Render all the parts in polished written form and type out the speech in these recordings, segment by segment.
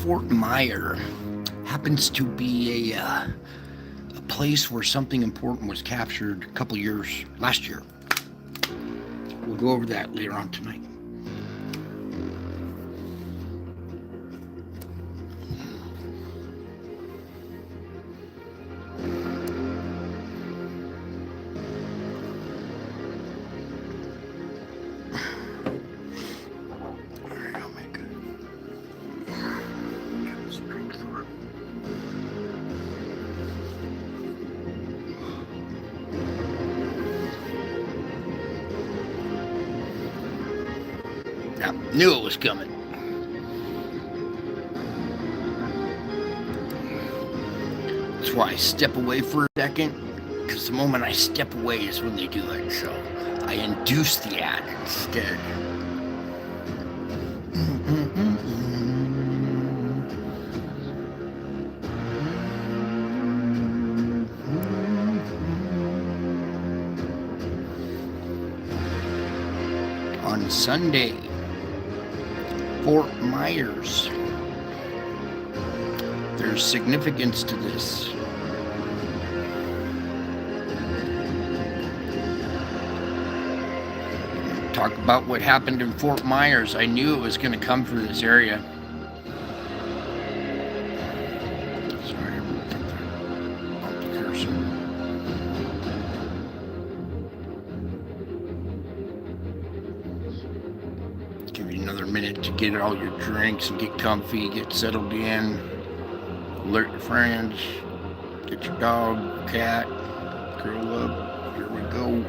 Fort Myer happens to be a place where something important was captured a couple years last year. We'll go over that later on tonight. I knew it was coming. That's why I step away for a second, because the moment I step away is when they do it. So I induce the ad instead. On Sunday, Fort Myers. There's significance to this. Talk about what happened in Fort Myers. I knew it was going to come through this area. Sorry, I'll the cursor. Give you another minute to get all your drinks and get comfy, get settled in, alert your friends, get your dog, cat, curl up. Here we go.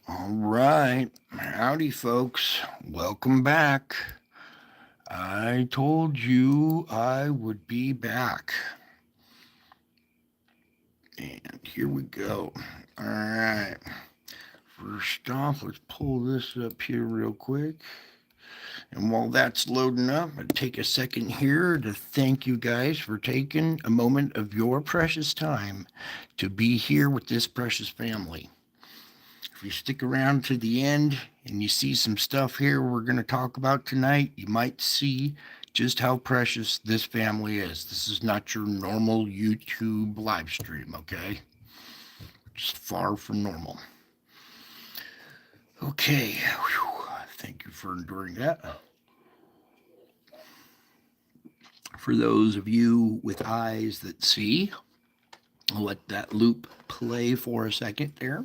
All right. Howdy, folks. Welcome back. I told you I would be back. And here we go. All right. First off, let's pull this up here real quick. And while that's loading up, I'd take a second here to thank you guys for taking a moment of your precious time to be here with this precious family. If you stick around to the end and you see some stuff here we're going to talk about tonight, you might see just how precious this family is. This is not your normal YouTube live stream, okay? Just far from normal. Okay. Whew. Thank you for enduring that. For those of you with eyes that see, I'll let that loop play for a second there,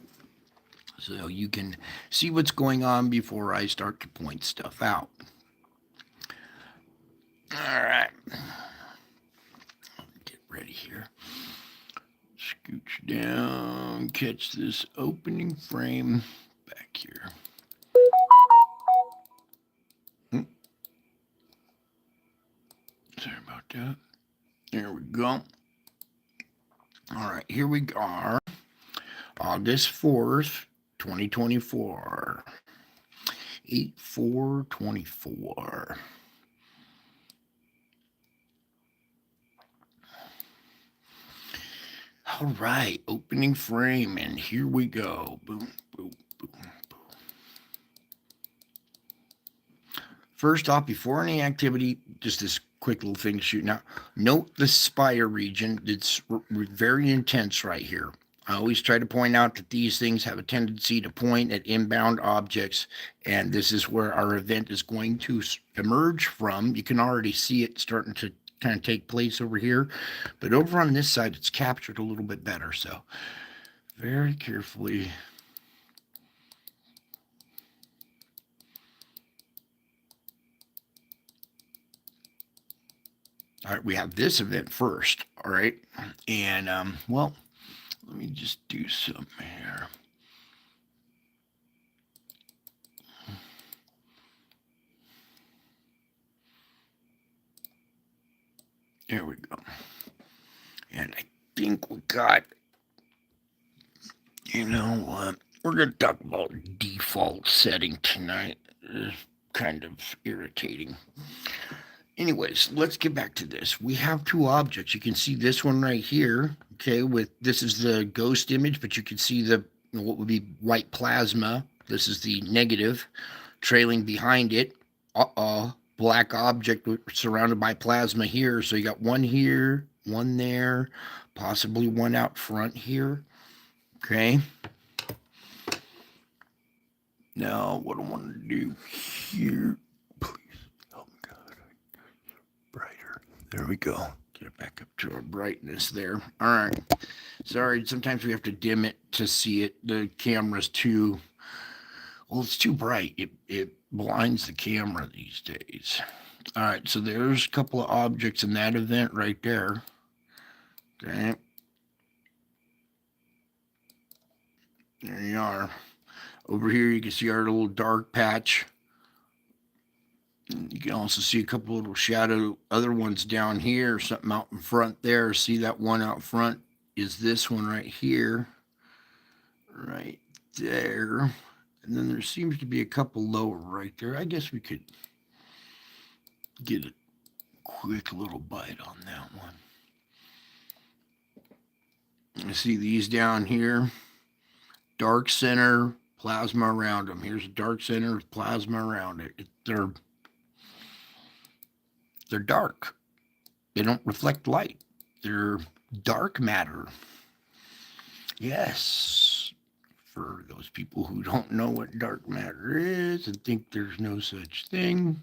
so you can see what's going on before I start to point stuff out. All right. Get ready here. Scooch down, catch this opening frame back here. Sorry about that. There we go. All right, here we are. August 4th. 2024, 8/4/24. All right, opening frame, and here we go. Boom, boom, boom, boom. First off, before any activity, just this quick little thing to shoot out. Note the spire region. It's very intense right here. I always try to point out that these things have a tendency to point at inbound objects, and this is where our event is going to emerge from. You can already see it starting to kind of take place over here, but over on this side, it's captured a little bit better. So very carefully. All right, we have this event first. All right, and well, let me just do something here. There we go. And I think we got, you know what? We're going to talk about default setting tonight. It's kind of irritating. Anyways, let's get back to this. We have two objects. You can see this one right here. Okay, with this is the ghost image, but you can see the what would be white plasma. This is the negative trailing behind it. Black object surrounded by plasma here. So you got one here, one there, possibly one out front here. Okay. Now, what I want to do here, please, oh my God, brighter. There we go. Get it back up to our brightness there. All right. Sorry, sometimes we have to dim it to see it. The camera's too, well, it's too bright. It blinds the camera these days. All right, so there's a couple of objects in that event right there. Okay. There you are. Over here, you can see our little dark patch. You can also see a couple little shadow other ones down here, something out in front there. See that one out front is this one right here, right there. And then there seems to be a couple lower right there. I guess we could get a quick little bite on that one. You see these down here, dark center, plasma around them. Here's a dark center with plasma around it. They're dark. They don't reflect light. They're dark matter. Yes. For those people who don't know what dark matter is and think there's no such thing,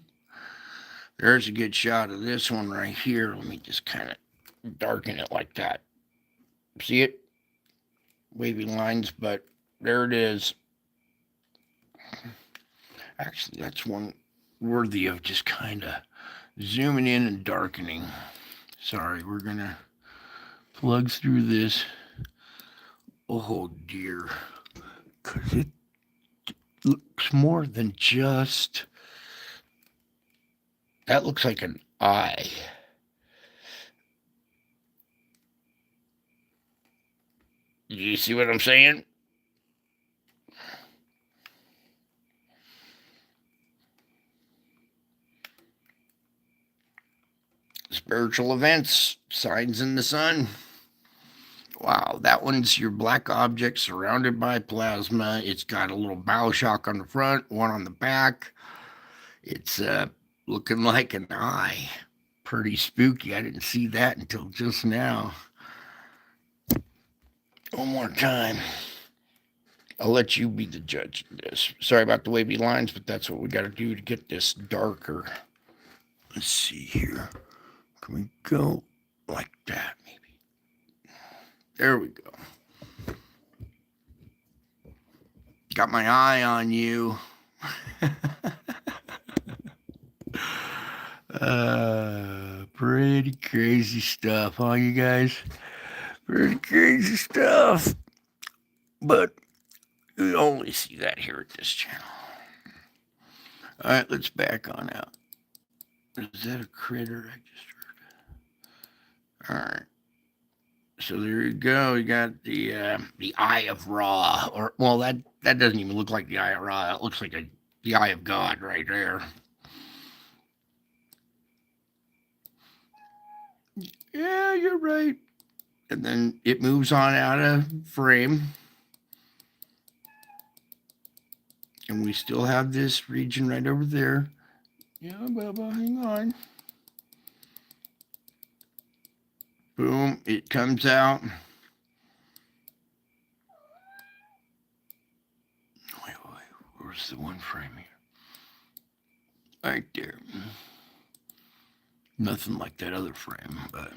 there's a good shot of this one right here. Let me just kind of darken it like that. See it? Wavy lines, but there it is. Actually, that's one worthy of just kind of zooming in and darkening. Sorry, we're going to plug through this. Oh dear. Because it looks more than just. That looks like an eye. You see what I'm saying? Spiritual events, signs in the sun. Wow, that one's your black object surrounded by plasma. It's got a little bow shock on the front, one on the back. It's looking like an eye. Pretty spooky. I didn't see that until just now. One more time. I'll let you be the judge of this. Sorry about the wavy lines, but that's what we got to do to get this darker. Let's see here. Can we go like that, maybe? There we go. Got my eye on you. Pretty crazy stuff, huh, you guys? Pretty crazy stuff. But you only see that here at this channel. All right, let's back on out. Is that a critter I just heard? All right. So there you go. You got the Eye of Ra, or well, that doesn't even look like the Eye of Ra. It looks like the Eye of God right there. Yeah, you're right. And then it moves on out of frame. And we still have this region right over there. Yeah, Bubba, hang on. Boom, it comes out. Wait, where's the one frame here? Right there. Nothing like that other frame, but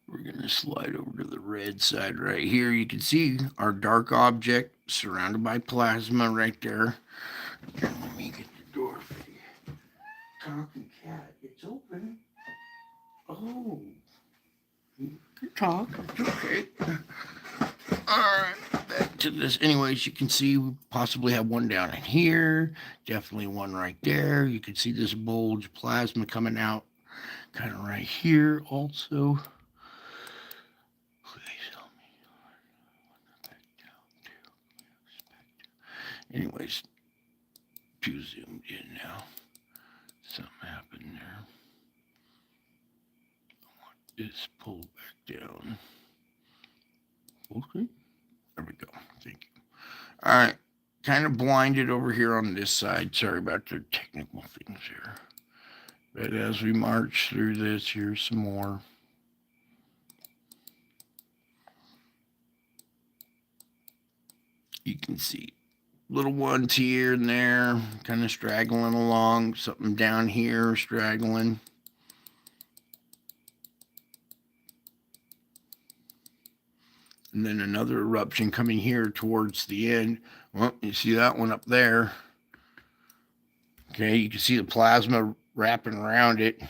we're going to slide over to the red side right here. You can see our dark object surrounded by plasma right there. Here, let me get the door for you. Talking cat, it's open. Good talk. Okay. All right. Back to this. Anyways, you can see we possibly have one down in here. Definitely one right there. You can see this bulge plasma coming out kind of right here also. Anyways, too zoomed in now. Something happened there. I want this pulled back down. Okay. There we go. Thank you. All right. Kind of blinded over here on this side. Sorry about the technical things here. But as we march through this, here's some more. You can see little ones here and there, kind of straggling along. Something down here straggling. And then another eruption coming here towards the end. Well, you see that one up there. Okay, you can see the plasma wrapping around it.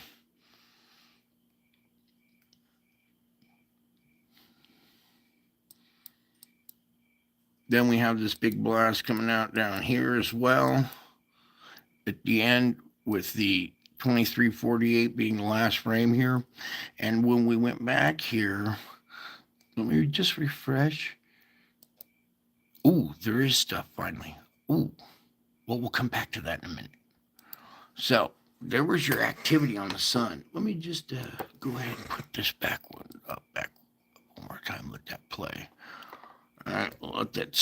Then we have this big blast coming out down here as well at the end, with the 2348 being the last frame here. And when we went back here, let me just refresh. Ooh, there is stuff finally. Ooh, well, we'll come back to that in a minute. So there was your activity on the sun. Let me just go ahead and put this back one more time. Let that play. All right, we'll let that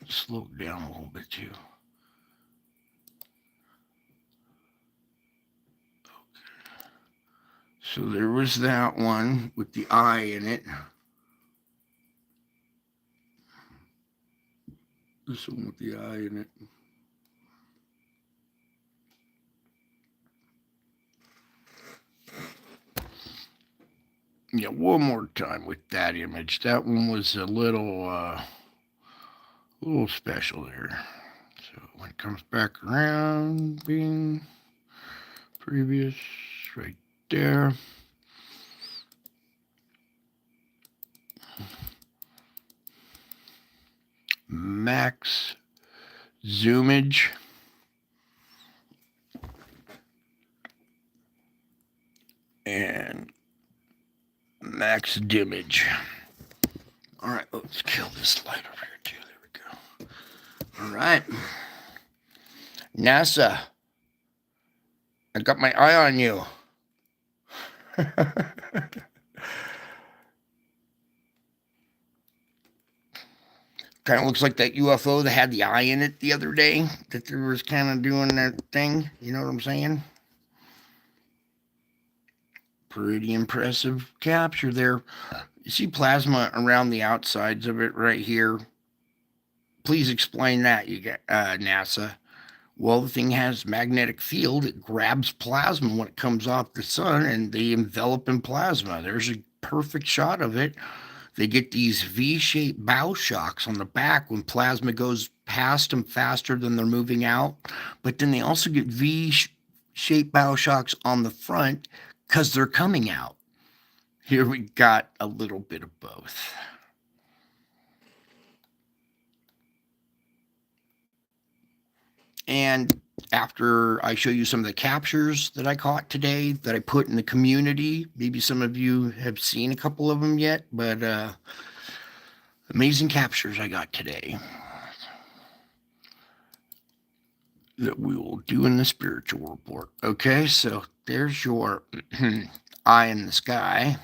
slow down a little bit too. Okay. So there was that one with the eye in it. This one with the eye in it. Yeah, one more time with that image. That one was a little special there. So when it comes back around, being previous, right there. Max zoomage. And max dimmage. All right, let's kill this light over here too. There we go. All right. NASA, I got my eye on you. Kind of looks like that UFO that had the eye in it the other day, that there was kind of doing that thing. You know what I'm saying? Pretty impressive capture there. You see plasma around the outsides of it right here. Please explain that, you get NASA. Well, the thing has magnetic field. It grabs plasma when it comes off the sun, and they envelop in plasma. There's a perfect shot of it. They get these V-shaped bow shocks on the back when plasma goes past them faster than they're moving out. But then they also get V-shaped bow shocks on the front because they're coming out. Here we got a little bit of both. And after I show you some of the captures that I caught today that I put in the community, maybe some of you have seen a couple of them yet, but amazing captures I got today that we will do in the spiritual report. Okay, so there's your eye in the sky.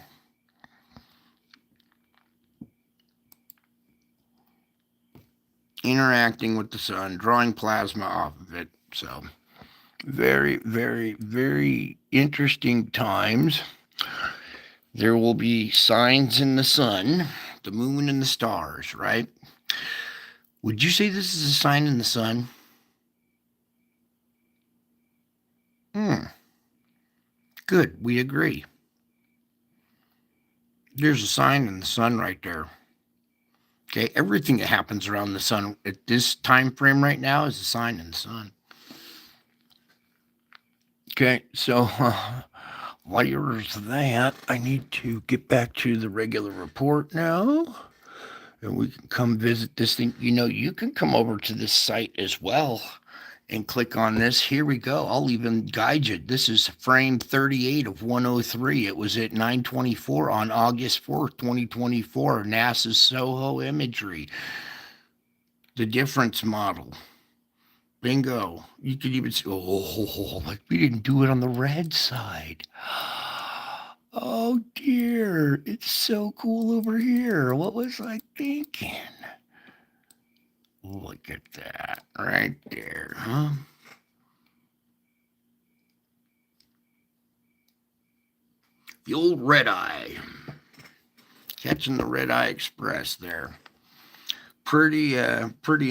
Interacting with the sun, drawing plasma off of it. So very, very, very interesting times. There will be signs in the sun, the moon and the stars, right? Would you say this is a sign in the sun? Good, we agree. There's a sign in the sun right there. Okay, everything that happens around the sun at this time frame right now is a sign in the sun. Okay, so while there's that, I need to get back to the regular report now. And we can come visit this thing. You know, you can come over to this site as well and click on this. Here we go. I'll even guide you. This is frame 38 of 103. It was at 9:24 on August 4th, 2024. NASA's SOHO imagery. The difference model. Bingo. You could even see, oh, like we didn't do it on the red side. Oh dear. It's so cool over here. What was I thinking? Look at that right there, huh? The old red eye. Catching the red eye express there. Pretty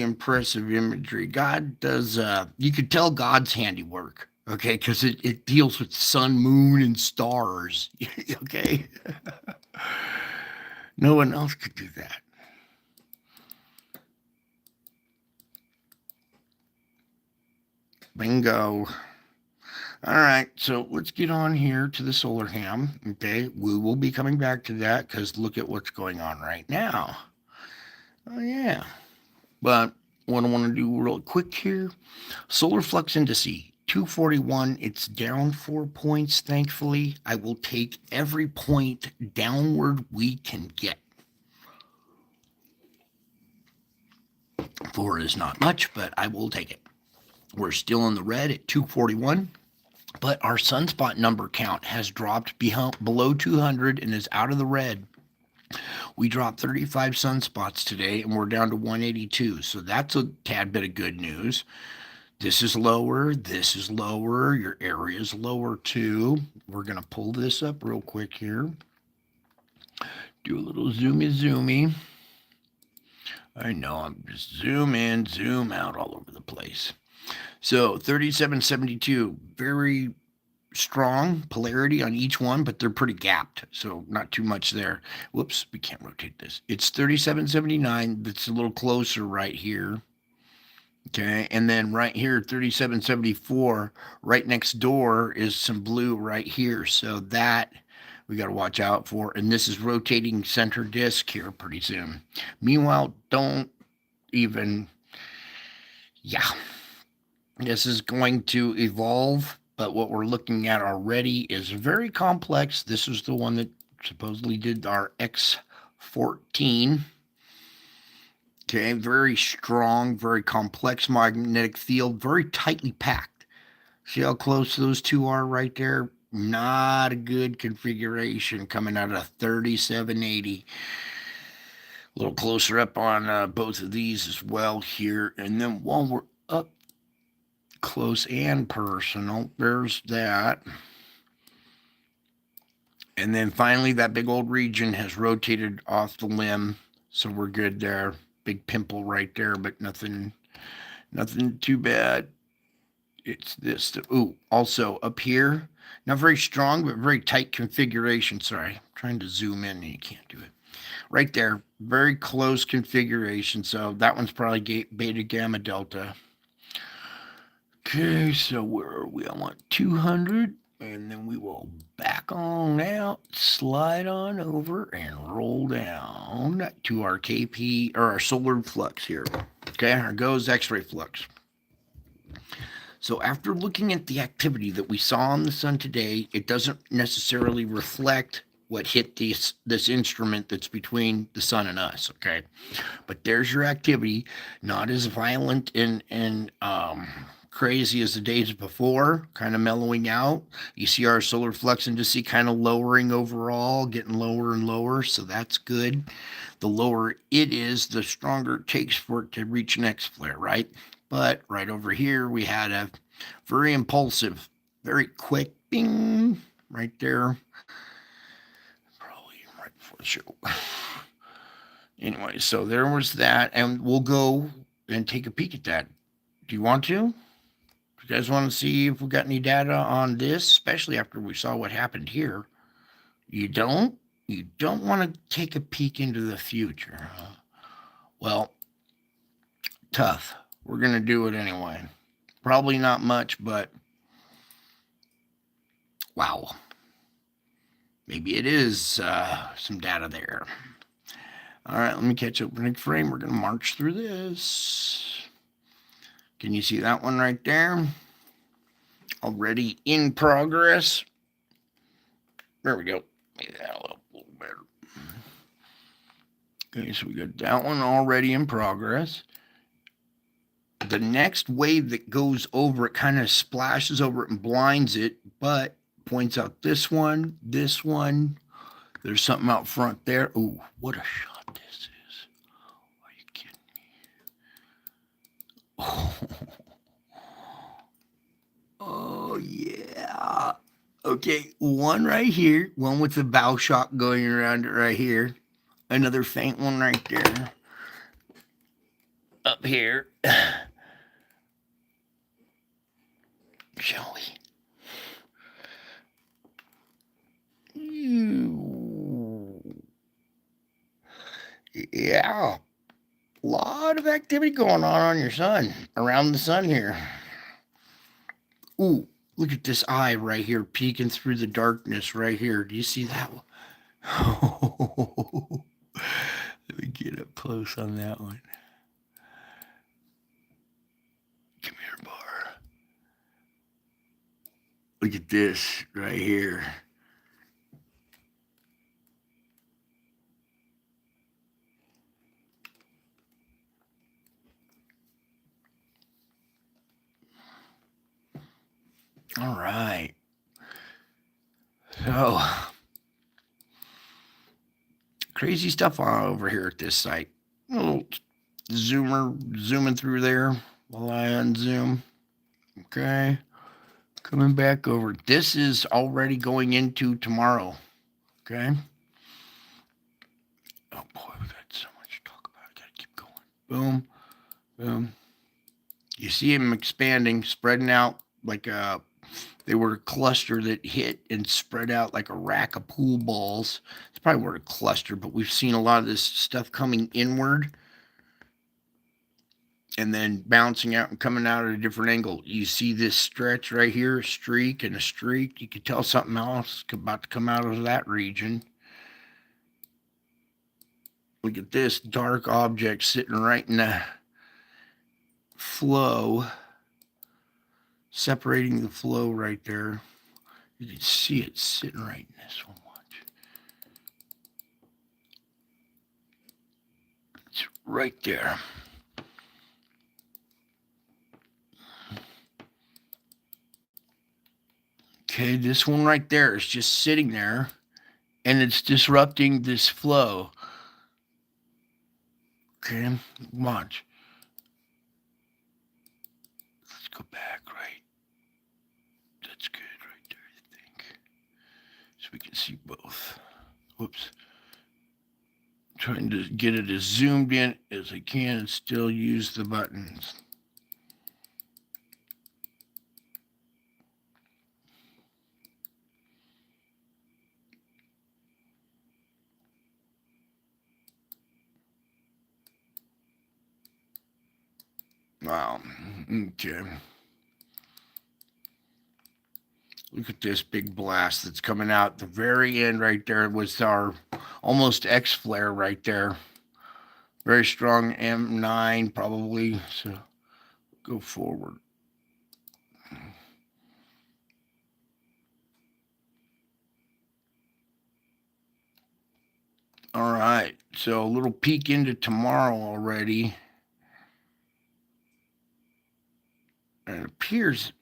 impressive imagery. God does, you could tell God's handiwork, okay, because it deals with sun, moon, and stars, okay? No one else could do that. Bingo. All right, so let's get on here to the solar ham. Okay, we will be coming back to that because look at what's going on right now. Oh, yeah. But what I want to do real quick here, solar flux indice, 241. It's down 4 points, thankfully. I will take every point downward we can get. 4 is not much, but I will take it. We're still in the red at 241. But our sunspot number count has dropped below 200 and is out of the red. We dropped 35 sunspots today and we're down to 182. So that's a tad bit of good news. This is lower. This is lower. Your area is lower too. We're going to pull this up real quick here. Do a little zoomy. I know I'm just zoom in, zoom out all over the place. So 3772, very strong polarity on each one, but they're pretty gapped, so not too much there. Whoops, we can't rotate this. It's 3779. That's a little closer right here. Okay, and then right here, 3774, right next door is some blue right here. So that we got to watch out for. And this is rotating center disk here pretty soon. Meanwhile, don't even, yeah. This is going to evolve, but what we're looking at already is very complex. This is the one that supposedly did our X14. Okay, very strong, very complex magnetic field, very tightly packed. See how close those two are right there? Not a good configuration coming out of 3780. A little closer up on both of these as well here. And then while we're up close and personal, there's that. And then finally, that big old region has rotated off the limb, so we're good there. Big pimple right there, but nothing too bad. It's this. Ooh, also up here, not very strong, but very tight configuration. Sorry, I'm trying to zoom in and you can't do it. Right there, very close configuration. So that one's probably beta, gamma, delta. Okay, so where are we? I want 200, and then we will back on out, slide on over, and roll down to our KP, or our solar flux here. Okay, here goes X-ray flux. So after looking at the activity that we saw on the sun today, it doesn't necessarily reflect what hit this instrument that's between the sun and us, okay? But there's your activity, not as violent and crazy as the days before, kind of mellowing out. You see our solar flux indice kind of lowering overall, getting lower and lower, so that's good. The lower it is, the stronger it takes for it to reach an X flare, right? But right over here, we had a very impulsive, very quick bing right there. Probably right before the show. Anyway, so there was that, and we'll go and take a peek at that. Do you want to? You guys want to see if we got any data on this, especially after we saw what happened here? You don't? You don't want to take a peek into the future, huh? Well, tough. We're going to do it anyway. Probably not much, but wow. maybe it is some data there. All right, let me catch up with Nick Frame. We're going to march through this. Can you see that one right there? Already in progress. There we go. Make that a little better. Okay, so we got that one already in progress. The next wave that goes over it kind of splashes over it and blinds it, but points out this one. There's something out front there. Ooh, what a shot this is. Are you kidding me? Oh yeah. Okay, one right here. One with the bow shock going around it right here. Another faint one right there. Up here. Shall we? Yeah. A lot of activity going on your sun, around the sun here. Ooh, look at this eye right here peeking through the darkness right here. Do you see that one? Let me get up close on that one. Come here, Bar. Look at this right here. All right. So, crazy stuff on over here at this site. A little zoomer zooming through there while I unzoom. Okay. Coming back over. This is already going into tomorrow. Okay. Oh boy, we got so much to talk about. I gotta keep going. Boom. Boom. You see them expanding, spreading out like they were a cluster that hit and spread out like a rack of pool balls. It's probably word a cluster, but we've seen a lot of this stuff coming inward and then bouncing out and coming out at a different angle. You see this stretch right here, a streak and a streak. You could tell something else about to come out of that region. Look at this dark object sitting right in the flow, separating the flow right there. You can see it sitting right in this one. Watch. It's right there. Okay, this one right there is just sitting there, and it's disrupting this flow. Okay, watch. Let's go back, right? That's good right there, I think. So we can see both. Whoops. Trying to get it as zoomed in as I can and still use the buttons. Wow. Okay. Look at this big blast that's coming out. The very end right there was our almost X flare right there. Very strong M9 probably. So go forward. All right. So a little peek into tomorrow already. And it appears,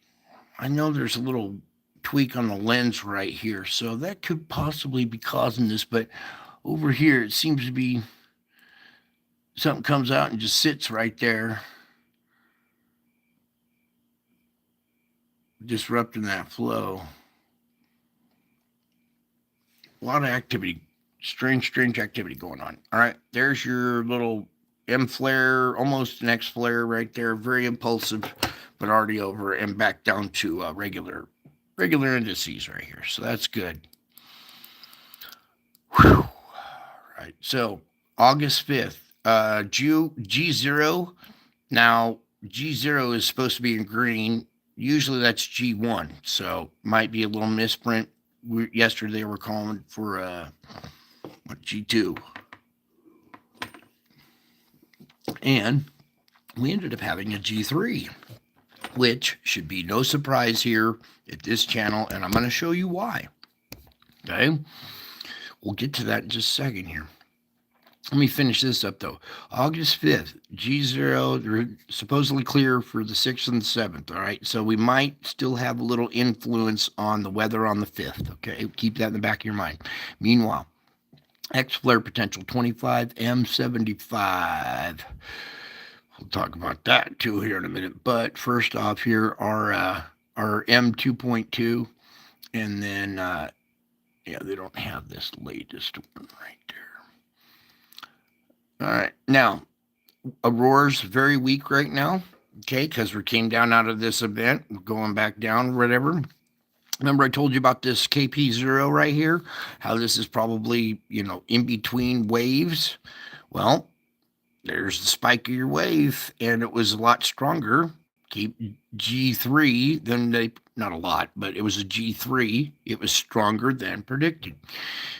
I know there's a little tweak on the lens right here, so that could possibly be causing this, but over here it seems to be something comes out and just sits right there, disrupting that flow. A lot of activity, strange activity going on. All right, there's your little M flare, almost an X flare right there, very impulsive, but already over and back down to regular indices right here. So that's good. Whew. All right. So August 5th, G0. Now G0 is supposed to be in green. Usually that's G1. So might be a little misprint. yesterday they were calling for G2. And we ended up having a G3, which should be no surprise here at this channel, and I'm going to show you why. Okay? We'll get to that in just a second here. Let me finish this up, though. August 5th, G0, they're supposedly clear for the 6th and the 7th, all right? So we might still have a little influence on the weather on the 5th, okay? Keep that in the back of your mind. Meanwhile, X flare potential 25, M75. We'll talk about that, too, here in a minute. But first off here, our M2.2, and then, yeah, they don't have this latest one right there. All right, now, Aurora's very weak right now, okay, because we came down out of this event, we're going back down, whatever. Remember I told you about this KP0 right here, how this is probably, in between waves? Well, there's the spike of your wave, and it was a lot stronger. Keep G3 than not a lot, but it was a G3. It was stronger than predicted,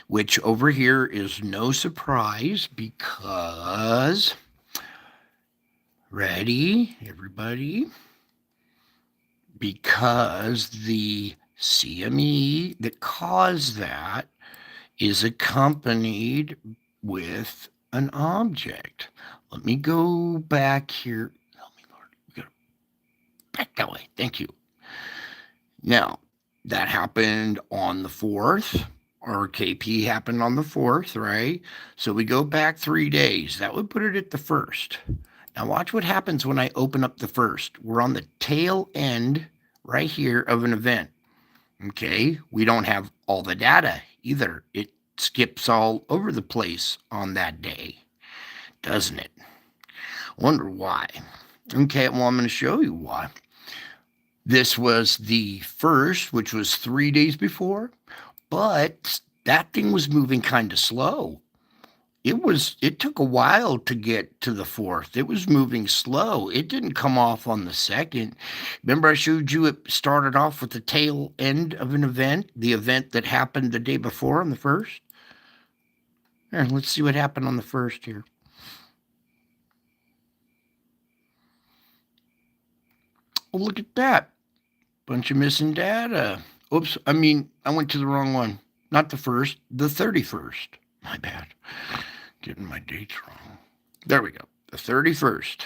which over here is no surprise because, ready, everybody? Because the CME that caused that is accompanied with an object. Let me go back here. Help me, Lord. We got back that way. Thank you. Now, that happened on the 4th, or KP happened on the 4th, right? So we go back 3 days. That would put it at the 1st. Now, watch what happens when I open up the 1st. We're on the tail end right here of an event. Okay, we don't have all the data either. It skips all over the place on that day, doesn't it? Wonder why. Okay, well, I'm going to show you why. This was the 1st, which was 3 days before, but that thing was moving kind of slow. It took a while to get to the 4th. It was moving slow. It didn't come off on the 2nd. Remember I showed you it started off with the tail end of an event, the event that happened the day before on the 1st? Here, let's see what happened on the 1st here. Oh, look at that. Bunch of missing data. Oops, I went to the wrong one. Not the 1st, the 31st. My bad. Getting my dates wrong. There we go. The 31st.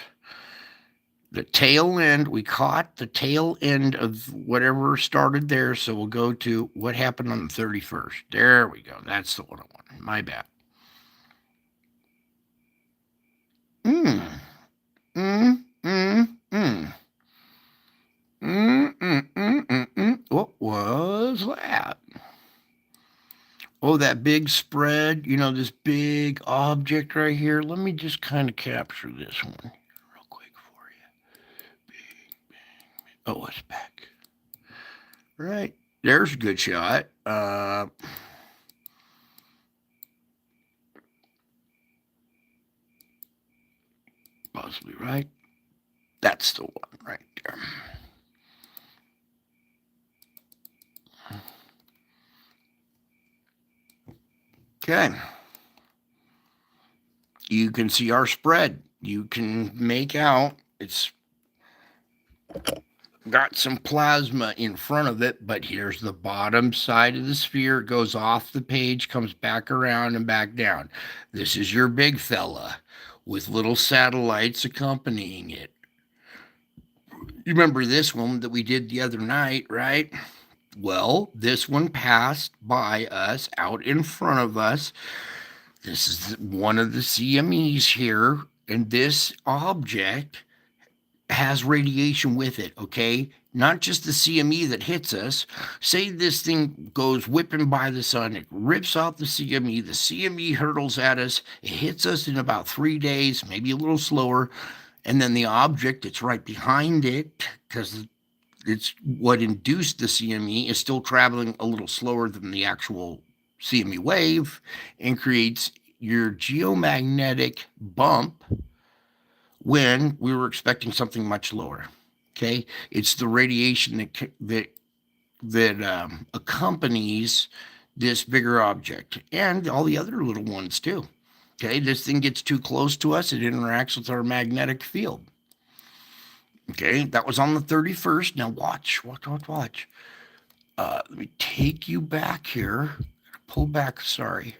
The tail end, we caught the tail end of whatever started there, so we'll go to what happened on the 31st. There we go. That's the one I wanted. My bad. What was that? Oh, that big spread, this big object right here. Let me just kind of capture this one real quick for you. Big. Oh, it's back. Right. There's a good shot. Possibly right. That's the one right there. Okay. You can see our spread. You can make out it's got some plasma in front of it, but here's the bottom side of the sphere. It goes off the page, comes back around and back down. This is your big fella with little satellites accompanying it. You remember this one that we did the other night, right? Well, this one passed by us out in front of us. This is one of the CMEs here, and this object has radiation with it, okay? Not just the CME that hits us. Say this thing goes whipping by the sun, it rips off the CME hurtles at us, it hits us in about 3 days, maybe a little slower, and then the object that's right behind it, because it's what induced the CME, is still traveling a little slower than the actual CME wave and creates your geomagnetic bump when we were expecting something much lower. Okay, it's the radiation that accompanies this bigger object and all the other little ones too. Okay, this thing gets too close to us, it interacts with our magnetic field. Okay, that was on the 31st. Now watch. Let me take you back here. Pull back, sorry.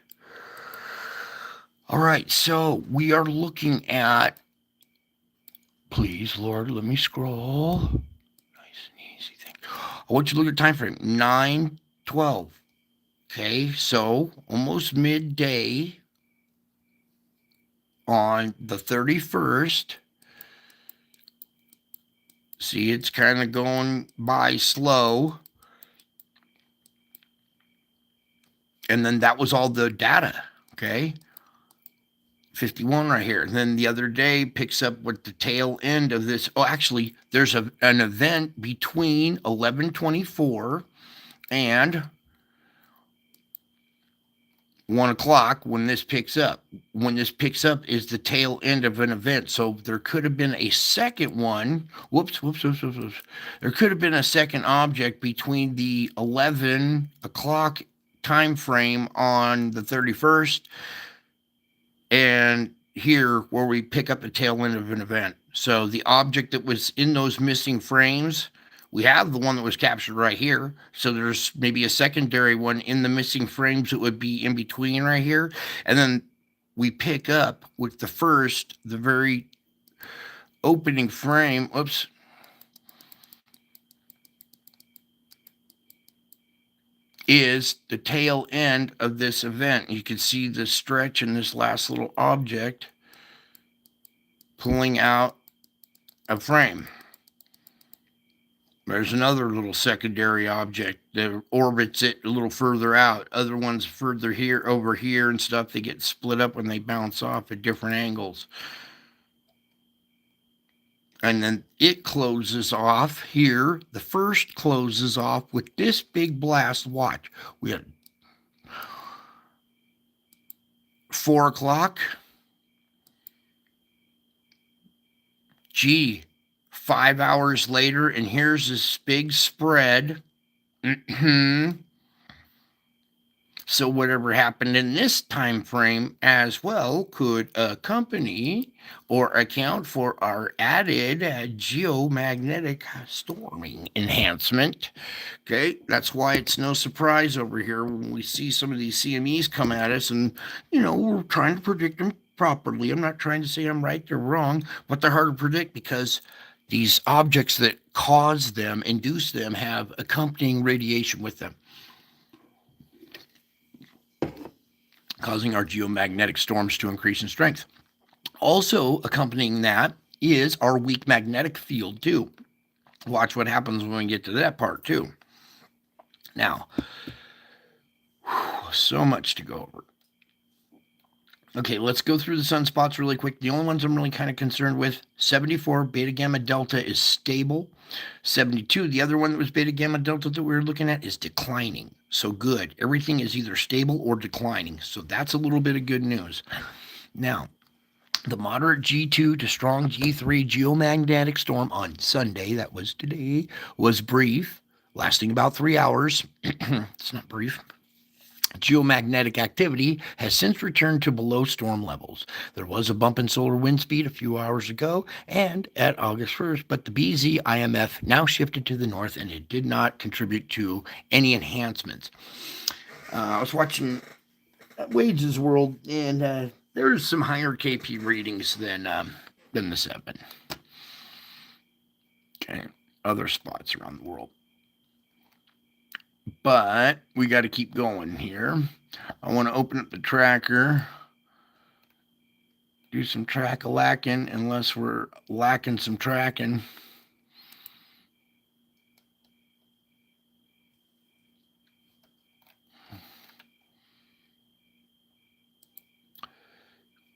All right, so we are looking at, please, Lord, let me scroll. Nice and easy thing. I want you to look at the time frame, 9:12. Okay, so almost midday on the 31st. See, it's kind of going by slow. And then that was all the data, okay? 51 right here. And then the other day picks up with the tail end of this. Oh, actually, there's an event between 11:24 and 1 o'clock when this picks up. When this picks up is the tail end of an event. So there could have been a second one. Whoops. There could have been a second object between the 11 o'clock time frame on the 31st and here where we pick up the tail end of an event. So the object that was in those missing frames, we have the one that was captured right here. So there's maybe a secondary one in the missing frames that would be in between right here. And then we pick up with the very opening frame. Oops. Is the tail end of this event. You can see the stretch in this last little object pulling out a frame. There's another little secondary object that orbits it a little further out. Other ones further here, over here and stuff, they get split up when they bounce off at different angles. And then it closes off here. The first closes off with this big blast. Watch. We had 4 o'clock. Gee, 5 hours later, and here's this big spread. So whatever happened in this time frame as well could accompany or account for our added geomagnetic storming enhancement. Okay, that's why it's no surprise over here when we see some of these CMEs come at us, and we're trying to predict them properly. I'm not trying to say I'm right or wrong, but they're hard to predict because these objects that cause them, induce them, have accompanying radiation with them, causing our geomagnetic storms to increase in strength. Also accompanying that is our weak magnetic field too. Watch what happens when we get to that part too. Now, so much to go over. Okay, let's go through the sunspots really quick. The only ones I'm really kind of concerned with, 74, beta gamma delta is stable. 72, the other one that was beta gamma delta that we were looking at, is declining. So good. Everything is either stable or declining. So that's a little bit of good news. Now, the moderate G2 to strong G3 geomagnetic storm on Sunday, that was today, was brief, lasting about 3 hours. It's not brief. Geomagnetic activity has since returned to below storm levels. There was a bump in solar wind speed a few hours ago and at August 1st, but the BZ IMF now shifted to the north and it did not contribute to any enhancements. I was watching Wages World and there's some higher KP readings than the 7. Okay, other spots around the world. But we got to keep going here. I want to open up the tracker, do some track-a-lacking, unless we're lacking some tracking.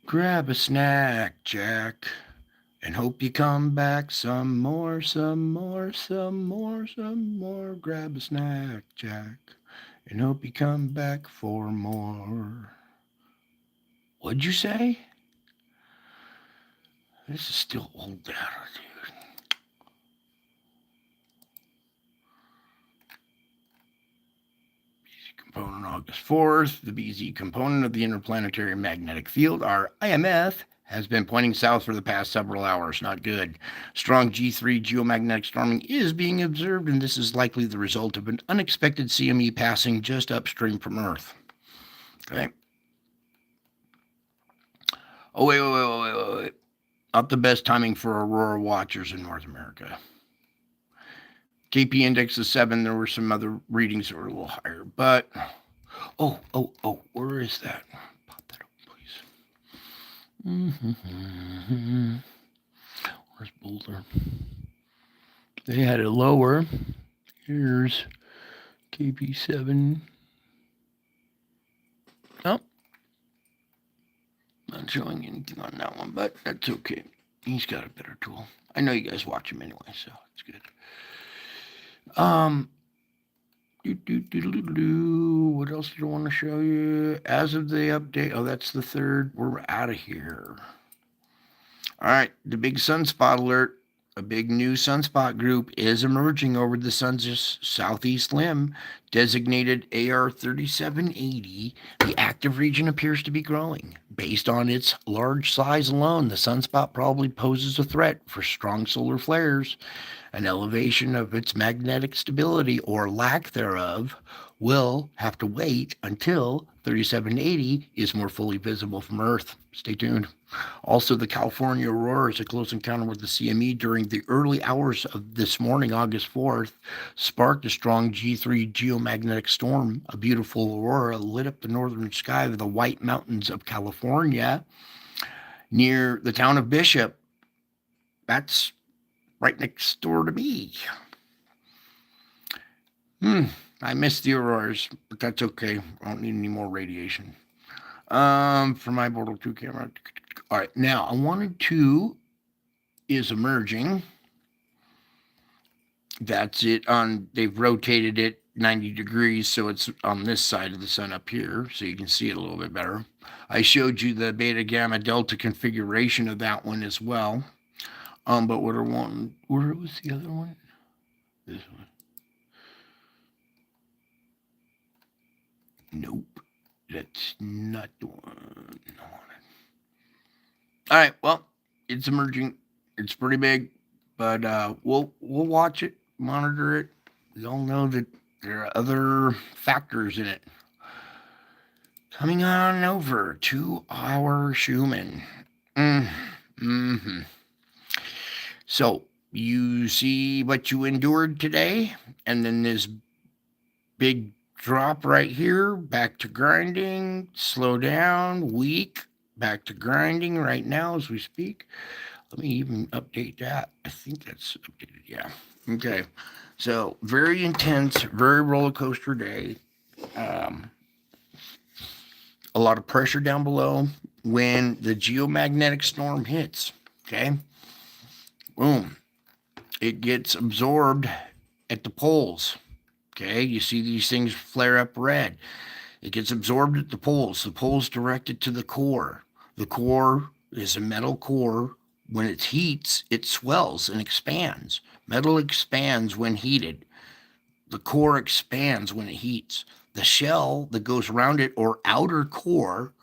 Grab a snack, Jack, and hope you come back some more. Grab a snack, Jack, and hope you come back for more. What'd you say? This is still old data, dude. component August 4th. The BZ component of the interplanetary magnetic field, our IMF, has been pointing south for the past several hours. Not good. Strong G3 geomagnetic storming is being observed, and this is likely the result of an unexpected CME passing just upstream from Earth. Okay. Oh, wait. Not the best timing for aurora watchers in North America. KP index is 7. There were some other readings that were a little higher, but where is that? Pop that up, please. Where's Boulder? They had it lower. Here's KP7. Oh, not showing anything on that one, but that's okay. He's got a better tool. I know you guys watch him anyway, so it's good. What else do I want to show you? As of the update, that's the 3rd. We're out of here. All right, the big sunspot alert. A big new sunspot group is emerging over the sun's southeast limb, designated AR 3780. The active region appears to be growing. Based on its large size alone, the sunspot probably poses a threat for strong solar flares. An elevation of its magnetic stability, or lack thereof, will have to wait until 3780 is more fully visible from Earth. Stay tuned. Also, the California aurora is a close encounter with the CME during the early hours of this morning, August 4th, sparked a strong G3 geomagnetic storm. A beautiful aurora lit up the northern sky of the White Mountains of California near the town of Bishop. That's right next door to me. I missed the auroras, but that's okay. I don't need any more radiation. For my Bortle 2 camera. All right, now I wanted to is emerging. That's it they've rotated it 90 degrees, so it's on this side of the sun up here, so you can see it a little bit better. I showed you the beta gamma delta configuration of that one as well. But where was the other one? This one. Nope, that's not the one I wanted. All right, well, it's emerging. It's pretty big, but we'll watch it, monitor it. We all know that there are other factors in it. Coming on over to our Schumann. So you see what you endured today, and then this big drop right here, back to grinding, slow down, weak, back to grinding right now as we speak. Let me even update that. I think that's updated. Yeah. Okay. So very intense, very roller coaster day. A lot of pressure down below when the geomagnetic storm hits. Okay. Boom. It gets absorbed at the poles. Okay. You see these things flare up red. It gets absorbed at the poles. The poles directed to the core. The core is a metal core. When it heats, it swells and expands. Metal expands when heated. The core expands when it heats. The shell that goes around it, or outer core,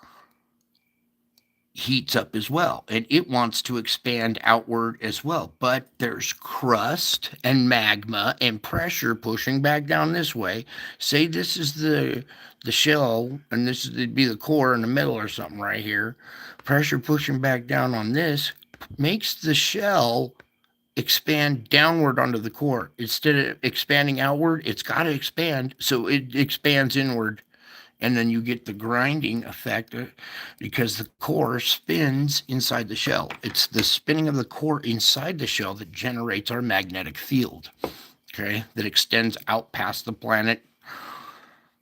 heats up as well, and it wants to expand outward as well. But there's crust and magma and pressure pushing back down this way. Say this is the shell, and this would be the core in the middle or something right here. Pressure pushing back down on this makes the shell expand downward onto the core. Instead of expanding outward, it's got to expand, so it expands inward. And then you get the grinding effect because the core spins inside the shell. It's the spinning of the core inside the shell that generates our magnetic field, okay, that extends out past the planet,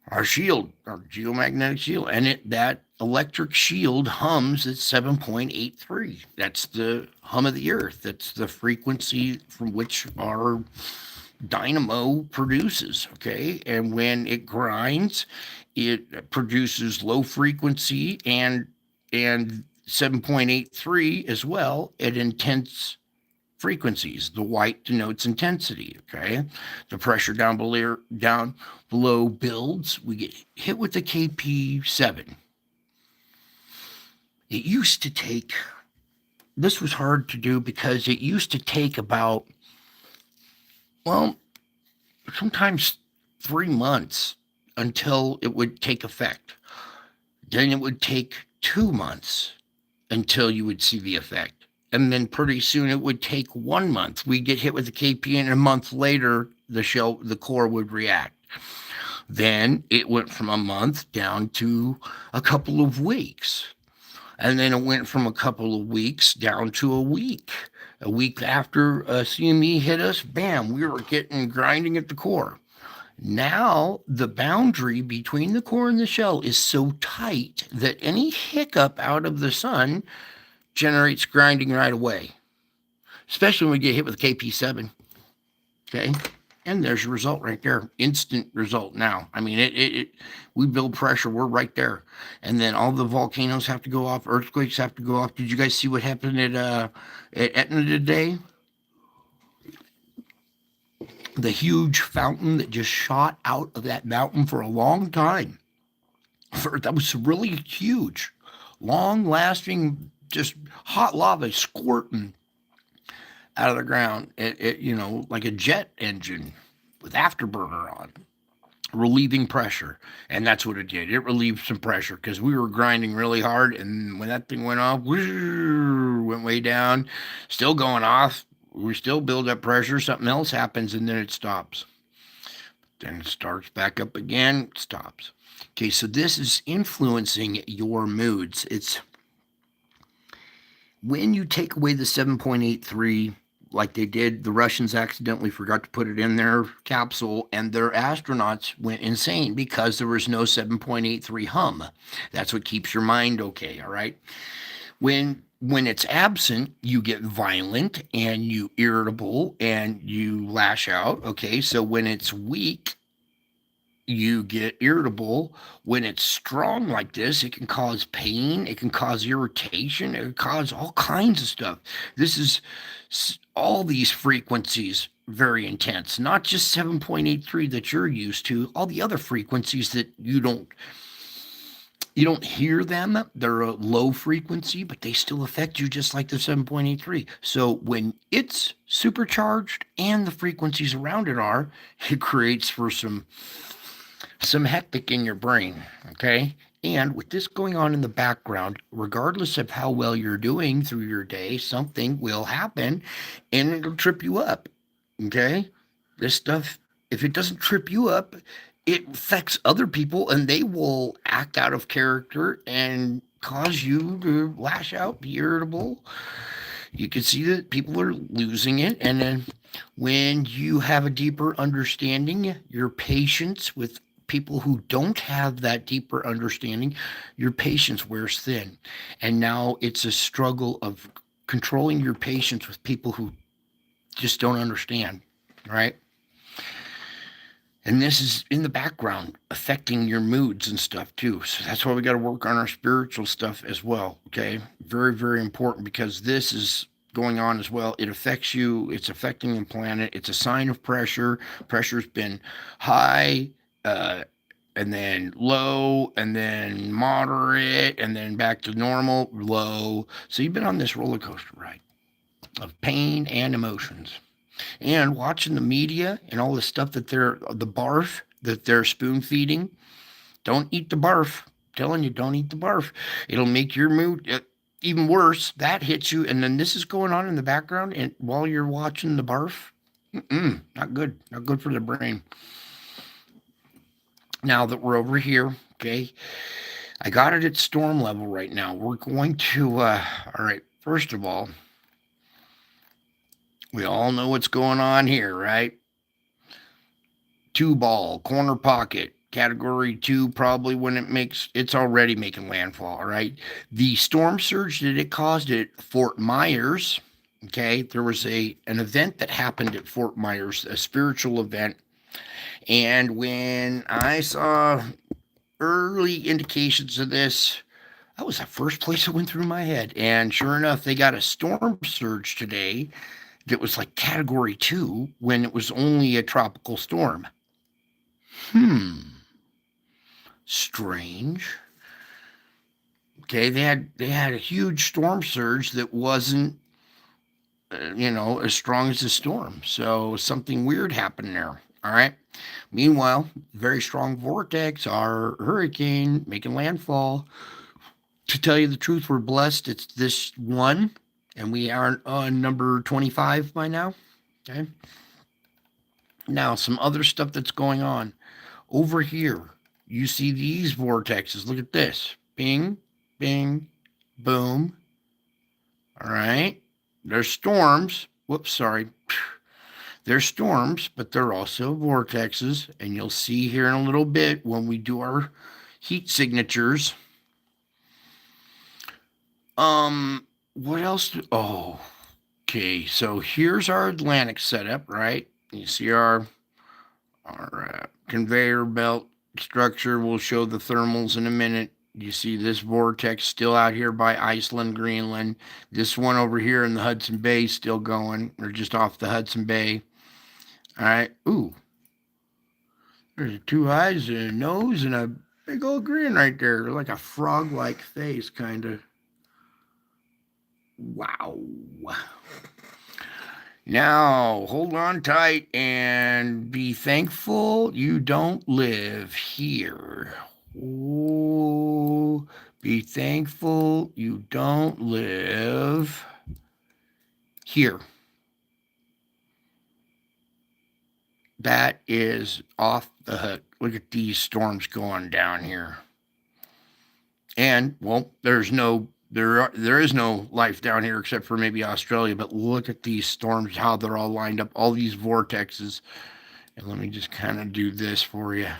our shield, our geomagnetic shield. And that electric shield hums at 7.83. That's the hum of the Earth. That's the frequency from which our dynamo produces, okay? And when it grinds, it produces low frequency and 7.83 as well at intense frequencies. The white denotes intensity, okay? The pressure down below builds. We get hit with the KP7. It used to take, this was hard to do because it used to take about, well, sometimes 3 months until it would take effect. Then it would take 2 months until you would see the effect. And then pretty soon it would take 1 month. We'd get hit with the KP, and a month later, the core would react. Then it went from a month down to a couple of weeks. And then it went from a couple of weeks down to a week. A week after CME hit us, bam, we were getting grinding at the core. Now the boundary between the core and the shell is so tight that any hiccup out of the sun generates grinding right away, especially when we get hit with KP7. Okay, and there's your result right there, instant result. Now, I mean, we build pressure, we're right there, and then all the volcanoes have to go off, earthquakes have to go off. Did you guys see what happened at Etna today? The huge fountain that just shot out of that mountain for a long time. That was really huge, long-lasting, just hot lava squirting out of the ground. Like a jet engine with afterburner on, relieving pressure. And that's what it did. It relieved some pressure because we were grinding really hard. And when that thing went off, went way down, still going off. We still build up pressure, something else happens, and then it stops. Then it starts back up again, stops. Okay, so this is influencing your moods. It's when you take away the 7.83, like they did, the Russians accidentally forgot to put it in their capsule, and their astronauts went insane because there was no 7.83 hum. That's what keeps your mind okay, all right? When it's absent, you get violent and you irritable and you lash out. Okay, so when it's weak, you get irritable. When it's strong like this, it can cause pain, it can cause irritation, it can cause all kinds of stuff. This is all these frequencies very intense, not just 7.83 that you're used to, all the other frequencies that you don't hear them. They're a low frequency, but they still affect you just like the 7.83. So when it's supercharged and the frequencies around it are, it creates for some hectic in your brain, okay? And with this going on in the background, regardless of how well you're doing through your day, something will happen and it'll trip you up, okay? This stuff, if it doesn't trip you up, it affects other people and they will act out of character and cause you to lash out, be irritable. You can see that people are losing it. And then when you have a deeper understanding, your patience with people who don't have that deeper understanding, your patience wears thin. And now it's a struggle of controlling your patience with people who just don't understand, right? And this is in the background affecting your moods and stuff too. So that's why we got to work on our spiritual stuff as well. Okay. Very, very important because this is going on as well. It affects you. It's affecting the planet. It's a sign of pressure. Pressure's been high, and then low, and then moderate, and then back to normal, low. So you've been on this roller coaster ride of pain and emotions. And watching the media and all the stuff that the barf that they're spoon feeding, don't eat the barf. I'm telling you, don't eat the barf. It'll make your mood even worse. That hits you, and then this is going on in the background, and while you're watching the barf, not good. Not good for the brain. Now that we're over here, okay, I got it at storm level right now. We're going to, all right, first of all, we all know what's going on here, right? 2-ball, corner pocket, category 2, probably when it's already making landfall, all right? The storm surge that it caused at Fort Myers, okay, there was an event that happened at Fort Myers, a spiritual event. And when I saw early indications of this, that was the first place that went through my head. And sure enough, they got a storm surge today that was like category 2 when it was only a tropical storm. Strange. Okay, they had a huge storm surge that wasn't as strong as the storm. So something weird happened there. All right. Meanwhile, very strong vortex, our hurricane making landfall. To tell you the truth, we're blessed. It's this one, and we are on number 25 by now. Okay. Now, some other stuff that's going on over here. You see these vortexes. Look at this. Bing, bing, boom. All right. There's storms. Whoops, sorry. They're storms, but they're also vortexes. And you'll see here in a little bit when we do our heat signatures. What else? Okay. So here's our Atlantic setup, right? You see our conveyor belt structure. We'll show the thermals in a minute. You see this vortex still out here by Iceland, Greenland. This one over here in the Hudson Bay still going, or just off the Hudson Bay. All right. Ooh. There's 2 eyes and a nose and a big old grin right there. Like a frog-like face, kind of. Wow. Now, hold on tight and be thankful you don't live here. Oh, be thankful you don't live here. That is off the hook. Look at these storms going down here. And, well, there is no life down here except for maybe Australia, but look at these storms, how they're all lined up, all these vortexes. And let me just kind of do this for you.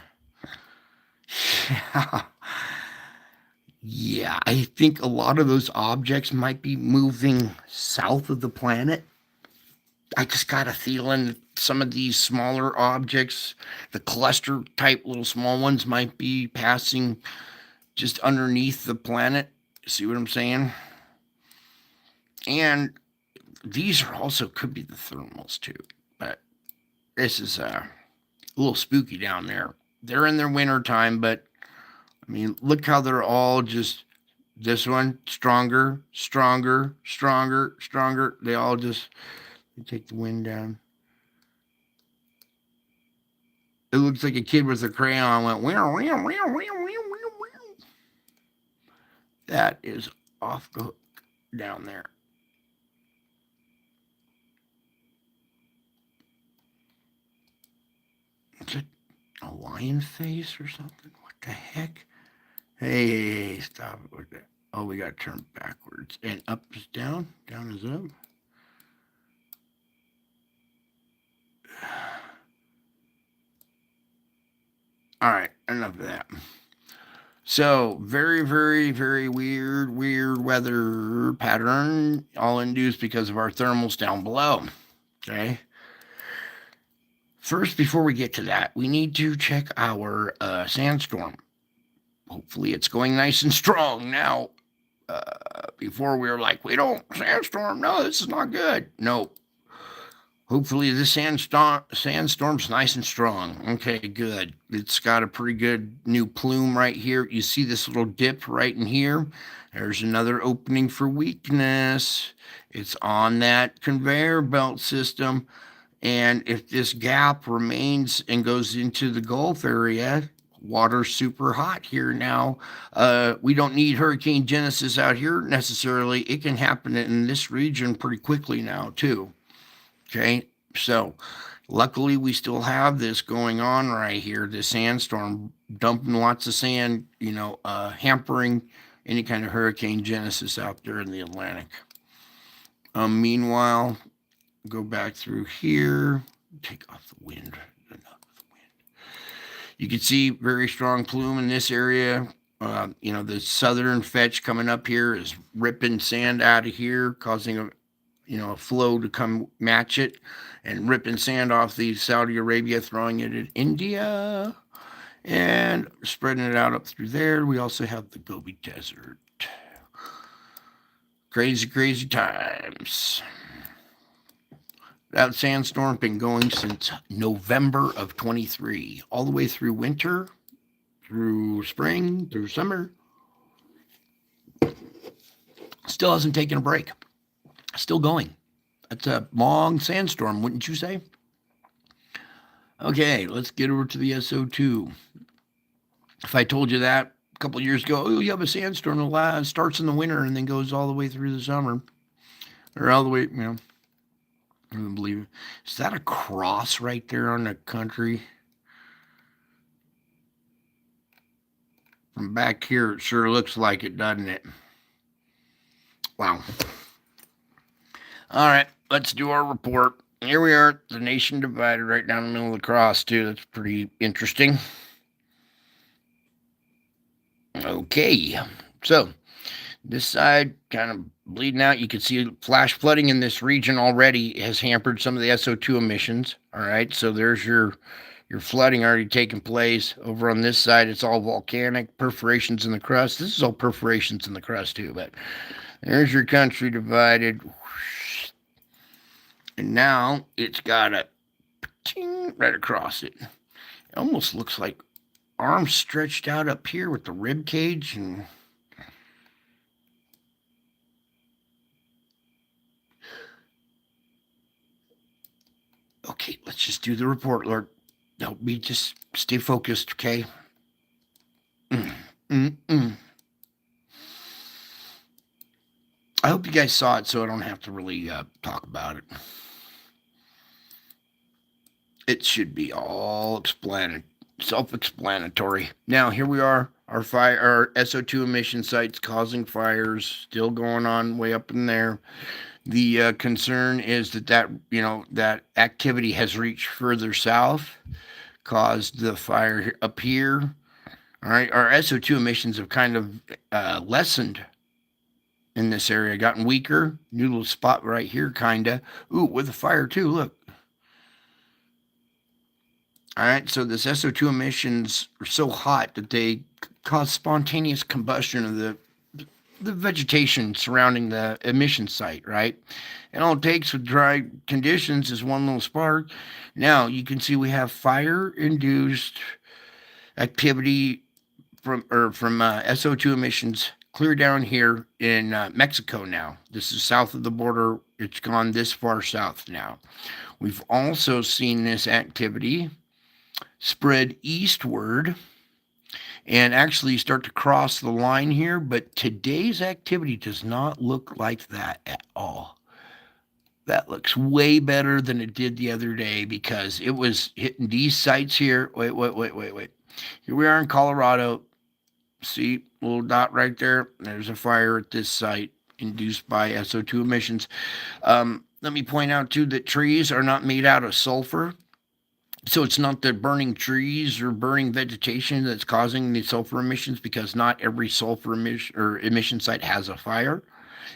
Yeah, I think a lot of those objects might be moving south of the planet. I just got a feeling that some of these smaller objects, the cluster type little small ones, might be passing just underneath the planet. See what I'm saying? And these are also could be the thermals too, but this is a little spooky down there. They're in their winter time, but I mean, look how they're all just this one stronger. They all just take the wind down. It looks like a kid with a crayon went wow. That is off the hook down there. Is it a lion face or something? What the heck? Hey, stop it with that. Oh, we got to turn backwards. And up is down. Down is up. All right, enough of that. So, very, very, very weird weather pattern, all induced because of our thermals down below. Okay. First, before we get to that, we need to check our sandstorm. Hopefully, it's going nice and strong now. Before we were like, we don't sandstorm. No, this is not good. No. Hopefully, this sandstorm's nice and strong. Okay, good. It's got a pretty good new plume right here. You see this little dip right in here? There's another opening for weakness. It's on that conveyor belt system. And if this gap remains and goes into the Gulf area, water's super hot here now. We don't need hurricane genesis out here necessarily. It can happen in this region pretty quickly now, too. Okay, so luckily we still have this going on right here, this sandstorm dumping lots of sand, hampering any kind of hurricane genesis out there in the Atlantic. Meanwhile, go back through here, take off the wind. You can see very strong plume in this area. The southern fetch coming up here is ripping sand out of here, causing a flow to come match it and ripping sand off the Saudi Arabia, throwing it at India and spreading it out up through there. We also have the Gobi Desert. Crazy, crazy times. That sandstorm been going since November of 23, all the way through winter, through spring, through summer. Still hasn't taken a break. Still going. That's a long sandstorm, wouldn't you say? Okay, let's get over to the SO2. If I told you that a couple years ago, oh, you have a sandstorm that starts in the winter and then goes all the way through the summer, or all the way, I don't believe it. Is that a cross right there on the country? From back here, it sure looks like it, doesn't it? Wow. All right, let's do our report. Here we are, the nation divided right down the middle of the cross, too. That's pretty interesting. Okay, so this side kind of bleeding out. You can see flash flooding in this region already has hampered some of the SO2 emissions. All right, so there's your flooding already taking place. Over on this side, it's all volcanic perforations in the crust. This is all perforations in the crust too, but there's your country divided. And now it's got a right across it. It almost looks like arms stretched out up here with the rib cage and okay, let's just do the report, Lord. Help me just stay focused, okay? I hope you guys saw it so I don't have to really talk about it. It should be all self-explanatory. Now, here we are, our SO2 emission sites causing fires, still going on way up in there. The concern is that activity has reached further south, caused the fire up here. All right, our SO2 emissions have kind of lessened in this area, gotten weaker. New little spot right here, kinda. Ooh, with a fire too. Look. All right, so this SO2 emissions are so hot that they cause spontaneous combustion of the vegetation surrounding the emission site, right? And all it takes with dry conditions is one little spark. Now you can see we have fire-induced activity from SO2 emissions clear down here in Mexico now. This is south of the border. It's gone this far south now. We've also seen this activity spread eastward and actually start to cross the line here, but today's activity does not look like that at all. That looks way better than it did the other day because it was hitting these sites here. Wait. Here we are in Colorado. See, little dot right there. There's a fire at this site induced by SO2 emissions. Let me point out, too, that trees are not made out of sulfur. So it's not the burning trees or burning vegetation that's causing the sulfur emissions because not every sulfur emission site has a fire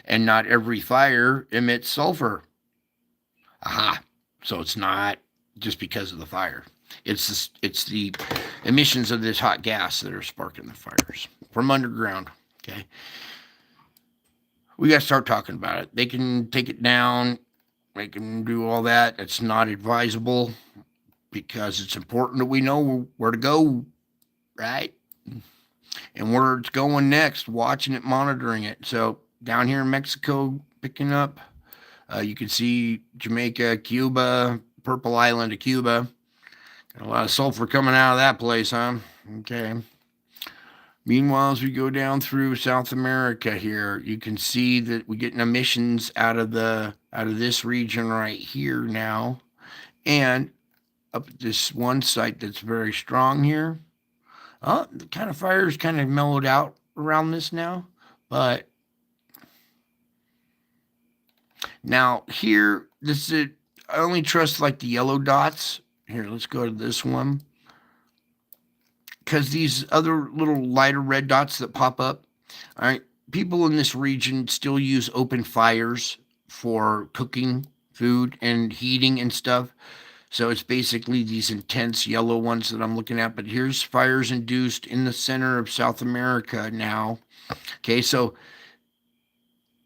and not every fire emits sulfur. Aha. So it's not just because of the fire. It's the emissions of this hot gas that are sparking the fires from underground. Okay. We got to start talking about it. They can take it down. They can do all that. It's not advisable because it's important that we know where to go, right? And where it's going next, watching it, monitoring it. So down here in Mexico, picking up, you can see Jamaica, Cuba, Purple Island of Cuba. Got a lot of sulfur coming out of that place, huh? Okay. Meanwhile, as we go down through South America here, you can see that we're getting emissions out of this region right here now. And up at this one site that's very strong here. The kind of fire's kind of mellowed out around this now. But now here, I only trust like the yellow dots. Here, let's go to this one. Because these other little lighter red dots that pop up, all right, people in this region still use open fires for cooking food and heating and stuff. So it's basically these intense yellow ones that I'm looking at. But here's fires induced in the center of South America now. Okay, so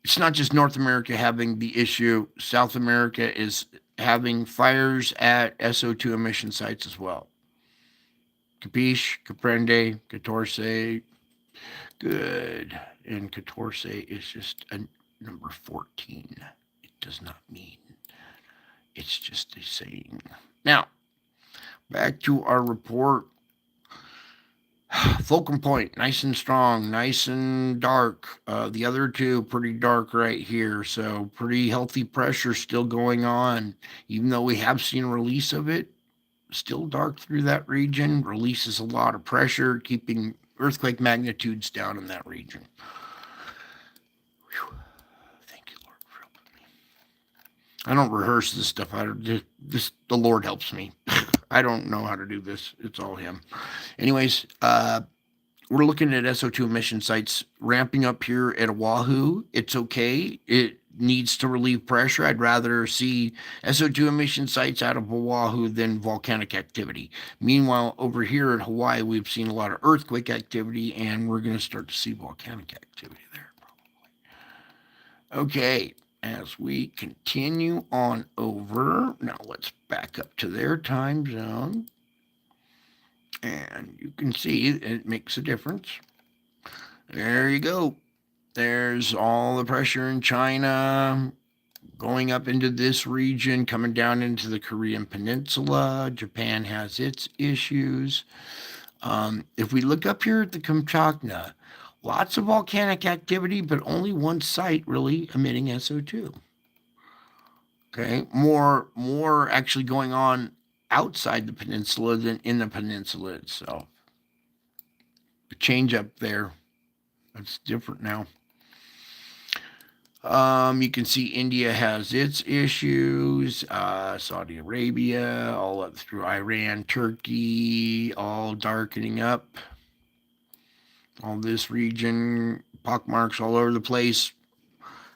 it's not just North America having the issue. South America is having fires at SO2 emission sites as well. Capiche, comprende, catorce. Good. And catorce is just a number 14. It does not mean. It's just a saying. Now, back to our report. Fulcrum point, nice and strong, nice and dark. The other two, pretty dark right here. So, pretty healthy pressure still going on. Even though we have seen a release of it, still dark through that region. Releases a lot of pressure, keeping earthquake magnitudes down in that region. Whew. Thank you, Lord, for helping me. I don't rehearse this stuff. The Lord helps me. I don't know how to do this. It's all Him. Anyways, we're looking at SO2 emission sites ramping up here at Oahu. It's okay. It needs to relieve pressure. I'd rather see SO2 emission sites out of Oahu than volcanic activity. Meanwhile, over here at Hawaii, we've seen a lot of earthquake activity, and we're going to start to see volcanic activity there, probably. Okay, as we continue on over, now let's back up to their time zone. And you can see it makes a difference. There you go. There's all the pressure in China going up into this region, coming down into the Korean Peninsula. Japan has its issues. If we look up here at the Kamchatka, lots of volcanic activity, but only one site really emitting SO2. Okay, more actually going on outside the peninsula than in the peninsula itself. The change up there, that's different now. You can see India has its issues, Saudi Arabia, all up through Iran, Turkey, all darkening up. All this region, pockmarks all over the place.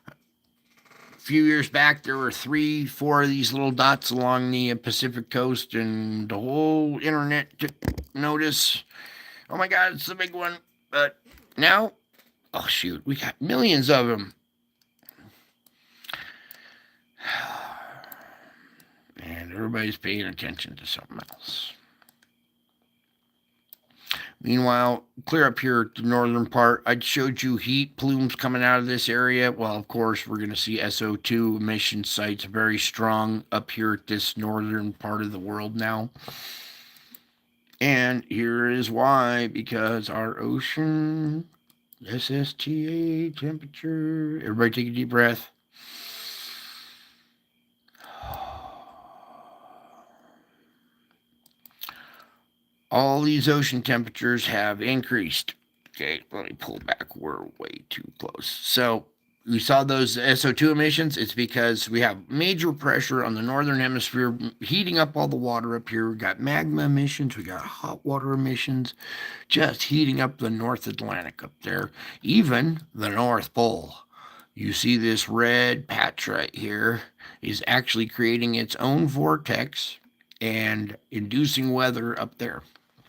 A few years back, there were 3-4 of these little dots along the Pacific coast, and the whole internet took notice. Oh my God, it's the big one. But now, oh shoot, we got millions of them. And everybody's paying attention to something else. Meanwhile, clear up here at the northern part, I showed you heat plumes coming out of this area. Well, of course, we're going to see SO2 emission sites very strong up here at this northern part of the world now. And here is why, because our ocean, SSTA temperature, everybody take a deep breath. All these ocean temperatures have increased. Okay, let me pull back. We're way too close. So we saw those SO2 emissions. It's because we have major pressure on the northern hemisphere heating up all the water up here. We got magma emissions. We got hot water emissions, just heating up the North Atlantic up there, even the North Pole. You see this red patch right here is actually creating its own vortex and inducing weather up there,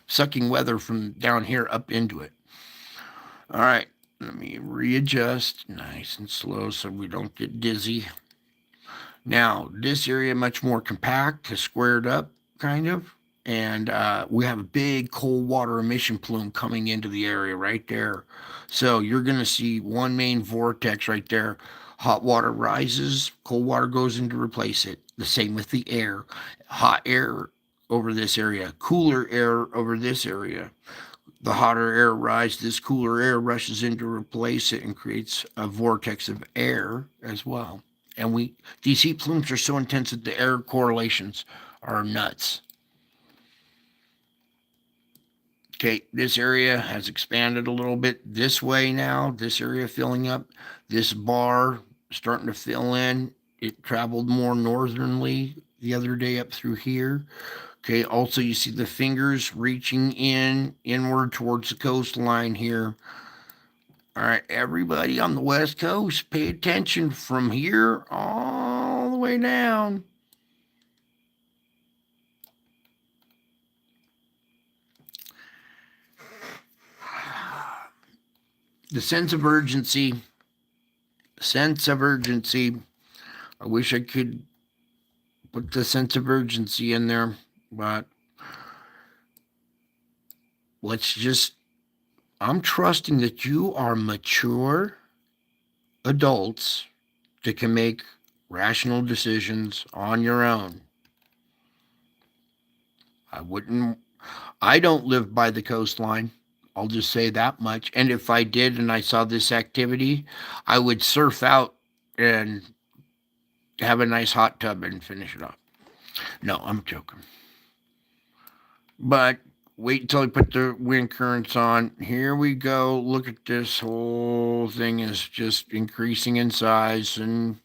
sucking weather from down here up into it. All right, let me readjust nice and slow so we don't get dizzy. Now, this area much more compact, squared up kind of, and we have a big cold water emission plume coming into the area right there. So you're going to see one main vortex right there. Hot water rises, cold water goes in to replace it. The same with the air. Hot air over this area, cooler air over this area. The hotter air rises, this cooler air rushes in to replace it and creates a vortex of air as well. And these heat plumes are so intense that the air correlations are nuts. Okay, this area has expanded a little bit this way now. This area filling up. This bar starting to fill in. It traveled more northernly the other day up through here. Okay, also you see the fingers reaching inward towards the coastline here. All right, everybody on the West Coast, pay attention from here all the way down. The sense of urgency. I wish I could put the sense of urgency in there. But I'm trusting that you are mature adults that can make rational decisions on your own. I don't live by the coastline. I'll just say that much. And if I did and I saw this activity, I would surf out and have a nice hot tub and finish it off. No, I'm joking. But wait until I put the wind currents on. Here we go. Look at this whole thing is just increasing in size and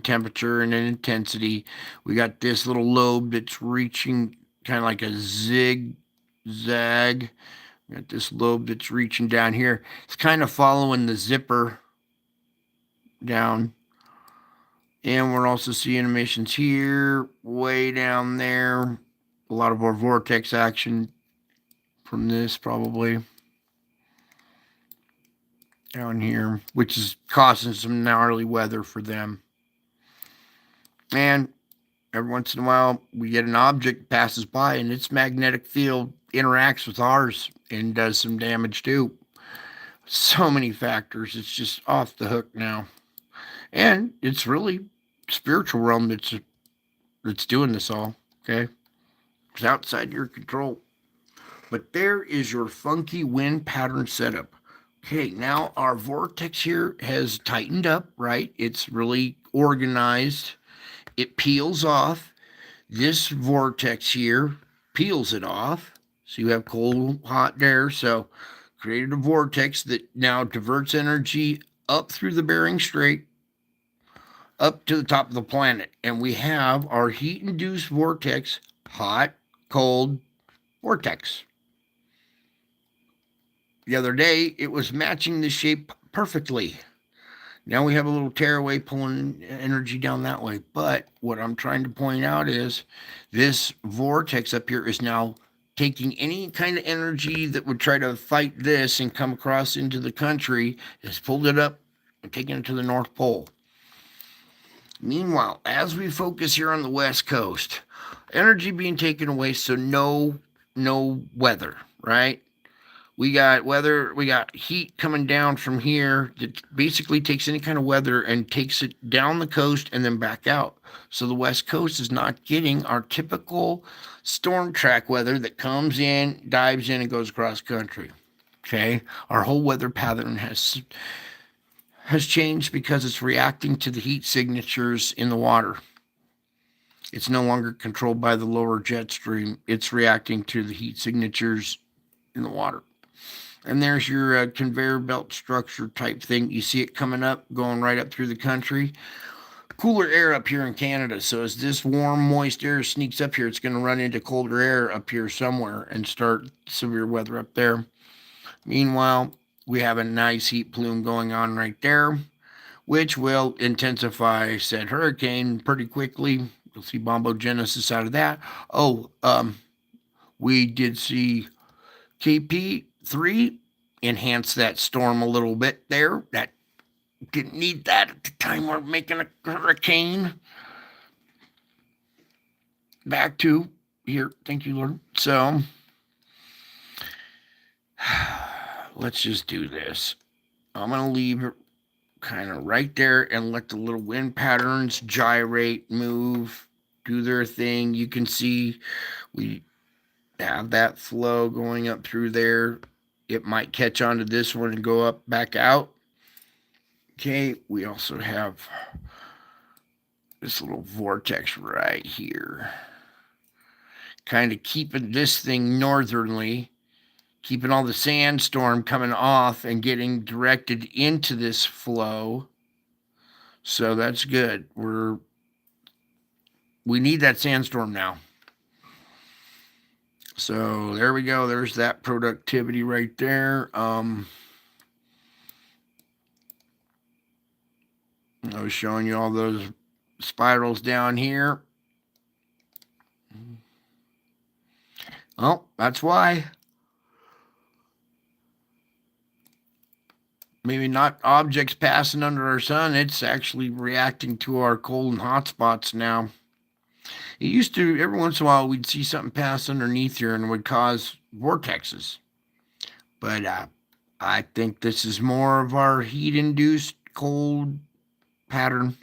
temperature and intensity. We got this little lobe that's reaching kind of like a zigzag. We got this lobe that's reaching down here. It's kind of following the zipper down. And we're also seeing emissions here, way down there. A lot of our vortex action from this probably down here, which is causing some gnarly weather for them. And every once in a while, we get an object passes by and its magnetic field interacts with ours and does some damage too. So many factors. It's just off the hook now. And it's really spiritual realm that's doing this all, okay? It's outside your control. But there is your funky wind pattern setup. Okay, now our vortex here has tightened up, right? It's really organized. It peels off. This vortex here peels it off. So you have cold, hot there. So created a vortex that now diverts energy up through the Bering Strait, up to the top of the planet. And we have our heat-induced vortex, hot, cold vortex. The other day, it was matching the shape perfectly. Now we have a little tearaway pulling energy down that way. But what I'm trying to point out is this vortex up here is now taking any kind of energy that would try to fight this and come across into the country, has pulled it up and taken it to the North Pole. Meanwhile, as we focus here on the West Coast, energy being taken away, so no weather, right? We got weather, we got heat coming down from here that basically takes any kind of weather and takes it down the coast and then back out. So the West Coast is not getting our typical storm track weather that comes in, dives in, and goes across country. Okay? Our whole weather pattern has changed because it's reacting to the heat signatures in the water. It's no longer controlled by the lower jet stream. It's reacting to the heat signatures in the water. And there's your conveyor belt structure type thing. You see it coming up, going right up through the country. Cooler air up here in Canada. So as this warm, moist air sneaks up here, it's going to run into colder air up here somewhere and start severe weather up there. Meanwhile, we have a nice heat plume going on right there, which will intensify said hurricane pretty quickly. You'll see bombogenesis out of that. We did see KP3 enhance that storm a little bit there. That didn't need that at the time we're making a hurricane. Back to here. Thank you, Lord. So let's just do this. I'm going to leave it kind of right there and let the little wind patterns gyrate, move, do their thing. You can see we have that flow going up through there. It might catch onto this one and go up back out. Okay, we also have this little vortex right here, kind of keeping this thing northerly, keeping all the sandstorm coming off and getting directed into this flow. So that's good. We need that sandstorm now. So there we go. There's that productivity right there. I was showing you all those spirals down here. Well, that's why. Maybe not objects passing under our sun. It's actually reacting to our cold and hot spots now. It used to, every once in a while, we'd see something pass underneath here and would cause vortexes. But I think this is more of our heat-induced cold pattern.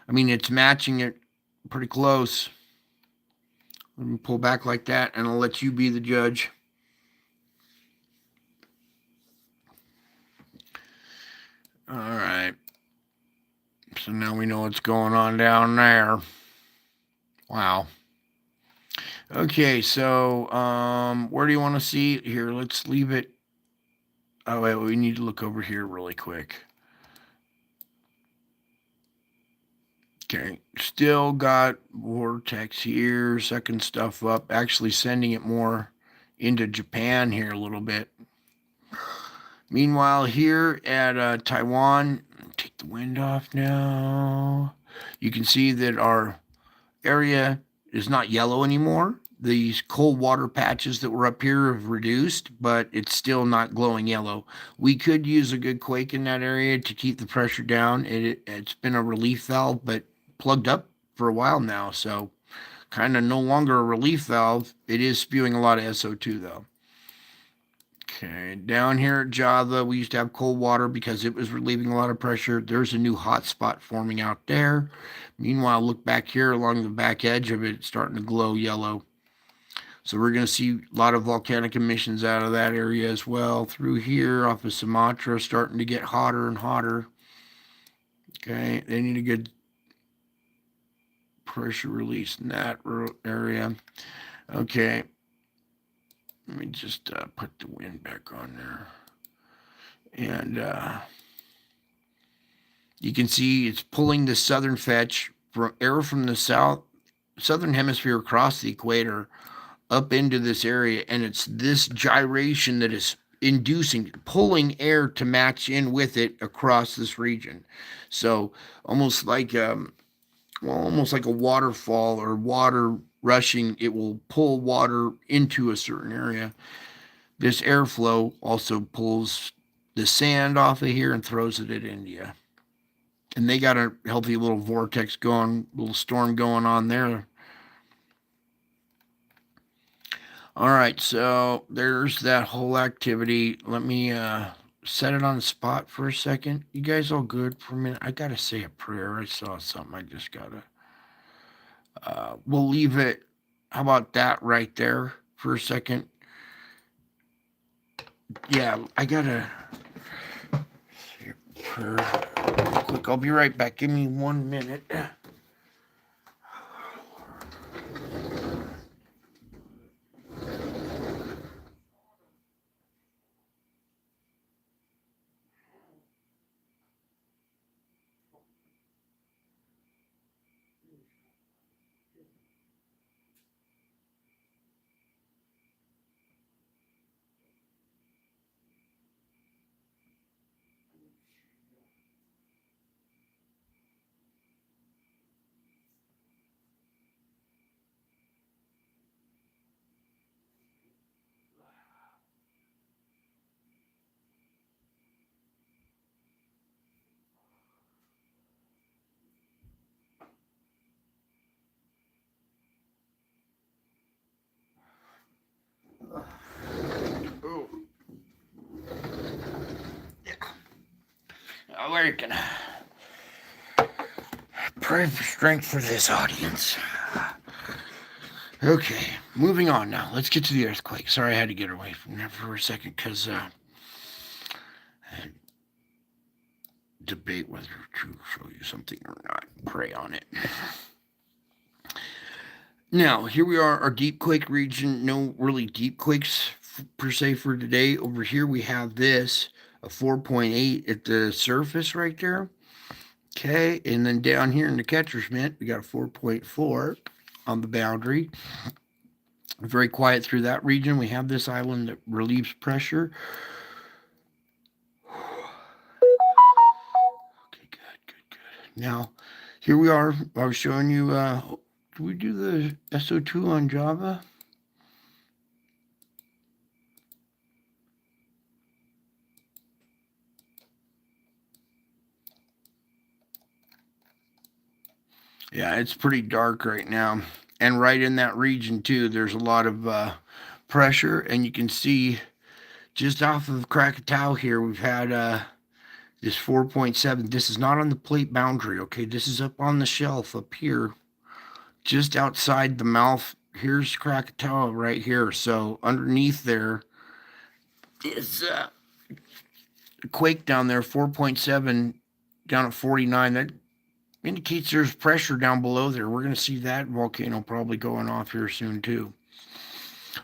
I mean, it's matching it pretty close. Let me pull back like that, and I'll let you be the judge. All right. So now we know what's going on down there. Wow. Okay, so where do you want to see here? Let's leave it. Oh wait, we need to look over here really quick. Okay, still got vortex here, sucking stuff up, actually sending it more into Japan here a little bit. Meanwhile, here at Taiwan, take the wind off now. You can see that our area is not yellow anymore. These cold water patches that were up here have reduced, but it's still not glowing yellow. We could use a good quake in that area to keep the pressure down. It's been a relief valve, but plugged up for a while now, so kind of no longer a relief valve. It is spewing a lot of SO2 though. Okay, down here at Java, we used to have cold water because it was relieving a lot of pressure. There's a new hot spot forming out there. Meanwhile, look back here along the back edge of it, it's starting to glow yellow. So we're going to see a lot of volcanic emissions out of that area as well. Through here off of Sumatra, starting to get hotter and hotter. Okay, they need a good pressure release in that area. Okay, let me just put the wind back on there. And you can see it's pulling the southern fetch from air from the southern hemisphere across the equator up into this area, and it's this gyration that is pulling air to match in with it across this region. So almost like a waterfall or water rushing, it will pull water into a certain area. This airflow also pulls the sand off of here and throws it at India. And they got a healthy little vortex going, little storm going on there. All right, so there's that whole activity. Let me set it on the spot for a second. You guys all good for a minute? I gotta say a prayer. I saw something. I just gotta. We'll leave it. How about that right there for a second? Yeah, I gotta say a prayer real quick. I'll be right back. Give me 1 minute. Oh. Yeah. We're gonna pray for strength for this audience. Okay, moving on now. Let's get to the earthquake. Sorry I had to get away from that for a second because debate whether to show you something or not. Pray on it. Now, here we are, our deep quake region. No really deep quakes per se for today. Over here we have this, a 4.8 at the surface right there. Okay, and then down here in the catcher's mitt, we got a 4.4 on the boundary. Very quiet through that region. We have this island that relieves pressure. Okay, good. Now, here we are. I was showing you, do we do the SO2 on Java? Yeah, it's pretty dark right now. And right in that region, too, there's a lot of pressure. And you can see just off of Krakatoa here, we've had this 4.7. This is not on the plate boundary, okay? This is up on the shelf up here, just outside the mouth. Here's Krakatoa right here. So underneath there is a quake down there, 4.7 down at 49. That indicates there's pressure down below there. We're going to see that volcano probably going off here soon, too.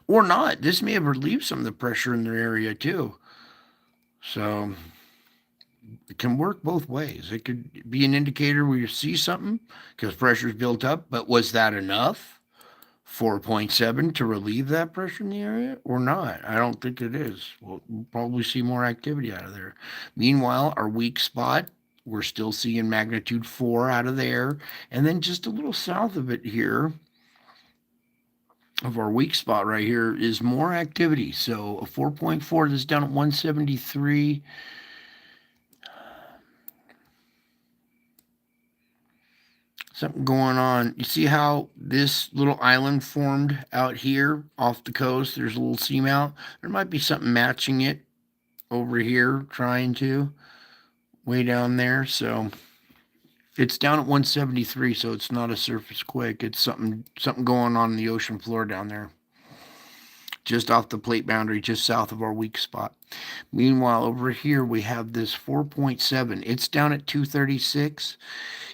Or not. This may have relieved some of the pressure in their area, too. So it can work both ways. It could be an indicator where you see something because pressure's built up, but was that enough? 4.7 to relieve that pressure in the area or not? I don't think it is. We'll probably see more activity out of there. Meanwhile, our weak spot, we're still seeing magnitude 4 out of there. And then just a little south of it here, of our weak spot right here, is more activity. So a 4.4 that's down at 173. Something going on. You see how this little island formed out here off the coast? There's a little seamount. There might be something matching it over here, trying to, way down there. So it's down at 173, so it's not a surface quake. It's something going on in the ocean floor down there, just off the plate boundary, just south of our weak spot. Meanwhile, over here we have this 4.7. It's down at 236.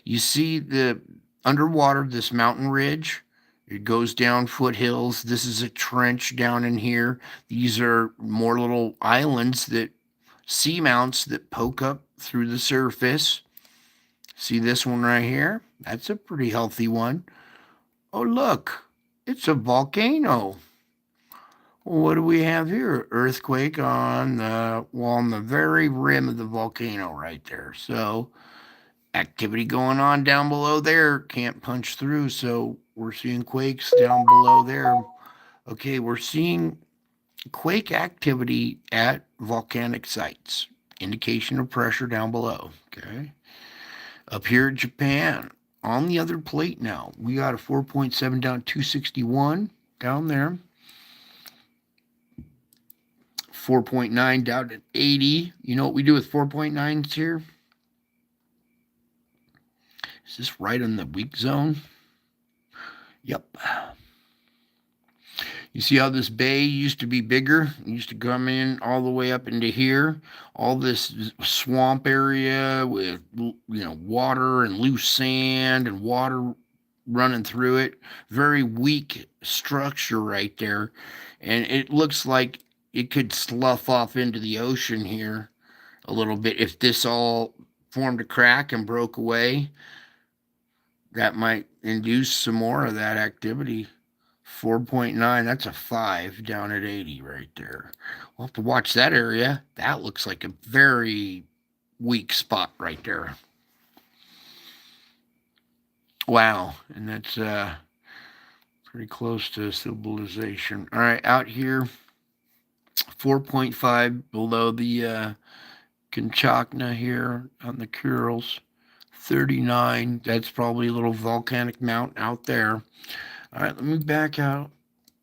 You see the underwater, this mountain ridge. It goes down foothills. This is a trench down in here. These are more little islands that seamounts that poke up through the surface. See this one right here? That's a pretty healthy one. Oh, look, it's a volcano. Well, what do we have here? Earthquake on the very rim of the volcano right there. So activity going on down below there. Can't punch through, so we're seeing quakes down below there. Okay, we're seeing quake activity at volcanic sites. Indication of pressure down below. Okay. Up here in Japan, on the other plate now, we got a 4.7 down 261 down there. 4.9 down at 80. You know what we do with 4.9s here? Is this right in the weak zone? Yep. You see how this bay used to be bigger? It used to come in all the way up into here. All this swamp area with, water and loose sand and water running through it. Very weak structure right there. And it looks like it could slough off into the ocean here a little bit. If this all formed a crack and broke away, that might induce some more of that activity. 4.9, that's a 5 down at 80 right there. We'll have to watch that area. That looks like a very weak spot right there. Wow, and that's pretty close to civilization. All right, out here, 4.5 below the Kamchatka here on the Kurils. 39, that's probably a little volcanic mountain out there. All right, let me back out.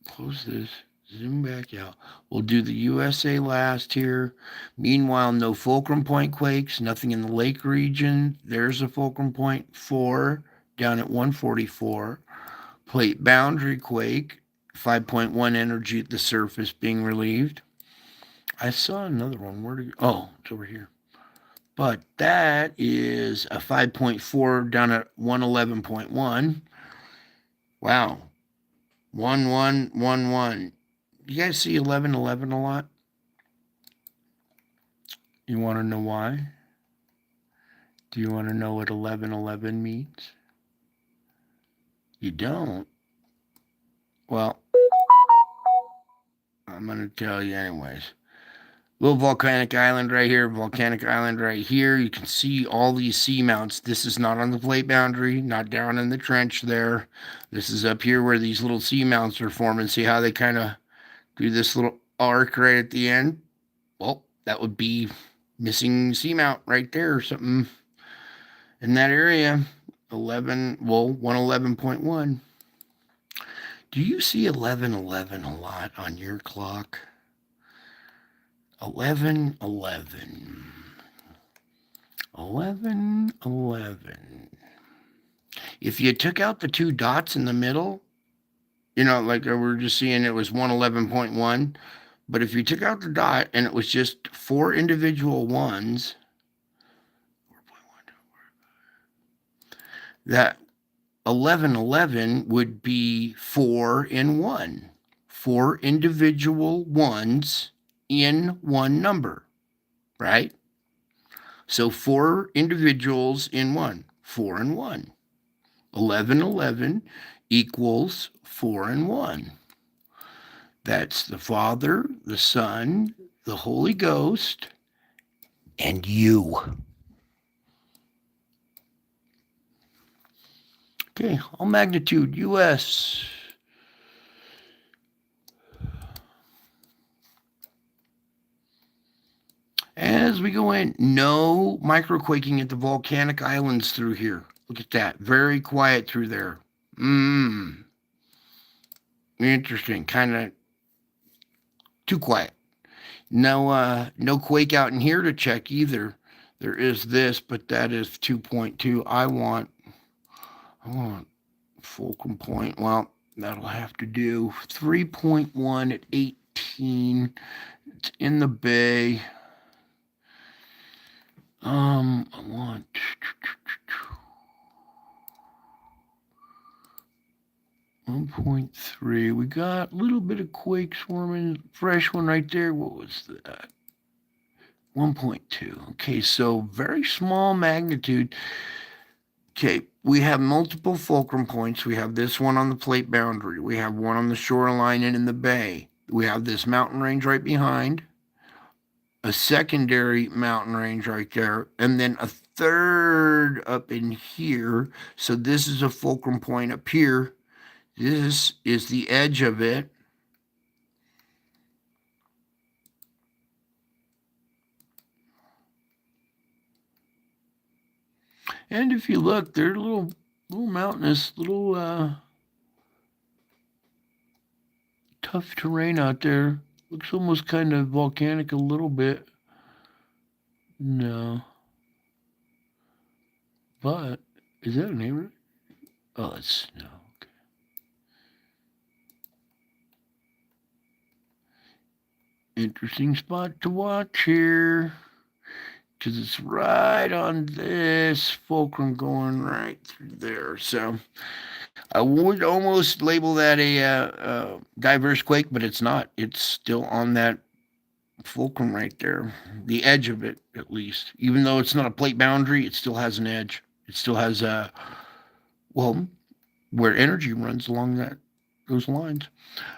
Close this. Zoom back out. We'll do the USA last here. Meanwhile, no fulcrum point quakes, nothing in the lake region. There's a fulcrum point 4 down at 144. Plate boundary quake, 5.1 energy at the surface being relieved. I saw another one. Where did it go? Oh, it's over here. But that is a 5.4 down at 111.1. Wow. 1111. You guys see 1111 a lot? You want to know why? Do you want to know what 1111 means? You don't? Well, I'm going to tell you anyways. Little volcanic island right here, volcanic island right here. You can see all these seamounts. This is not on the plate boundary, not down in the trench there. This is up here where these little seamounts are forming. See how they kind of do this little arc right at the end? Well, that would be missing seamount right there or something in that area. 111.1. Do you see 1111 a lot on your clock? 1111. 1111. If you took out the two dots in the middle, like we were just seeing, it was 111.1. But if you took out the dot and it was just four individual ones, that 1111 would be 4 in 1. 4 individual ones in one number, right? So 4 individuals in 1, 4 and 1. 1111 equals 4 and 1. That's the Father, the Son, the Holy Ghost, and you. Okay, all magnitude, US. As we go in, no microquaking at the volcanic islands through here. Look at that. Very quiet through there. Interesting. Kind of too quiet. No quake out in here to check either. There is this, but that is 2.2. I want fulcrum point. Well, that'll have to do 3.1 at 18. It's in the bay. I want 1.3. We got a little bit of quake swarming. Fresh one right there. What was that? 1.2. Okay, so very small magnitude. Okay, we have multiple fulcrum points. We have this one on the plate boundary. We have one on the shoreline and in the bay. We have this mountain range right behind, a secondary mountain range right there, and then a third up in here. So this is a fulcrum point up here. This is the edge of it. And if you look, they're little mountainous, tough terrain out there. Looks almost kind of volcanic a little bit. No. But, is that a neighbor? Oh, it's snow. Okay. Interesting spot to watch here. Because it's right on this fulcrum going right through there. So I would almost label that a diverse quake, but it's not. It's still on that fulcrum right there, the edge of it at least. Even though it's not a plate boundary, it still has an edge. It still has where energy runs along those lines.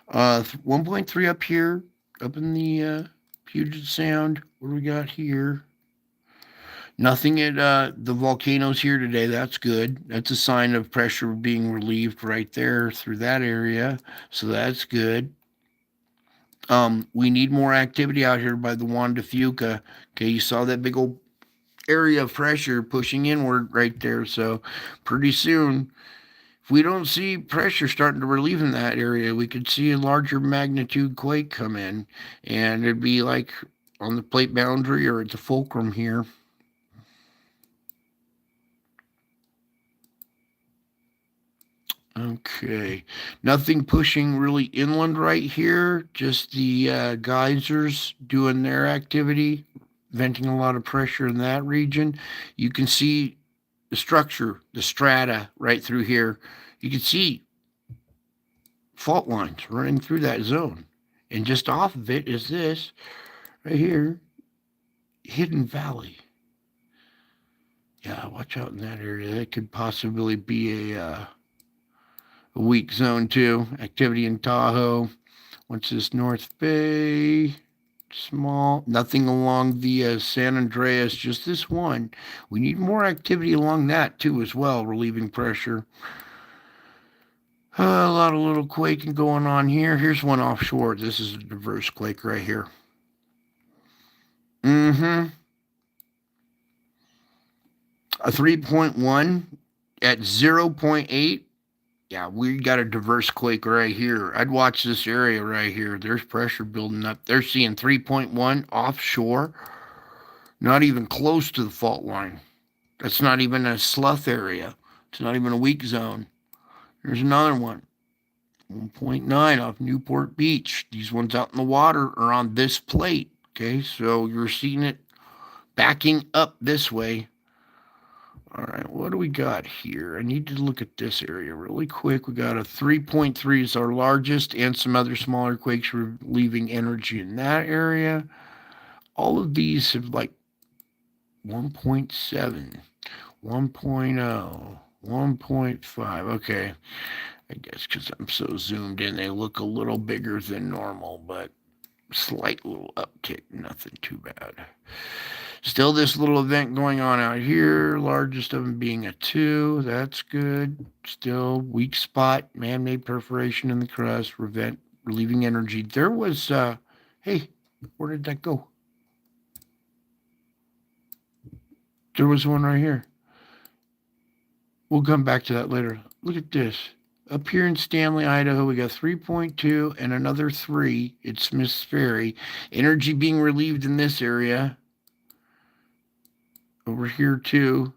1.3 up here, up in the Puget Sound. What do we got here? Nothing at the volcanoes here today. That's good. That's a sign of pressure being relieved right there through that area. So that's good. We need more activity out here by the Juan de Fuca. Okay, you saw that big old area of pressure pushing inward right there. So pretty soon, if we don't see pressure starting to relieve in that area, we could see a larger magnitude quake come in. And it'd be like on the plate boundary or at the fulcrum here. Okay, nothing pushing really inland right here, just the geysers doing their activity, venting a lot of pressure in that region. You can see the structure, the strata right through here. You can see fault lines running through that zone. And just off of it is this right here, Hidden Valley. Yeah, watch out in that area. That could possibly be a weak zone too. Activity in Tahoe. What's this? North Bay. Small. Nothing along the San Andreas. Just this one. We need more activity along that too as well, relieving pressure. A lot of little quaking going on here. Here's one offshore. This is a diverse quake right here. A 3.1 at 0.8, yeah, we got a diverse quake right here. I'd watch this area right here. There's pressure building up. They're seeing 3.1 offshore, not even close to the fault line. That's not even a slough area. It's not even a weak zone. There's another one, 1.9 off Newport Beach. These ones out in the water are on this plate. Okay, so you're seeing it backing up this way. All right, what do we got here? I need to look at this area really quick. We got a 3.3 is our largest, and some other smaller quakes relieving energy in that area. All of these have like 1.7, 1.0, 1.5. Okay, I guess because I'm so zoomed in, they look a little bigger than normal, but slight little uptick, nothing too bad. Still this little event going on out here, largest of them being a 2. That's good. Still weak spot, man-made perforation in the crust, relieving energy. There was, hey, where did that go? There was one right here. We'll come back to that later. Look at this. Up here in Stanley, Idaho, we got 3.2 and another 3. It's Smith's Ferry. Energy being relieved in this area. Over here, too.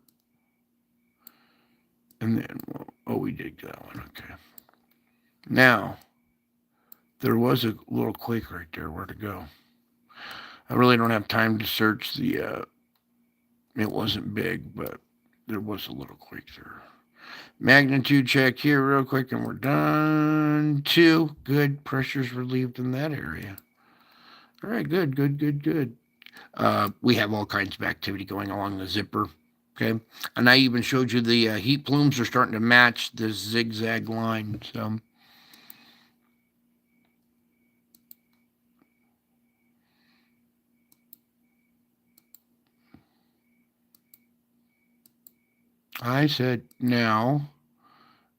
And then, oh, we did that one. Okay. Now, there was a little quake right there. Where'd it go? I really don't have time to search the, it wasn't big, but there was a little quake there. Magnitude check here real quick, and we're done. 2. Good. Pressure's relieved in that area. All right, good. We have all kinds of activity going along the zipper. Okay. And I even showed you the heat plumes are starting to match this zigzag line. So I said now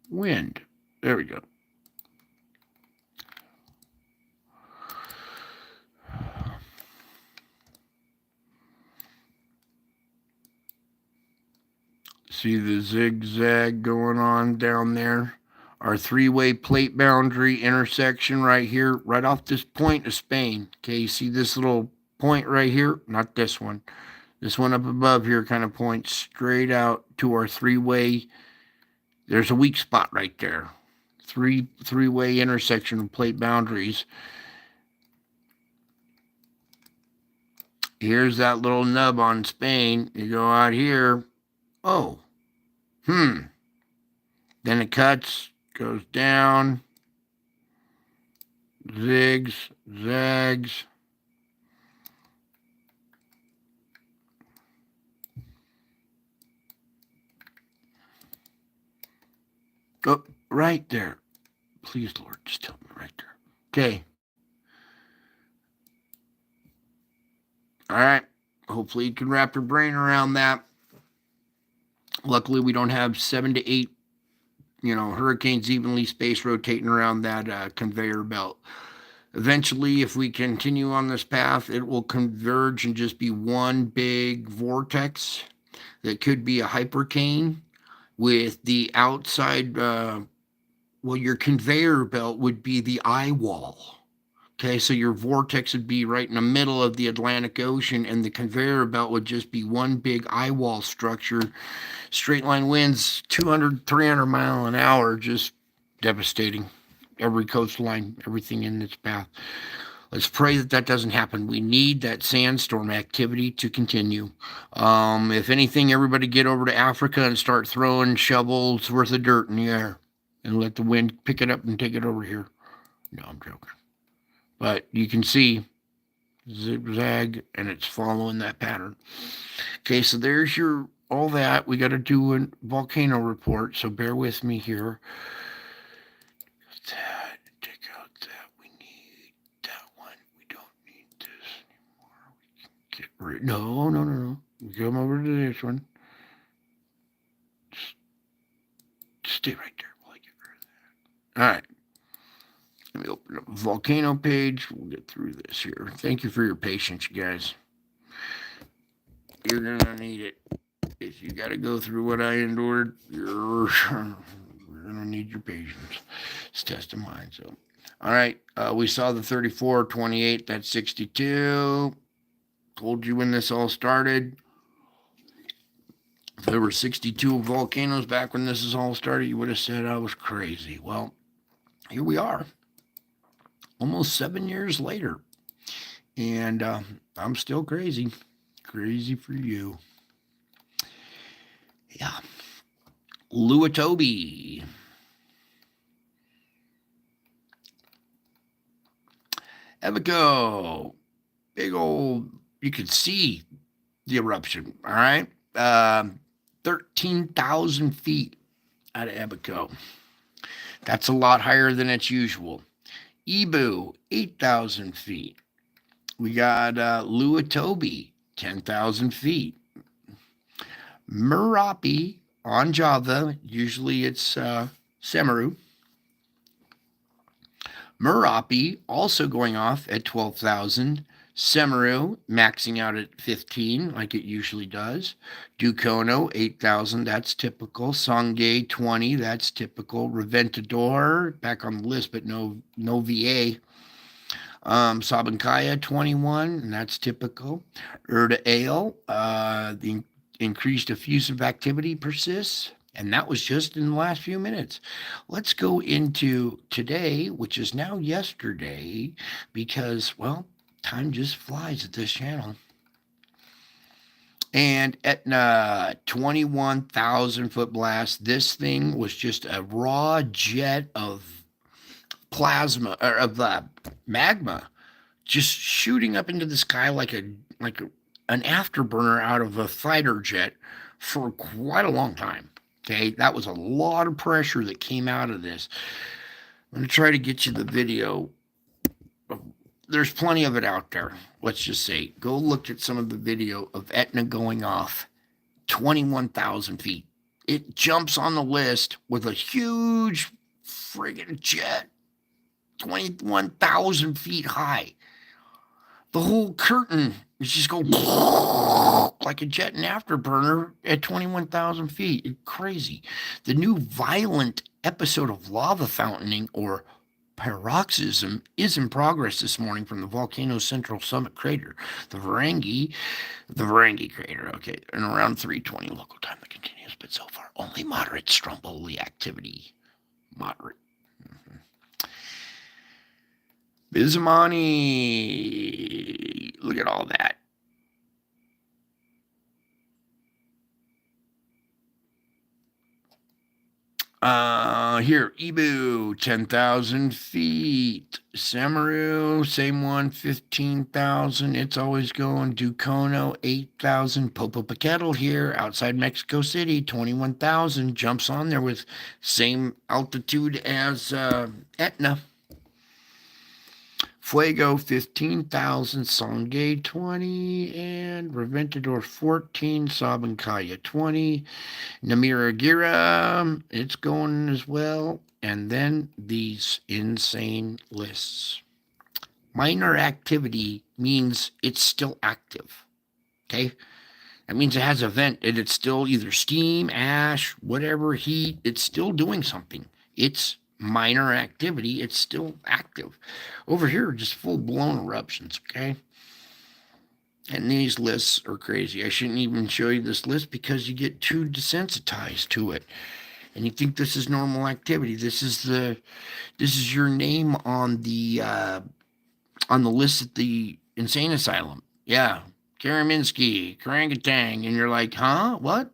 wind. There we go. See the zigzag going on down there? Our 3-way plate boundary intersection right here, right off this point of Spain. Okay, you see this little point right here? Not this one. This one up above here kind of points straight out to our 3-way. There's a weak spot right there. Three-way intersection of plate boundaries. Here's that little nub on Spain. You go out here. Oh. Then it cuts, goes down, zigs, zags. Oh, right there. Please, Lord, just tell me right there. Okay. All right. Hopefully you can wrap your brain around that. Luckily, we don't have 7 to 8, hurricanes evenly spaced rotating around that conveyor belt. Eventually, if we continue on this path, it will converge and just be one big vortex that could be a hypercane with the outside, your conveyor belt would be the eye wall. Okay, so your vortex would be right in the middle of the Atlantic Ocean, and the conveyor belt would just be one big eye wall structure. Straight line winds, 200, 300 mile an hour, just devastating. Every coastline, everything in its path. Let's pray that doesn't happen. We need that sandstorm activity to continue. If anything, everybody get over to Africa and start throwing shovels worth of dirt in the air and let the wind pick it up and take it over here. No, I'm joking. But you can see zigzag, and it's following that pattern. Okay, so there's your all that. We got to do a volcano report, so bear with me here. That, take out that. We need that one. We don't need this anymore. We can get rid. No. We come over to this one. Just stay right there while I get rid of that. All right. Let me open up a volcano page. We'll get through this here. Thank you for your patience, you guys. You're going to need it. If you got to go through what I endured, we're gonna need your patience. It's test of mine. So, all right, we saw the 3428. That's 62. Told you when this all started. If there were 62 volcanoes back when this is all started, you would have said I was crazy. Well, here we are, almost 7 years later, and I'm still crazy. Crazy for you. Yeah. Luatobi. Evico. Big old, you could see the eruption, all right? 13,000 feet out of Evico. That's a lot higher than it's usual. Ibu, 8,000 feet. We got Luatobi, 10,000 feet. Merapi on Java, usually it's Semeru. Merapi also going off at 12,000. Semeru maxing out at 15, like it usually does. Dukono, 8,000, that's typical. Songay, 20, that's typical. Reventador, back on the list, but no VA. Sabancaya, 21, and that's typical. Urda Ale, the increased effusive activity persists, and that was just in the last few minutes. Let's go into today, which is now yesterday, because, well, time just flies at this channel. And Etna, 21,000 foot blast. This thing was just a raw jet of plasma, or of magma, just shooting up into the sky like an afterburner out of a fighter jet for quite a long time. Okay, that was a lot of pressure that came out of this. I'm going to try to get you the video. There's plenty of it out there. Let's just say, go look at some of the video of Etna going off 21,000 feet. It jumps on the list with a huge friggin' jet, 21,000 feet high. The whole curtain is just going like a jet and afterburner at 21,000 feet. It's crazy. The new violent episode of lava fountaining, or paroxysm, is in progress this morning from the volcano's central summit crater, the Varangi crater. Okay, and around 3:20 local time that continues, but so far only moderate stromboli activity. Moderate. Bismani, look at all that. Here, Ibu, 10,000 feet. Semeru, same one, 15,000. It's always going. Dukono, 8,000. Popocatépetl here, outside Mexico City, 21,000. Jumps on there with same altitude as Etna. Fuego, 15,000, Songay, 20, and Reventador, 14, Sabancaya, 20, Namiragira, it's going as well, and then these insane lists. Minor activity means it's still active, okay? That means it has a vent, and it's still either steam, ash, whatever, heat, it's still doing something. It's minor activity, it's still active. Over here, just full-blown eruptions, okay? And these lists are crazy. I shouldn't even show you this list because you get too desensitized to it. And you think this is normal activity. This is your name on the list at the insane asylum. Yeah, Karaminski, Karangatang, and you're like, huh? What?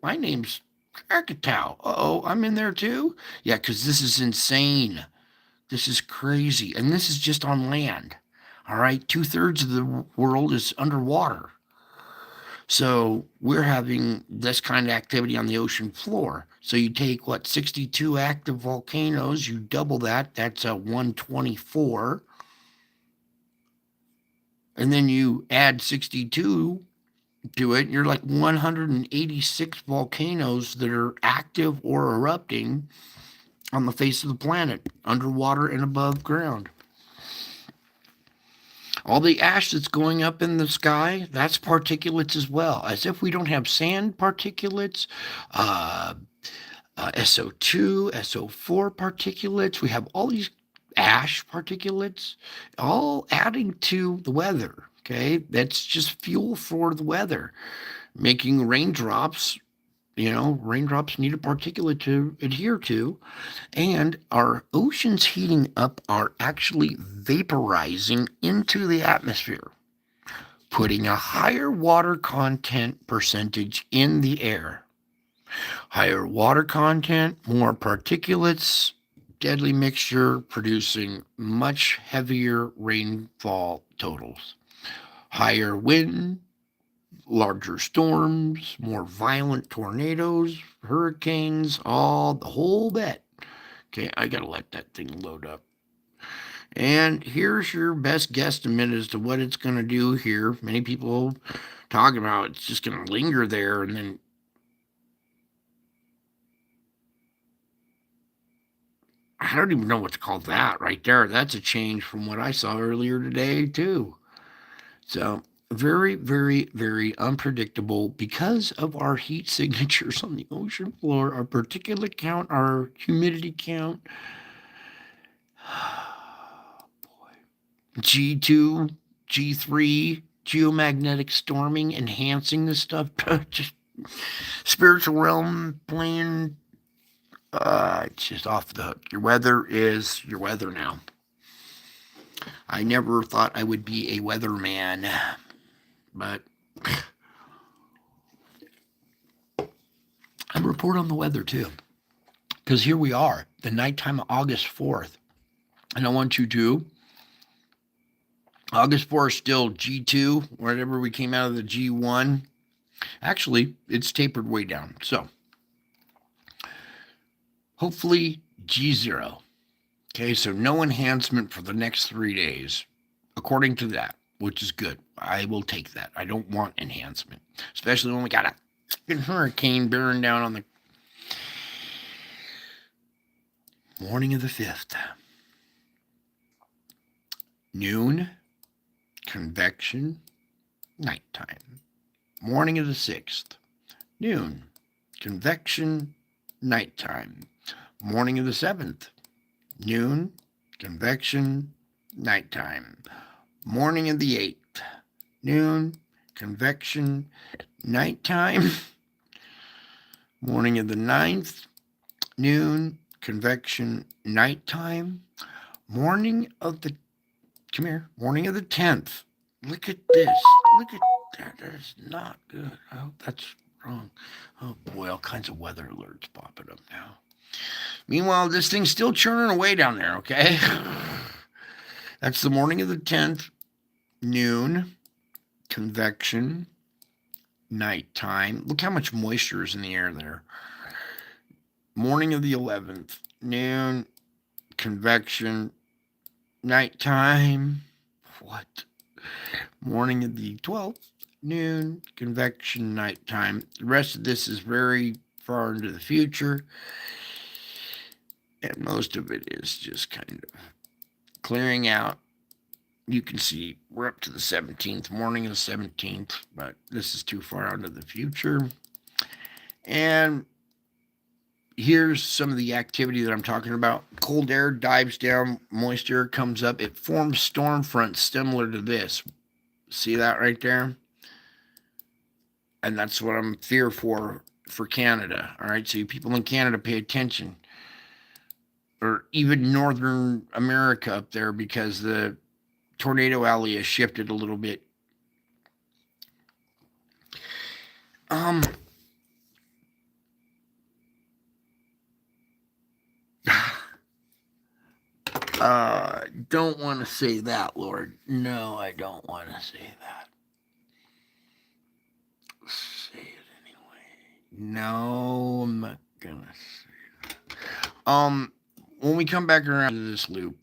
My name's Krakatoa. Uh-oh, I'm in there too? Yeah, because this is insane. This is crazy. And this is just on land. All right? 2/3 of the world is underwater. So we're having this kind of activity on the ocean floor. So you take, 62 active volcanoes, you double that, that's 124. And then you add 62 to it, you're like 186 volcanoes that are active or erupting on the face of the planet, underwater and above ground. All the ash that's going up in the sky, that's particulates as well. As if we don't have sand particulates, uh, SO2, SO4 particulates. We have all these ash particulates all adding to the weather. Okay, that's just fuel for the weather, making raindrops. Raindrops need a particulate to adhere to, and our oceans heating up are actually vaporizing into the atmosphere, putting a higher water content percentage in the air. Higher water content, more particulates, deadly mixture producing much heavier rainfall totals. Higher wind, larger storms, more violent tornadoes, hurricanes, the whole bit. Okay, I gotta let that thing load up. And here's your best guesstimate as to what it's gonna do here. Many people talk about it's just gonna linger there and then I don't even know what to call that right there. That's a change from what I saw earlier today, too. So, very, very, very unpredictable because of our heat signatures on the ocean floor, our particulate count, our humidity count. Boy. G2, G3, geomagnetic storming, enhancing this stuff. Just spiritual realm playing. It's just off the hook. Your weather is your weather now. I never thought I would be a weatherman, but I report on the weather too. Because here we are, the nighttime of August 4th. And I want you to, August 4th still G2, wherever we came out of the G1. Actually, it's tapered way down. So, hopefully G0. Okay, so no enhancement for the next 3 days, according to that, which is good. I will take that. I don't want enhancement, especially when we got a hurricane bearing down on the morning of the 5th. Noon, convection, nighttime. Morning of the 6th. Noon, convection, nighttime. Morning of the 7th. Noon, convection, nighttime. Morning of the 8th. Noon, convection, nighttime. Morning of the 9th. Noon, convection, nighttime. Morning of the 10th. Look at this. Look at that. That is not good. I hope that's wrong. Oh boy, all kinds of weather alerts popping up now. Meanwhile, this thing's still churning away down there, okay? That's the morning of the 10th, noon, convection, nighttime. Look how much moisture is in the air there. Morning of the 11th, noon, convection, nighttime. What? Morning of the 12th, noon, convection, nighttime. The rest of this is very far into the future. And most of it is just kind of clearing out. You can see we're up to the 17th, morning of the 17th, but this is too far out into the future. And here's some of the activity that I'm talking about. Cold air dives down, moist air comes up. It forms storm fronts similar to this. See that right there? And that's what I'm fear for Canada. All right, so you people in Canada, pay attention. Or even Northern America up there, because the tornado alley has shifted a little bit. Don't want to say that, Lord. No, I don't want to say that. Say it anyway. No, I'm not gonna say that. When we come back around to this loop.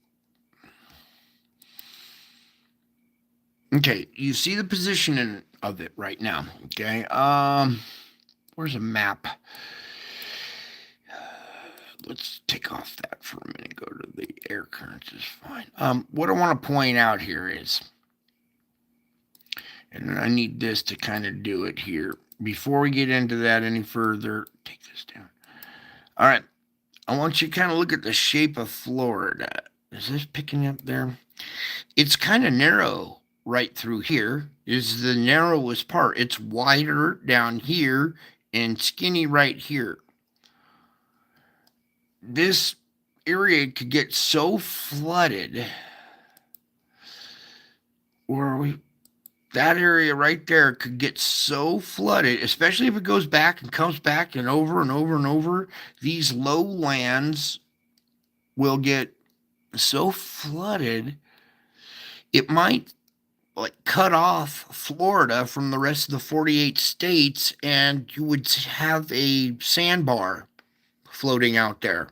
Okay, you see the position of it right now. Okay. Where's a map? Let's take off that for a minute. Go to the air currents is fine. What I want to point out here is And I need this to kind of do it here. Before we get into that any further, take this down. All right. I want you to kind of look at the shape of Florida. Is this picking up there? It's kind of narrow right through here, is the narrowest part. It's wider down here and skinny right here. This area could get so flooded. Where are we? That area right there could get so flooded, especially if it goes back and comes back and over and over and over. These lowlands will get so flooded, it might like cut off Florida from the rest of the 48 states, and you would have a sandbar floating out there.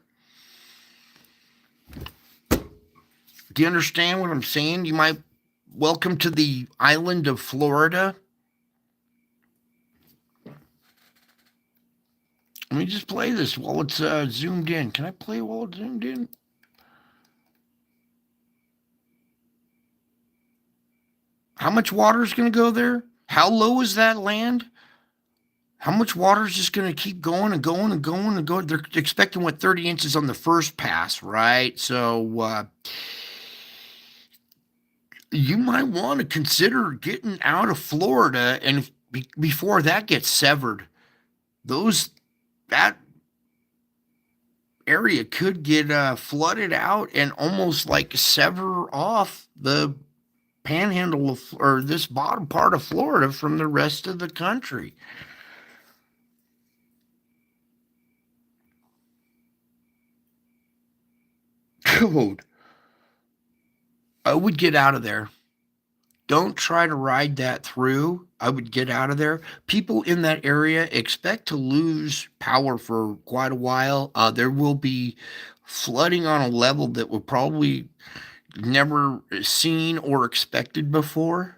Do you understand what I'm saying? You might welcome to the island of Florida. Let me just play this while it's zoomed in. Can I play while it's zoomed in? How much water is going to go there? How low is that land? How much water is just going to keep going and going and going and going? They're expecting, 30 inches on the first pass, right? So you might want to consider getting out of Florida, and before that gets severed, that area could get flooded out and almost like sever off the panhandle or this bottom part of Florida from the rest of the country. Dude, I would get out of there. Don't try to ride that through. I would get out of there. People in that area expect to lose power for quite a while. There will be flooding on a level that we'll probably never seen or expected before,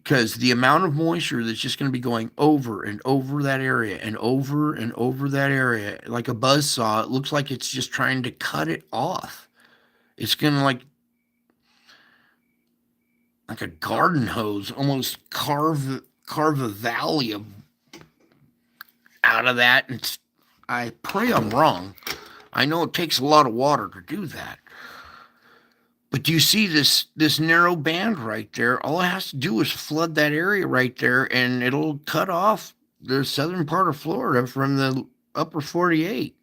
because the amount of moisture that's just going to be going over and over that area and over that area like a buzzsaw. It looks like it's just trying to cut it off. It's going to like a garden hose, almost carve a valley out of that. I pray I'm wrong. I know it takes a lot of water to do that. But do you see this narrow band right there? All it has to do is flood that area right there, and it'll cut off the southern part of Florida from the upper 48.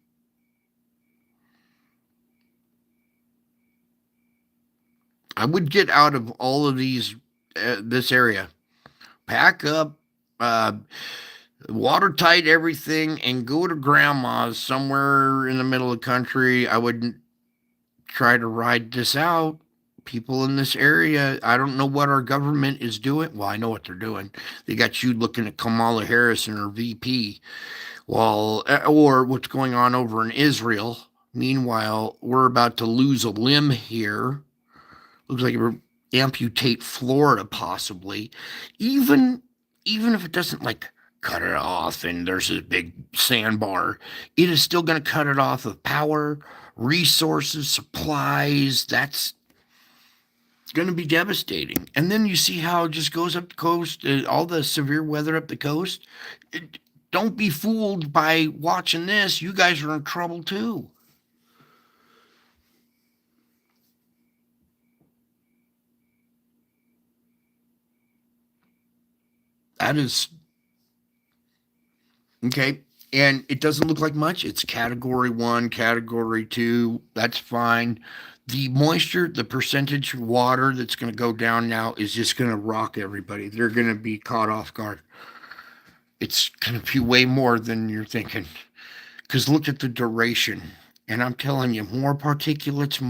I would get out of all of this area. Pack up, watertight everything, and go to grandma's somewhere in the middle of the country. I wouldn't try to ride this out. People in this area, I don't know what our government is doing. Well, I know what they're doing. They got you looking at Kamala Harris and her VP, or what's going on over in Israel. Meanwhile, we're about to lose a limb here. Looks like we're amputate Florida possibly. Even if it doesn't like cut it off and there's this big sandbar, it is still going to cut it off of power, resources, supplies. That's going to be devastating. And then you see how it just goes up the coast, all the severe weather up the coast. Don't be fooled by watching this. You guys are in trouble too. That is okay. And it doesn't look like much. It's category 1, category 2. That's fine. The moisture, the percentage of water that's going to go down now is just going to rock everybody. They're going to be caught off guard. It's going to be way more than you're thinking. Because look at the duration. And I'm telling you, more particulates,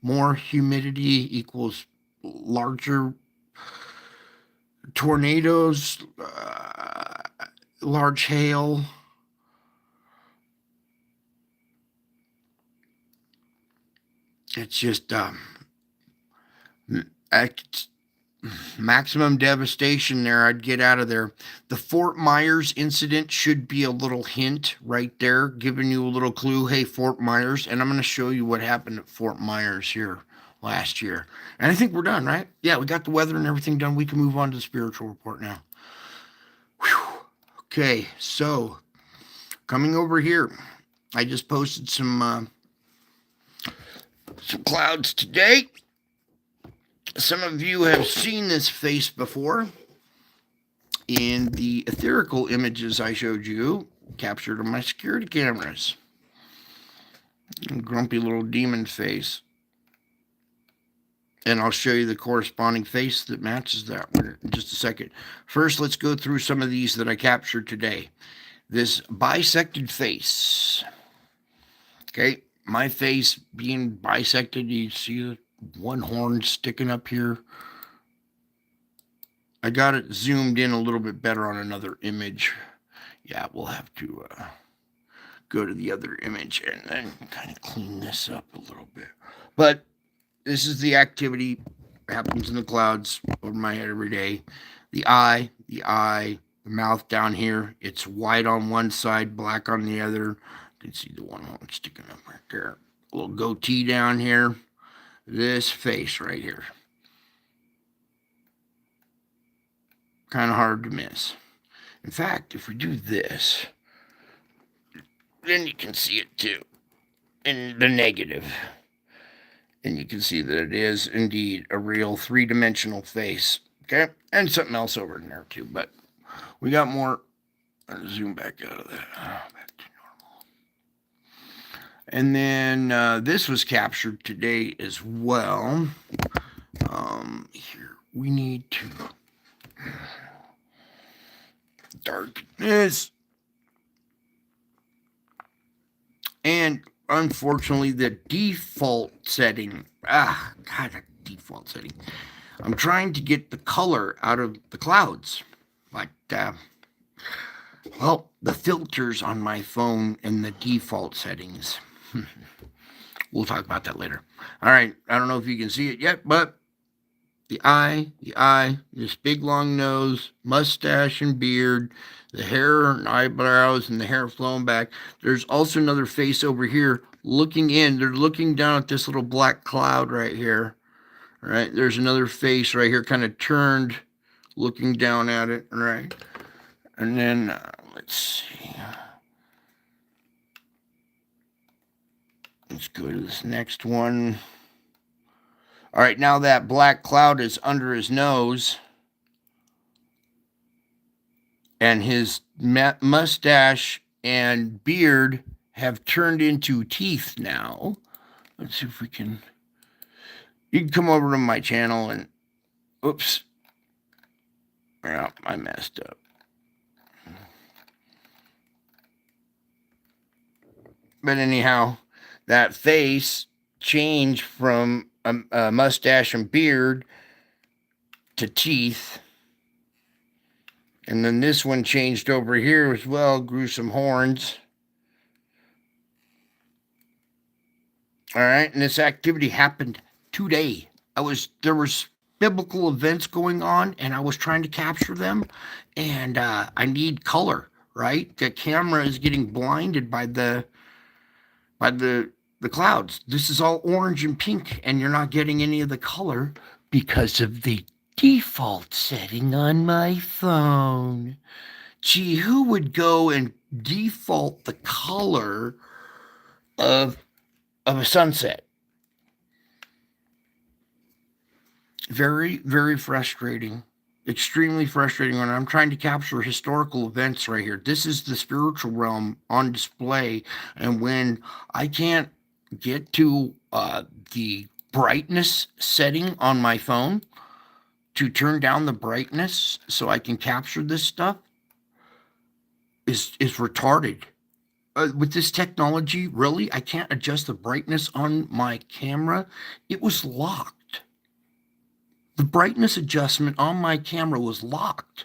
more humidity equals larger tornadoes, large hail. It's just maximum devastation there. I'd get out of there. The Fort Myers incident should be a little hint right there, giving you a little clue. Hey, Fort Myers. And I'm going to show you what happened at Fort Myers here last year. And I think we're done, right? Yeah, we got the weather and everything done. We can move on to the spiritual report now. Whew. Okay, so coming over here, I just posted some clouds today. Some of you have seen this face before in the etherical images I showed you, captured on my security cameras. Grumpy little demon face. And I'll show you the corresponding face that matches that one in just a second. First, let's go through some of these that I captured today. This bisected face. Okay, my face being bisected, you see the one horn sticking up here. I got it zoomed in a little bit better on another image. Yeah, we'll have to go to the other image and then kind of clean this up a little bit. But this is the activity that happens in the clouds over my head every day. The eye, the mouth down here. It's white on one side, black on the other. You can see the one horn sticking up right there. A little goatee down here. This face right here. Kind of hard to miss. In fact, if we do this, then you can see it too in the negative. And you can see that it is indeed a real three-dimensional face. Okay? And something else over in there too. But we got more. I'll zoom back out of that. Back to normal. And then this was captured today as well. Here, we need to darkness. And unfortunately, the default setting. The default setting. I'm trying to get the color out of the clouds. But, well, the filters on my phone and the default settings. We'll talk about that later. All right. I don't know if you can see it yet, but the eye, this big long nose, mustache and beard, the hair and eyebrows and the hair flowing back. There's also another face over here looking in. They're looking down at this little black cloud right here. All right. There's another face right here kind of turned, looking down at it. All right. And then let's see. Let's go to this next one. All right, now that black cloud is under his nose, and his mustache and beard have turned into teeth now. Let's see if we can. You can come over to my channel and, oops. Yeah, I messed up. But anyhow, that face changed from a mustache and beard to teeth. And then this one changed over here as well, grew some horns. All right, and this activity happened today. There was biblical events going on, and I was trying to capture them, and I need color, right? The camera is getting blinded by the clouds. This is all orange and pink, and you're not getting any of the color because of the default setting on my phone. Gee, who would go and default the color of a sunset? Very, very frustrating. Extremely frustrating when I'm trying to capture historical events right here. This is the spiritual realm on display, and when I can't get to the brightness setting on my phone to turn down the brightness so I can capture this stuff is retarded. With this technology, really, I can't adjust the brightness on my camera. It was locked. The brightness adjustment on my camera was locked.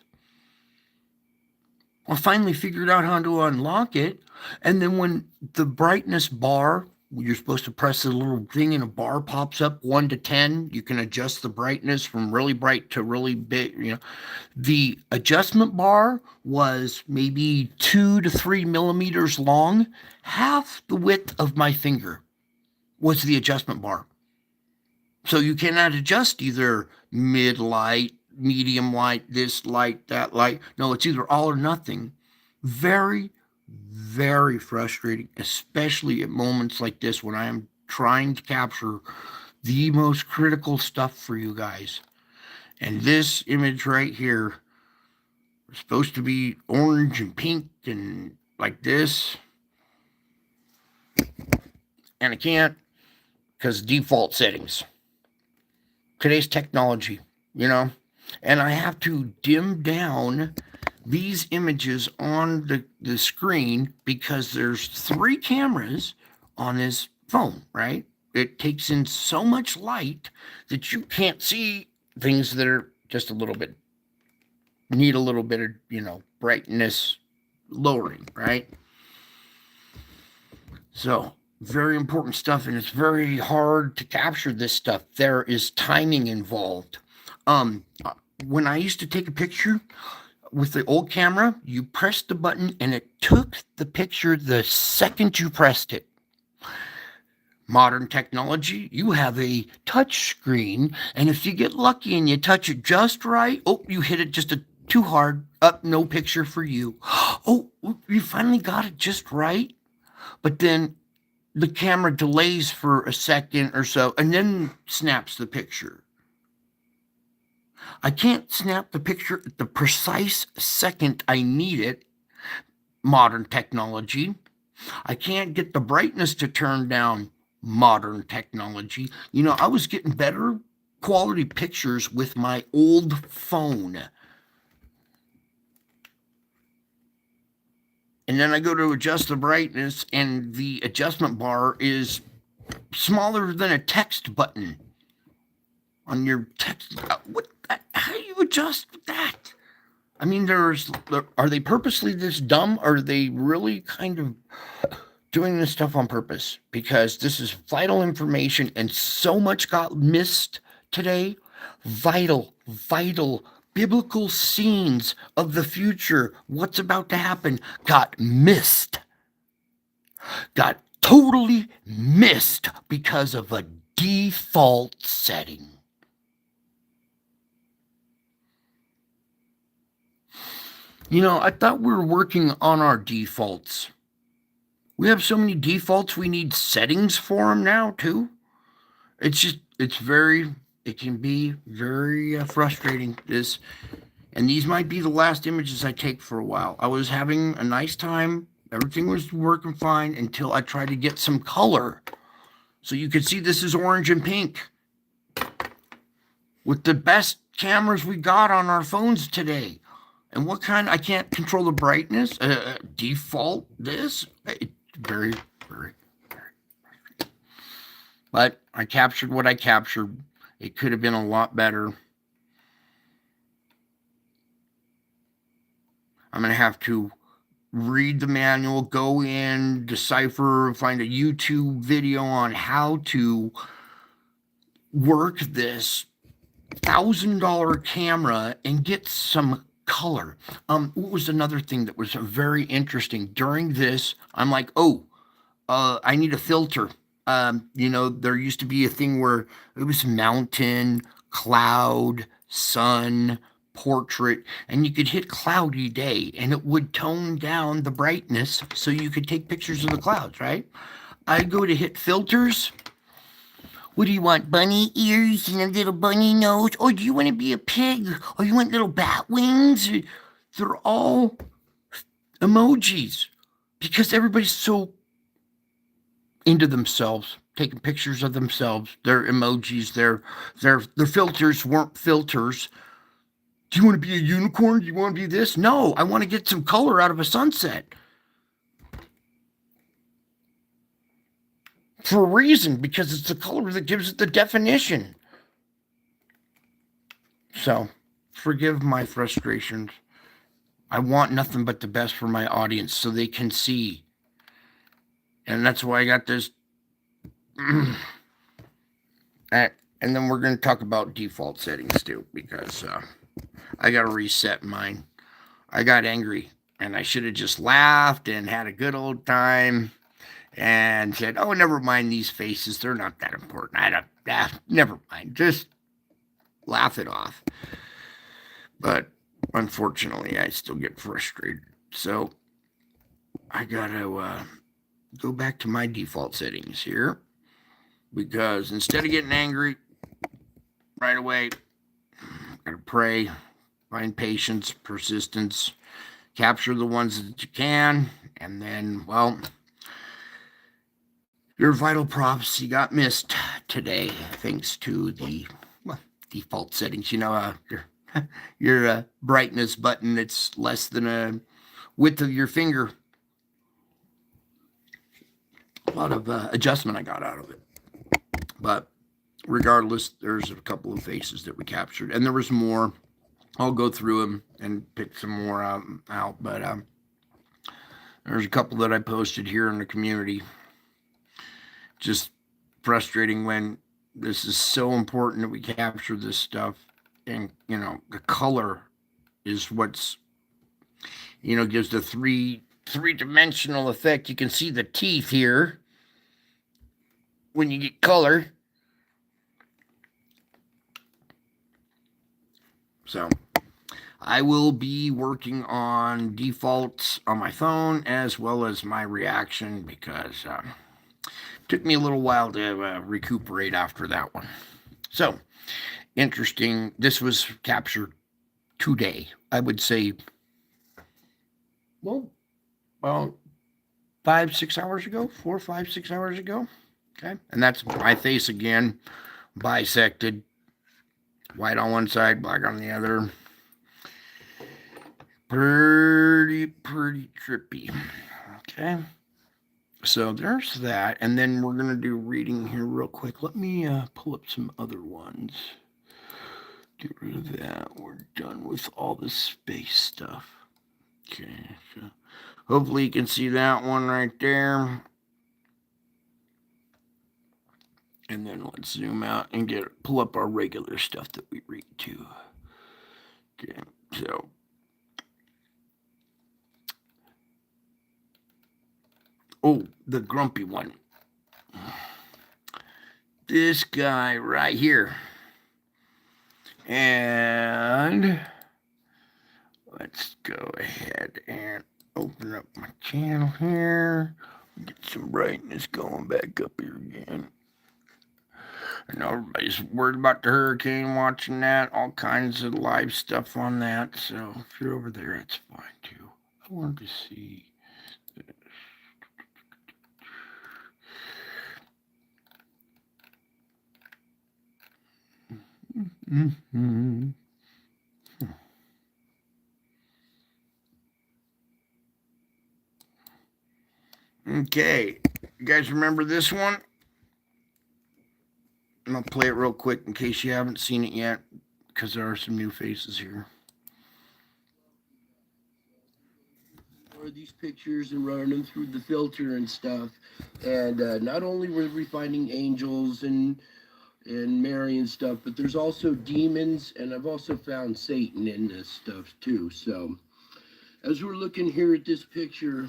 I finally figured out how to unlock it. And then when the brightness bar, you're supposed to press the little thing and a bar pops up 1 to 10. You can adjust the brightness from really bright to really big. The adjustment bar was maybe 2 to 3 millimeters long. Half the width of my finger was the adjustment bar. So you cannot adjust either mid light, medium light, this light, that light. No, it's either all or nothing. Very, very frustrating, especially at moments like this when I am trying to capture the most critical stuff for you guys. And this image right here is supposed to be orange and pink and like this. And I can't because default settings. Today's technology, you know, and I have to dim down these images on the screen because there's 3 cameras on this phone, right? It takes in so much light that you can't see things that are just a little bit, need a little bit of, brightness lowering, right? So very important stuff, and it's very hard to capture this stuff. There is timing involved. When I used to take a picture with the old camera, you pressed the button and it took the picture the second you pressed it. Modern technology, you have a touch screen, and if you get lucky and you touch it just right, you hit it just too hard, no picture for you. Oh, you finally got it just right. But then the camera delays for a second or so and then snaps the picture. I can't snap the picture at the precise second I need it. Modern technology. I can't get the brightness to turn down. Modern technology. I was getting better quality pictures with my old phone. And then I go to adjust the brightness, and the adjustment bar is smaller than a text button on your text. How do you adjust that? I mean, are they purposely this dumb? Or are they really kind of doing this stuff on purpose? Because this is vital information, and so much got missed today. Vital biblical scenes of the future, what's about to happen, got missed. Got totally missed because of a default setting. I thought we were working on our defaults. We have so many defaults, we need settings for them now, too. It can be very frustrating. And these might be the last images I take for a while. I was having a nice time. Everything was working fine until I tried to get some color. So you could see this is orange and pink. With the best cameras we got on our phones today. And I can't control the brightness. Default this. Very, very, very. But I captured what I captured. It could have been a lot better. I'm going to have to read the manual, go in, decipher, find a YouTube video on how to work this $1,000 camera and get some color. What was another thing that was very interesting? During this, I'm like, I need a filter. There used to be a thing where it was mountain, cloud, sun, portrait, and you could hit cloudy day and it would tone down the brightness so you could take pictures of the clouds, right? I go to hit filters. What do you want, bunny ears and a little bunny nose? Or do you want to be a pig? Or you want little bat wings? They're all emojis because everybody's so into themselves, taking pictures of themselves. Their emojis, their filters weren't filters. Do you want to be a unicorn? Do you want to be this? No, I want to get some color out of a sunset. For a reason, because it's the color that gives it the definition. So, forgive my frustrations. I want nothing but the best for my audience so they can see. And that's why I got this. And then we're going to talk about default settings too, because I got to reset mine. I got angry, and I should have just laughed and had a good old time. And said, never mind these faces. They're not that important. never mind. Just laugh it off. But unfortunately, I still get frustrated. So I gotta go back to my default settings here, because instead of getting angry right away, gotta pray, find patience, persistence, capture the ones that you can, and then, well, your vital props you got missed today thanks to the default settings. Your brightness button, it's less than a width of your finger. A lot of adjustment I got out of it. But regardless, there's a couple of faces that we captured, and there was more. I'll go through them and pick some more out, but there's a couple that I posted here in the community. Just frustrating when this is so important that we capture this stuff, and the color is what's gives the three-dimensional effect. You can see the teeth here when you get color. So I will be working on defaults on my phone as well as my reaction, because it took me a little while to recuperate after that one. So interesting. This was captured today. I would say, well, about 5-6 hours ago, 4, 5, 6 hours ago. Okay. And that's my face again, bisected, white on one side, black on the other. Pretty trippy. Okay. So there's that. And then we're going to do reading here real quick. Let me pull up some other ones. Get rid of that. We're done with all the space stuff. Okay. So hopefully you can see that one right there. And then let's zoom out and pull up our regular stuff that we read too. Okay. So the grumpy one. This guy right here. And let's go ahead and open up my channel here. Get some brightness going back up here again. I know everybody's worried about the hurricane, watching that, all kinds of live stuff on that. So if you're over there, it's fine too. I wanted to see this. Mm-hmm. Okay, you guys remember this one? I'm going to play it real quick in case you haven't seen it yet, because there are some new faces here. These pictures and running them through the filter and stuff, and not only were we finding angels and Mary and stuff, but there's also demons, and I've also found Satan in this stuff too. So as we're looking here at this picture,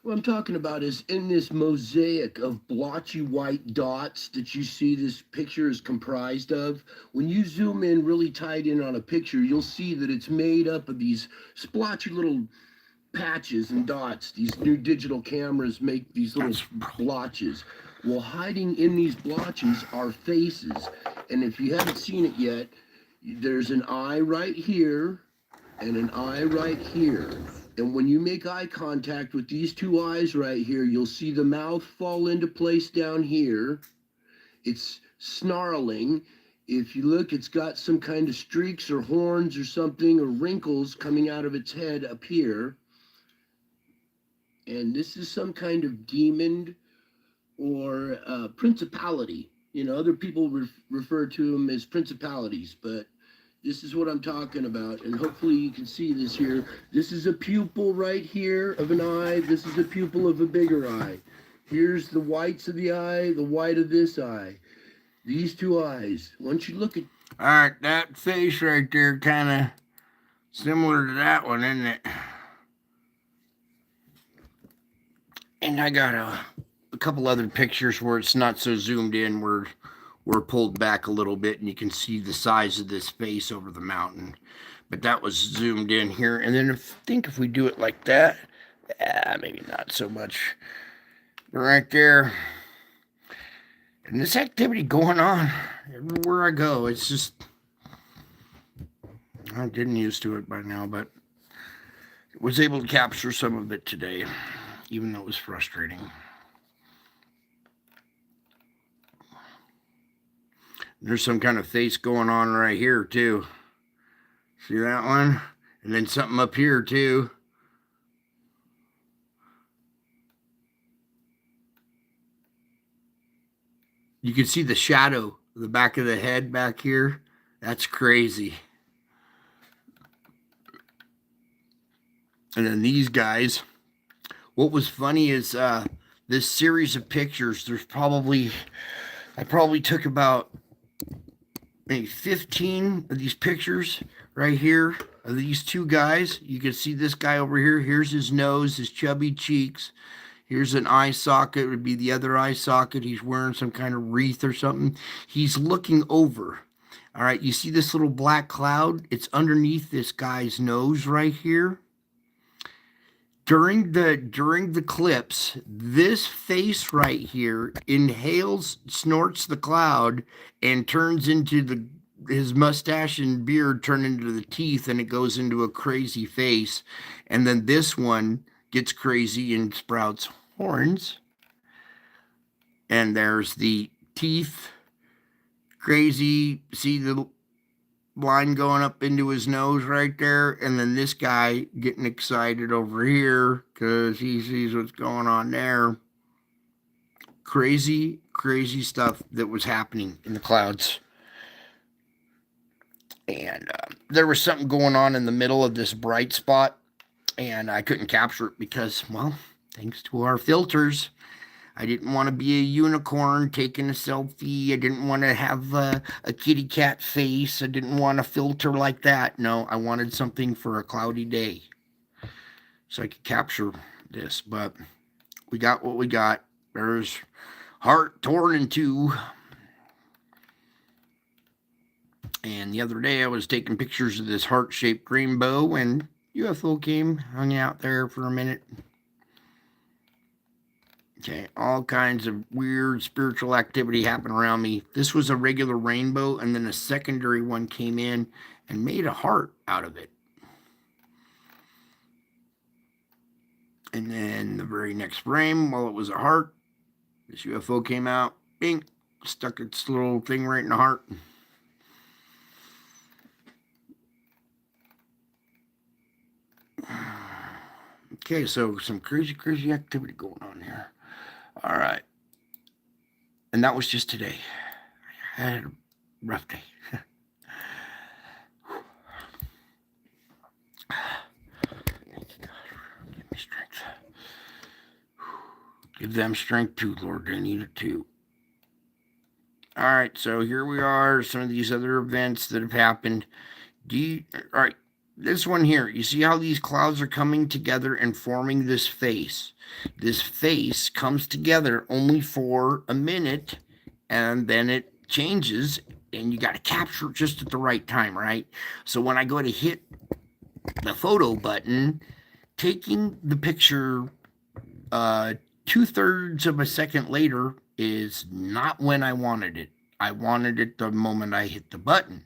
what I'm talking about is in this mosaic of blotchy white dots that you see this picture is comprised of. When you zoom in really tight in on a picture, you'll see that it's made up of these splotchy little patches and dots. These new digital cameras make these little blotches. Well, hiding in these blotches are faces. And if you haven't seen it yet, there's an eye right here and an eye right here. And when you make eye contact with these two eyes right here, you'll see the mouth fall into place down here. It's snarling. If you look, it's got some kind of streaks or horns or something, or wrinkles coming out of its head up here. And this is some kind of demon or principality. Other people refer to them as principalities, but this is what I'm talking about, and hopefully you can see this here. This is a pupil right here of an eye. This is a pupil of a bigger eye. Here's the whites of the eye, the white of this eye. These two eyes. Once you look at... All right, that face right there kind of similar to that one, isn't it? And I got a couple other pictures where it's not so zoomed in, where were pulled back a little bit, and you can see the size of this face over the mountain. But that was zoomed in here. And then I think if we do it like that, maybe not so much. Right there. And this activity going on everywhere I go. It's just, I'm getting used to it by now, but was able to capture some of it today, even though it was frustrating. There's some kind of face going on right here, too. See that one? And then something up here, too. You can see the shadow of the back of the head back here. That's crazy. And then these guys. What was funny is this series of pictures, I probably took about maybe 15 of these pictures right here of these two guys. You can see this guy over here. Here's his nose, his chubby cheeks. Here's an eye socket. It would be the other eye socket. He's wearing some kind of wreath or something. He's looking over. All right, you see this little black cloud? It's underneath this guy's nose right here. During the clips, this face right here inhales, snorts the cloud, and turns into his mustache and beard turn into the teeth, and it goes into a crazy face. And then this one gets crazy and sprouts horns. And there's the teeth, crazy. See the line going up into his nose right there, and then this guy getting excited over here because he sees what's going on there. Crazy stuff that was happening in the clouds. And there was something going on in the middle of this bright spot, and I couldn't capture it because, well, thanks to our filters, I didn't want to be a unicorn taking a selfie. I didn't want to have a kitty cat face. I didn't want a filter like that. No, I wanted something for a cloudy day so I could capture this. But we got what we got. There's heart torn in two. And the other day I was taking pictures of this heart-shaped rainbow, and UFO came, hung out there for a minute. Okay, all kinds of weird spiritual activity happened around me. This was a regular rainbow, and then a secondary one came in and made a heart out of it. And then the very next frame, while it was a heart, this UFO came out, bing, stuck its little thing right in the heart. Okay, so some crazy activity going on here. All right. And that was just today. I had a rough day. Thank you, God. Give me strength. Give them strength too, Lord. They need it too. All right, so here we are. Some of these other events that have happened. All right, this one here. You see how these clouds are coming together and forming this face? This face comes together only for a minute, and then it changes, and you got to capture it just at the right time, right? So when I go to hit the photo button, taking the picture 2/3 of a second later is not when I wanted it. I wanted it the moment I hit the button.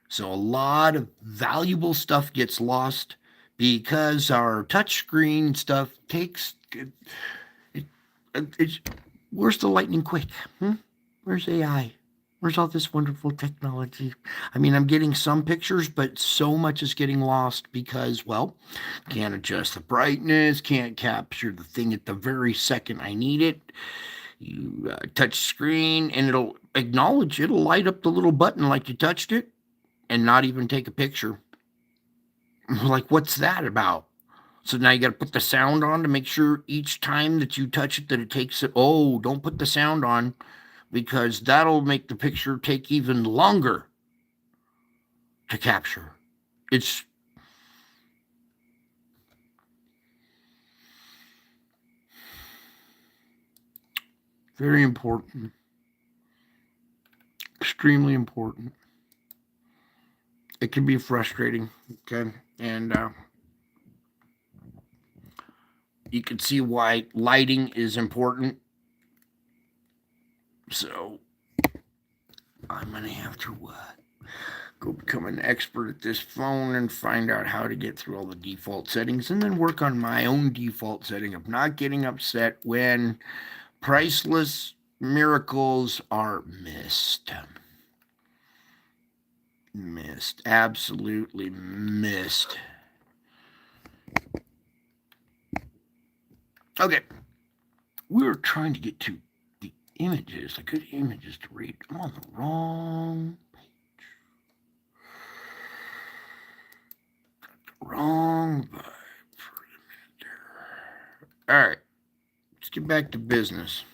So a lot of valuable stuff gets lost because our touchscreen stuff takes where's the lightning quick? Where's AI? Where's all this wonderful technology? I mean, I'm getting some pictures, but so much is getting lost because, well, can't adjust the brightness, can't capture the thing at the very second I need it. You touch screen and it'll acknowledge, it'll light up the little button like you touched it and not even take a picture. Like, what's that about? So now you got to put the sound on to make sure each time that you touch it that it takes it. Oh, don't put the sound on because that'll make the picture take even longer to capture. It's Very important. Extremely important. It can be frustrating, okay? And you can see why lighting is important. So I'm going to have to go become an expert at this phone and find out how to get through all the default settings and then work on my own default setting of not getting upset when priceless miracles are missed. Missed. Absolutely missed. Okay. We were trying to get to the images, the good images to read. I'm on the wrong page. Got the wrong vibe for a minute there. All right. Let's get back to business.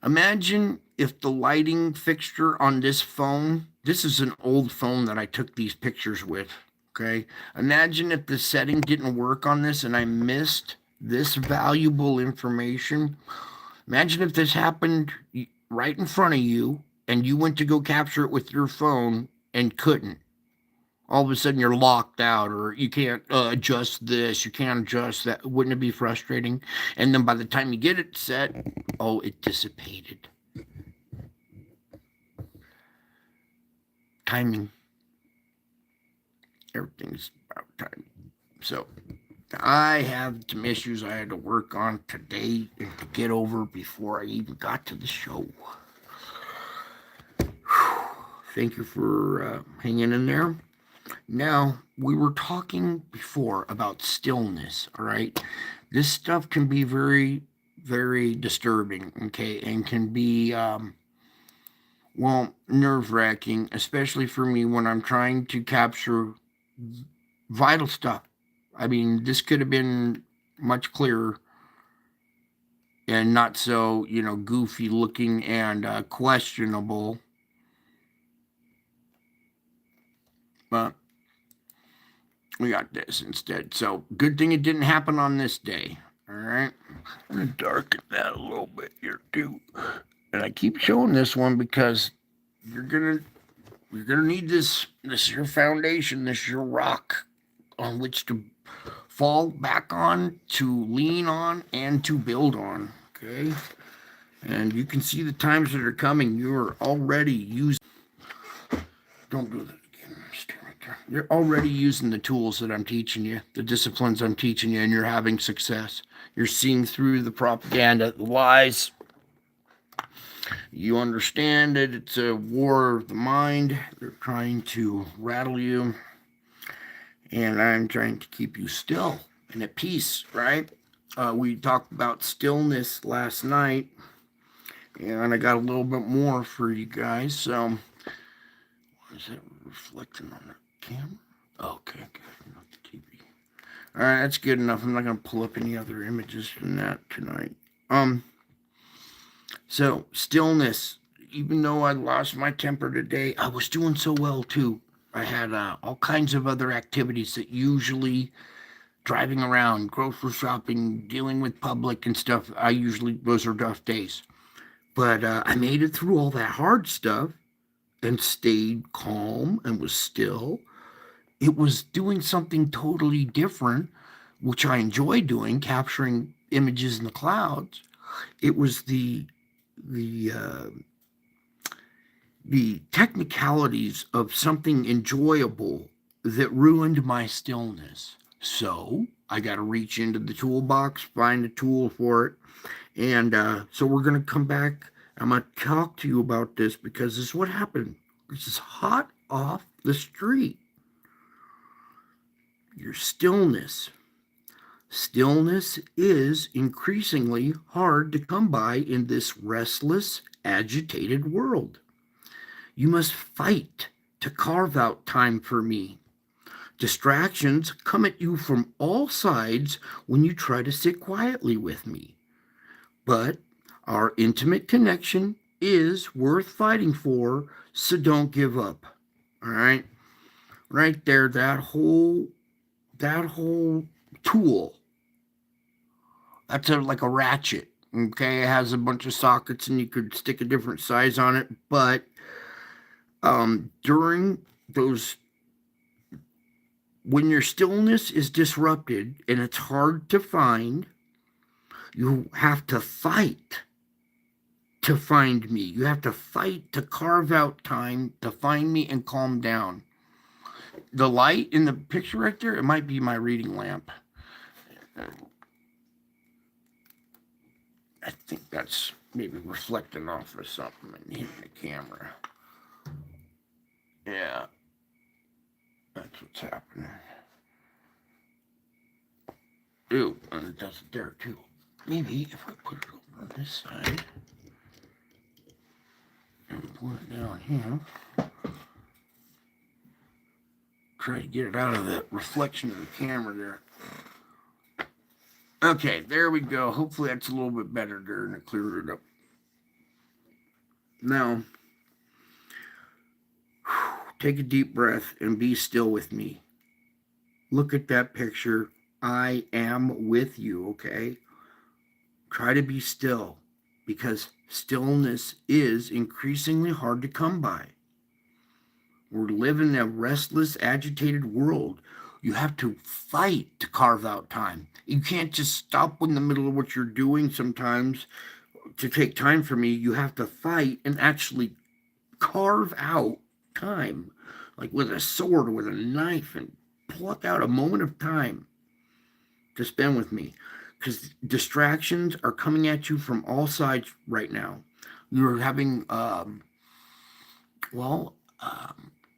Imagine if the lighting fixture on this phone, this is an old phone that I took these pictures with, okay? Imagine if the setting didn't work on this and I missed this valuable information. Imagine if this happened right in front of you and you went to go capture it with your phone and couldn't. All of a sudden you're locked out, or you can't adjust this, you can't adjust that. Wouldn't it be frustrating? And then by the time you get it set, oh, it dissipated. Timing. Everything's about timing. So I have some issues I had to work on today and to get over before I even got to the show. Thank you for hanging in there. Now, we were talking before about stillness, all right? This stuff can be very, very disturbing, okay, and can be, nerve-wracking, especially for me when I'm trying to capture vital stuff. I mean, this could have been much clearer and not so, goofy looking and questionable. But we got this instead. So good thing it didn't happen on this day. All right. I'm going to darken that a little bit here too. And I keep showing this one because you're gonna need this. This is your foundation. This is your rock on which to fall back on, to lean on, and to build on. Okay. And you can see the times that are coming. You're already using. Don't do that again. Stay right there. You're already using the tools that I'm teaching you, the disciplines I'm teaching you, and you're having success. You're seeing through the propaganda, the lies. You understand that it's a war of the mind. They're trying to rattle you. And I'm trying to keep you still and at peace, right? We talked about stillness last night. And I got a little bit more for you guys. So, what is that reflecting on the camera? Okay, good. Not the TV. All right, that's good enough. I'm not going to pull up any other images than that tonight. So, stillness. Even though I lost my temper today, I was doing so well too. I had all kinds of other activities that usually driving around, grocery shopping, dealing with public and stuff. Those are tough days. But I made it through all that hard stuff and stayed calm and was still. It was doing something totally different, which I enjoy doing, capturing images in the clouds. It was the technicalities of something enjoyable that ruined my stillness. So I got to reach into the toolbox, find a tool for it. And so we're going to come back. I'm going to talk to you about this because this is what happened. This is hot off the street. Your stillness. Stillness is increasingly hard to come by in this restless, agitated world. You must fight to carve out time for me. Distractions come at you from all sides when you try to sit quietly with me. But our intimate connection is worth fighting for, so don't give up. All right? Right there, that whole tool. That's like a ratchet. Okay, it has a bunch of sockets and you could stick a different size on it, but during those, when your stillness is disrupted and it's hard to find, you have to fight to find me. You have to fight to carve out time to find me and calm down. The light in the picture right there, it might be my reading lamp. I think that's maybe reflecting off of something and hitting the camera. Yeah, that's what's happening. Ooh, and it does it there too. Maybe if I put it over on this side and put it down here, try to get it out of the reflection of the camera there. Okay, there we go. Hopefully that's a little bit better there and it cleared it up. Now, take a deep breath and be still with me. Look at that picture. I am with you, okay? Try to be still because stillness is increasingly hard to come by. We're living in a restless, agitated world. You have to fight to carve out time. You can't just stop in the middle of what you're doing sometimes to take time for me. You have to fight and actually carve out time, like with a sword or with a knife, and pluck out a moment of time to spend with me. Because distractions are coming at you from all sides right now. You're having,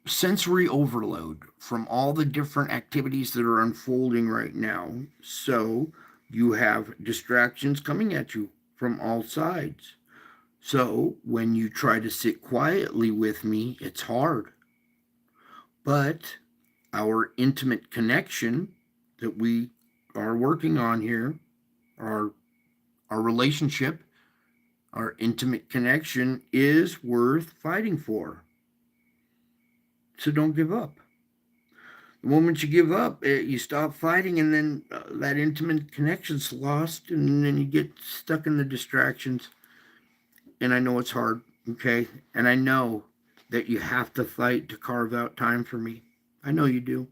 sensory overload from all the different activities that are unfolding right now. So you have distractions coming at you from all sides. So when you try to sit quietly with me, it's hard. But our intimate connection that we are working on here, our relationship, our intimate connection is worth fighting for. So don't give up. The moment you give up, you stop fighting, and then that intimate connection's lost, and then you get stuck in the distractions. And I know it's hard, okay? And I know that you have to fight to carve out time for me. I know you do.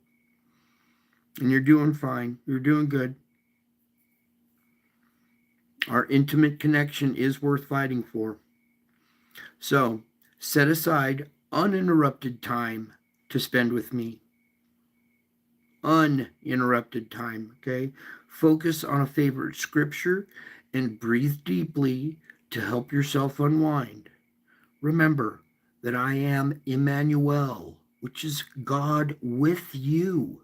And you're doing fine. You're doing good. Our intimate connection is worth fighting for. So set aside uninterrupted time to spend with me. Uninterrupted time, okay? Focus on a favorite scripture and breathe deeply to help yourself unwind. Remember that I am Emmanuel, which is God with you.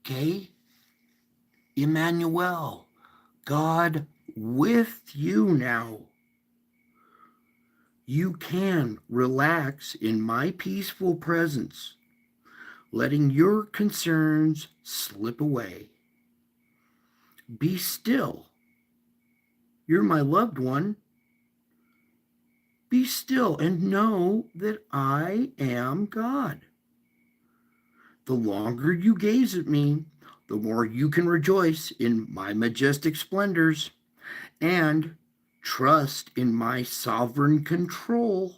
Okay? Emmanuel, God with you now. You can relax in my peaceful presence, letting your concerns slip away. Be still. You're my loved one. Be still and know that I am God. The longer you gaze at me, the more you can rejoice in my majestic splendors and trust in my sovereign control.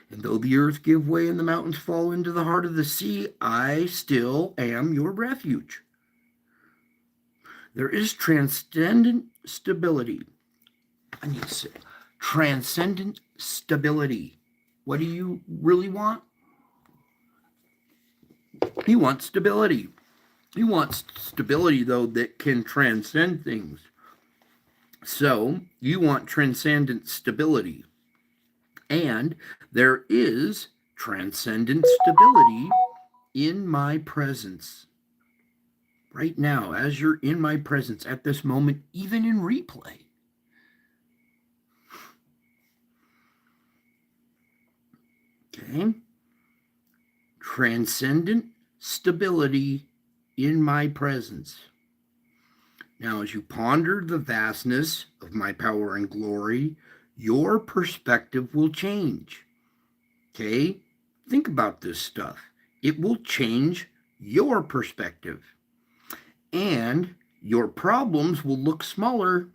And though the earth give way and the mountains fall into the heart of the sea, I still am your refuge. There is transcendent stability. I need to say, transcendent stability. What do you really want? He wants stability. He wants stability, though, that can transcend things. So you want transcendent stability. And there is transcendent stability in my presence. Right now, as you're in my presence at this moment, even in replay. Okay? Transcendent stability in my presence. Now, as you ponder the vastness of my power and glory, your perspective will change. Okay? Think about this stuff. It will change your perspective. And your problems will look smaller.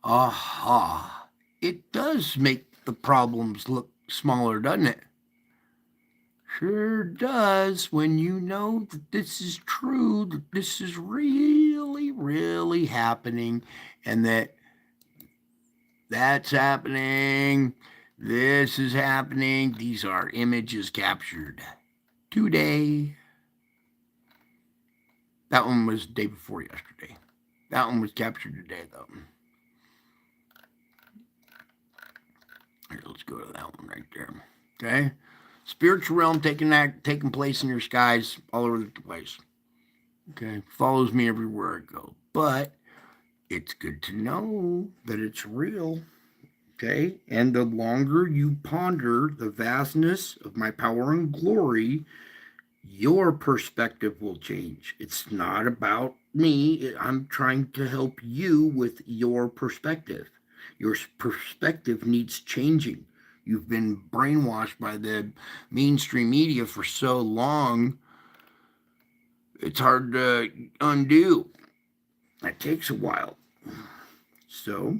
Aha. It does make the problems look smaller, doesn't it? Sure does when you know that this is true, that this is really, really happening, and that's happening, this is happening. These are images captured today. That one was the day before yesterday. That one was captured today, though. Here, let's go to that one right there. Okay? Spiritual realm taking place in your skies all over the place. Okay? Follows me everywhere I go. But it's good to know that it's real. Okay? And the longer you ponder the vastness of my power and glory, your perspective will change. It's not about me. I'm trying to help you with your perspective. Your perspective needs changing. You've been brainwashed by the mainstream media for so long, it's hard to undo. It takes a while. So,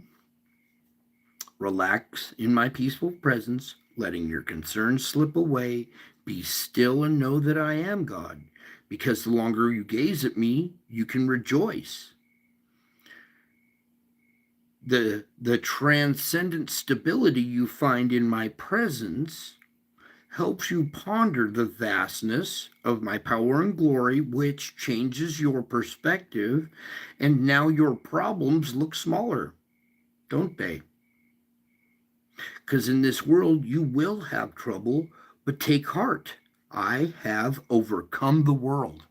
relax in my peaceful presence, letting your concerns slip away. Be still and know that I am God, because the longer you gaze at me, you can rejoice. The transcendent stability you find in my presence helps you ponder the vastness of my power and glory, which changes your perspective, and now your problems look smaller, don't they? Because in this world you will have trouble, but take heart. I have overcome the world.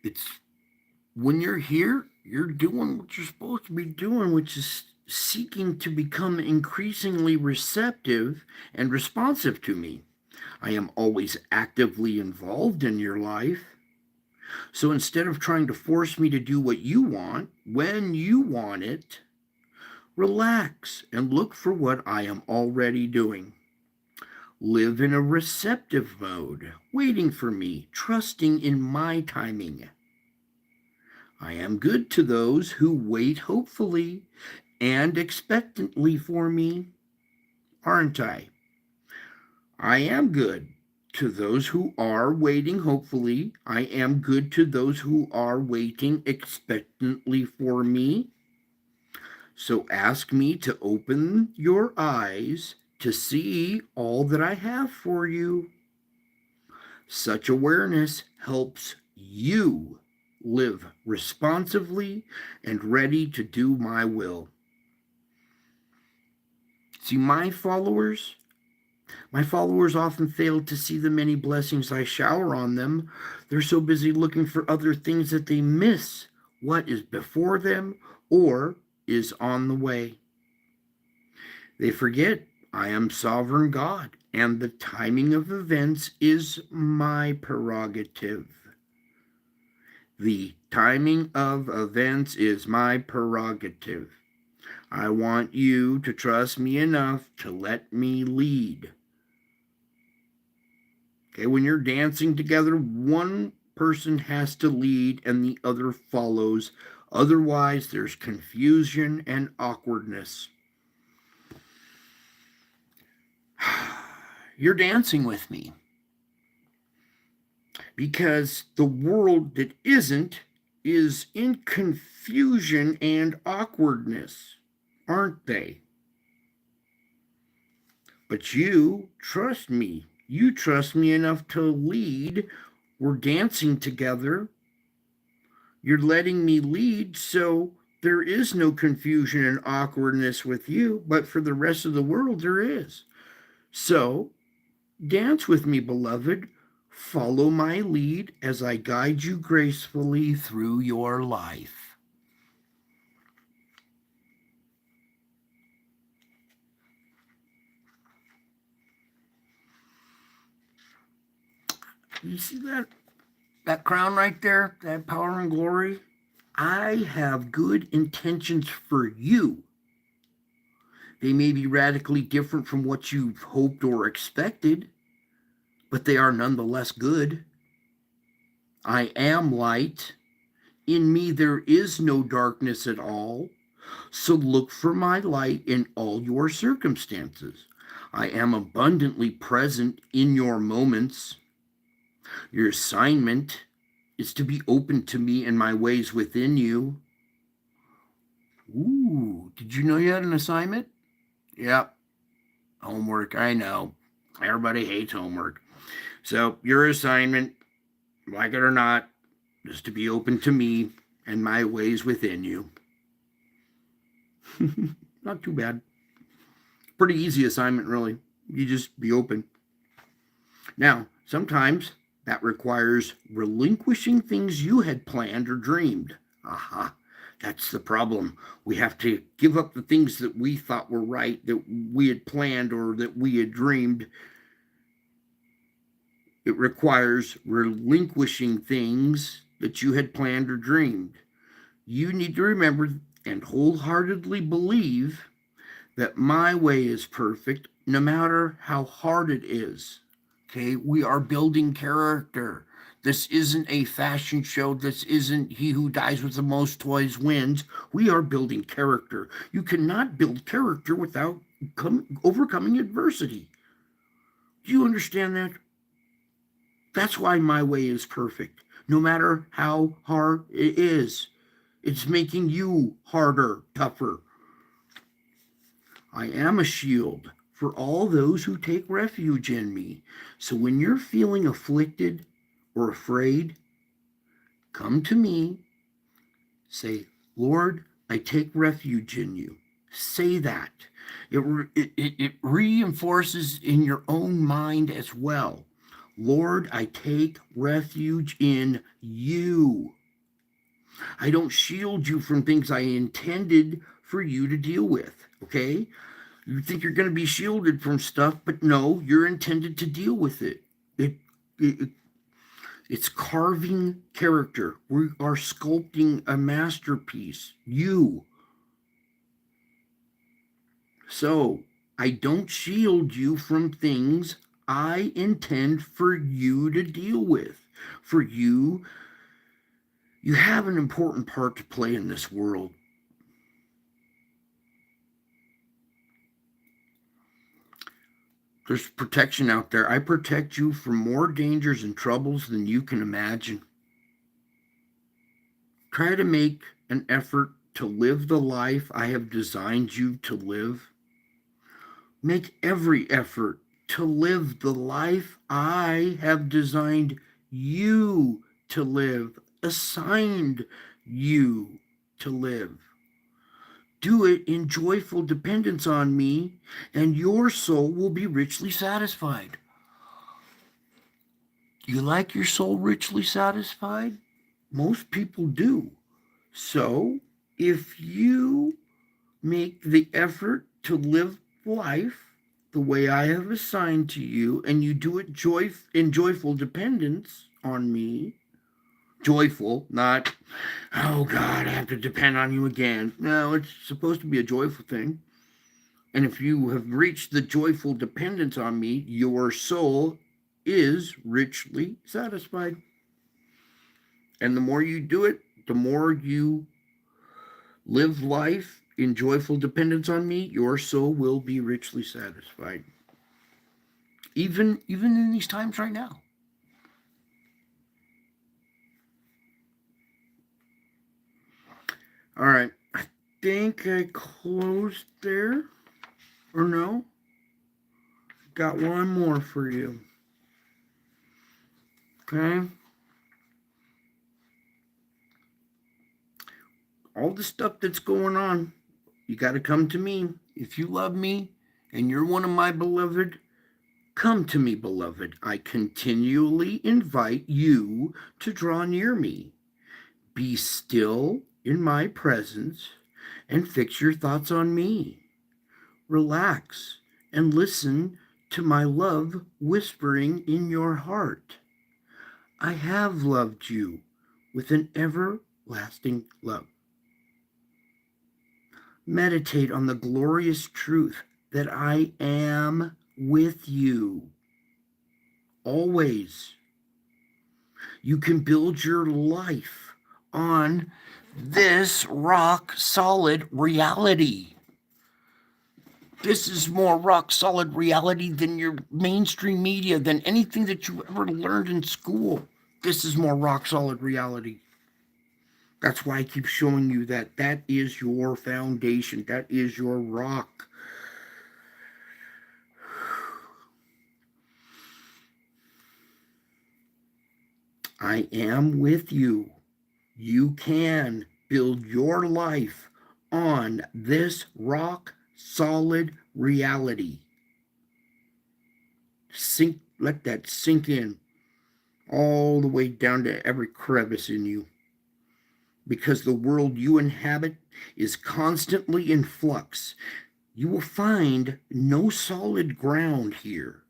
It's when you're here, you're doing what you're supposed to be doing, which is seeking to become increasingly receptive and responsive to me. I am always actively involved in your life. So instead of trying to force me to do what you want, when you want it, relax and look for what I am already doing. Live in a receptive mode, waiting for me, trusting in my timing. I am good to those who wait hopefully and expectantly for me, aren't I? I am good to those who are waiting hopefully. I am good to those who are waiting expectantly for me. So ask me to open your eyes to see all that I have for you. Such awareness helps you live responsively and ready to do my will. See, my followers often fail to see the many blessings I shower on them. They're so busy looking for other things that they miss what is before them or is on the way. They forget I am sovereign God, and the timing of events is my prerogative. The timing of events is my prerogative. I want you to trust me enough to let me lead. Okay, when you're dancing together, one person has to lead and the other follows. Otherwise, there's confusion and awkwardness. You're dancing with me because the world that isn't is in confusion and awkwardness, aren't they? But you trust me. You trust me enough to lead. We're dancing together. You're letting me lead, so there is no confusion and awkwardness with you, but for the rest of the world, there is. So, dance with me, beloved. Follow my lead as I guide you gracefully through your life. You see that crown right there, that power and glory? I have good intentions for you. They may be radically different from what you've hoped or expected, but they are nonetheless good. I am light. In me there is no darkness at all. So look for my light in all your circumstances. I am abundantly present in your moments. Your assignment is to be open to me and my ways within you. Ooh, did you know you had an assignment? Yep, homework, I know. Everybody hates homework. So your assignment, like it or not, is to be open to me and my ways within you. Not too bad. Pretty easy assignment, really. You just be open. Now, sometimes that requires relinquishing things you had planned or dreamed. Aha, that's the problem. We have to give up the things that we thought were right, that we had planned or that we had dreamed. It requires relinquishing things that you had planned or dreamed. You need to remember and wholeheartedly believe that my way is perfect no matter how hard it is. Okay, we are building character. This isn't a fashion show. This isn't he who dies with the most toys wins. We are building character. You cannot build character without overcoming adversity. Do you understand that? That's why my way is perfect, no matter how hard it is. It's making you harder, tougher. I am a shield for all those who take refuge in me. So when you're feeling afflicted or afraid, come to me. Say, Lord, I take refuge in you. Say that. It reinforces in your own mind as well. Lord, I take refuge in you. I don't shield you from things I intended for you to deal with, okay? You think you're going to be shielded from stuff, but no, you're intended to deal with it. It's carving character. We are sculpting a masterpiece. You. So, I don't shield you from things I intend for you to deal with. For you have an important part to play in this world. There's protection out there. I protect you from more dangers and troubles than you can imagine. Try to make an effort to live the life I have designed you to live. Make every effort to live the life I have designed you to live, assigned you to live. Do it in joyful dependence on me, and your soul will be richly satisfied. You like your soul richly satisfied? Most people do. So, if you make the effort to live life the way I have assigned to you, and you do it in joyful dependence on me, joyful, not, oh God, I have to depend on you again. No, it's supposed to be a joyful thing. And if you have reached the joyful dependence on me, your soul is richly satisfied. And the more you do it, the more you live life in joyful dependence on me, your soul will be richly satisfied. Even in these times right now. All right. I think I closed there. Or no? Got one more for you. Okay. All the stuff that's going on, you got to come to me. If you love me and you're one of my beloved, come to me, beloved. I continually invite you to draw near me. Be still in my presence and fix your thoughts on me. Relax and listen to my love whispering in your heart. I have loved you with an everlasting love. Meditate on the glorious truth that I am with you always. You can build your life on this rock solid reality. This is more rock solid reality than your mainstream media, than anything that you ever learned in school. This is more rock solid reality. That's why I keep showing you that that is your foundation. That is your rock. I am with you. You can build your life on this rock solid reality. Let that sink in all the way down to every crevice in you. Because the world you inhabit is constantly in flux. You will find no solid ground here.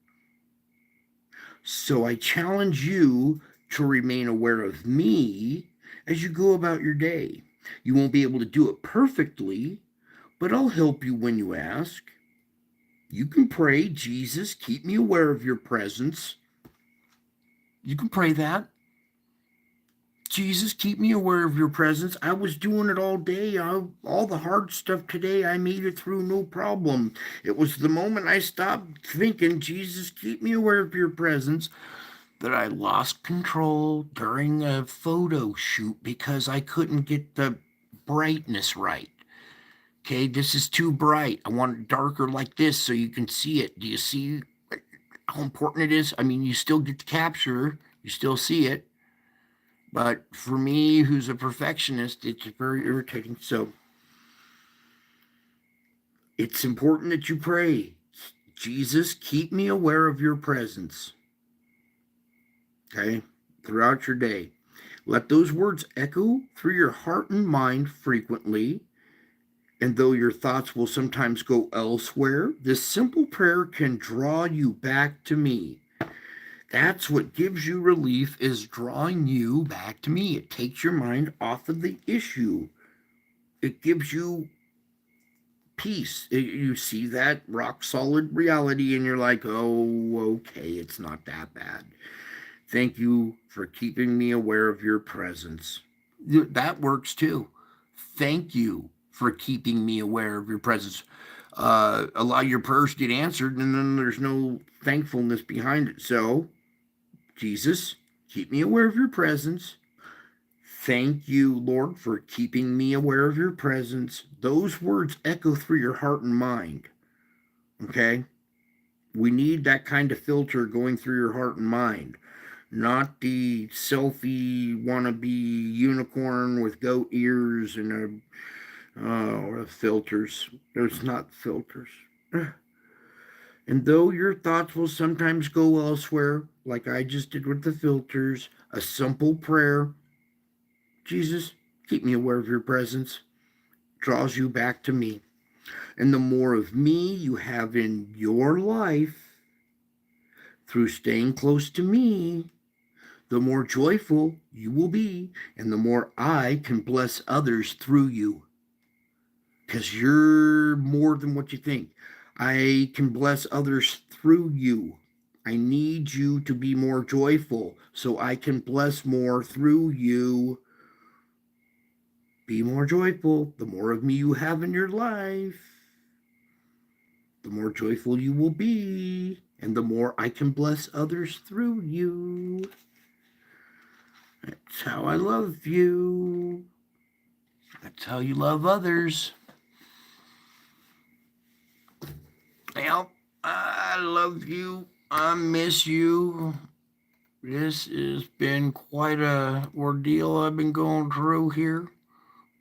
So I challenge you to remain aware of me as you go about your day. You won't be able to do it perfectly, but I'll help you when you ask. You can pray, Jesus, keep me aware of your presence. You can pray that. Jesus, keep me aware of your presence. I was doing it all day. All the hard stuff today, I made it through no problem. It was the moment I stopped thinking, Jesus, keep me aware of your presence, that I lost control during a photo shoot because I couldn't get the brightness right. Okay, this is too bright. I want it darker like this so you can see it. Do you see how important it is? I mean, you still get the capture, you still see it. But for me, who's a perfectionist, it's very irritating. So it's important that you pray, Jesus, keep me aware of your presence. Okay, throughout your day. Let those words echo through your heart and mind frequently. And though your thoughts will sometimes go elsewhere, this simple prayer can draw you back to me. That's what gives you relief, is drawing you back to me. It takes your mind off of the issue. It gives you peace. You see that rock solid reality and you're like, oh, okay, it's not that bad. Thank you for keeping me aware of your presence. That works too. Thank you for keeping me aware of your presence. A lot of your prayers get answered and then there's no thankfulness behind it. So, Jesus, keep me aware of your presence. Thank you, Lord, for keeping me aware of your presence. Those words echo through your heart and mind. Okay? We need that kind of filter going through your heart and mind. Not the selfie wannabe unicorn with goat ears and filters. There's not filters. And though your thoughts will sometimes go elsewhere, like I just did with the filters, a simple prayer, Jesus, keep me aware of your presence, draws you back to me. And the more of me you have in your life through staying close to me, the more joyful you will be, and the more I can bless others through you. Because you're more than what you think. I can bless others through you. I need you to be more joyful so I can bless more through you. Be more joyful. The more of me you have in your life, the more joyful you will be, and the more I can bless others through you. That's how I love you. That's how you love others. Well, I love you. I miss you. This has been quite a ordeal I've been going through here,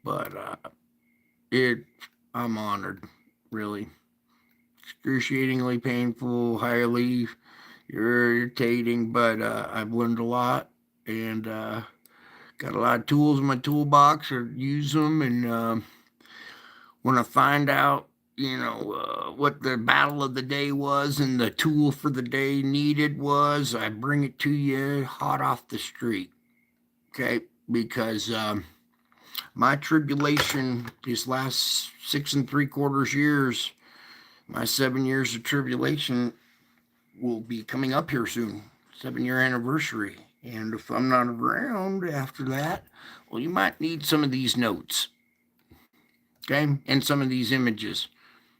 but I'm honored, really. Excruciatingly painful, highly irritating, but I've learned a lot and got a lot of tools in my toolbox. I use them, and when I find out, what the battle of the day was and the tool for the day needed was, I bring it to you hot off the street. Okay, because my tribulation these last 6 3/4 years, my 7 years of tribulation will be coming up here soon, 7-year anniversary. And if I'm not around after that, well, you might need some of these notes, okay, and some of these images.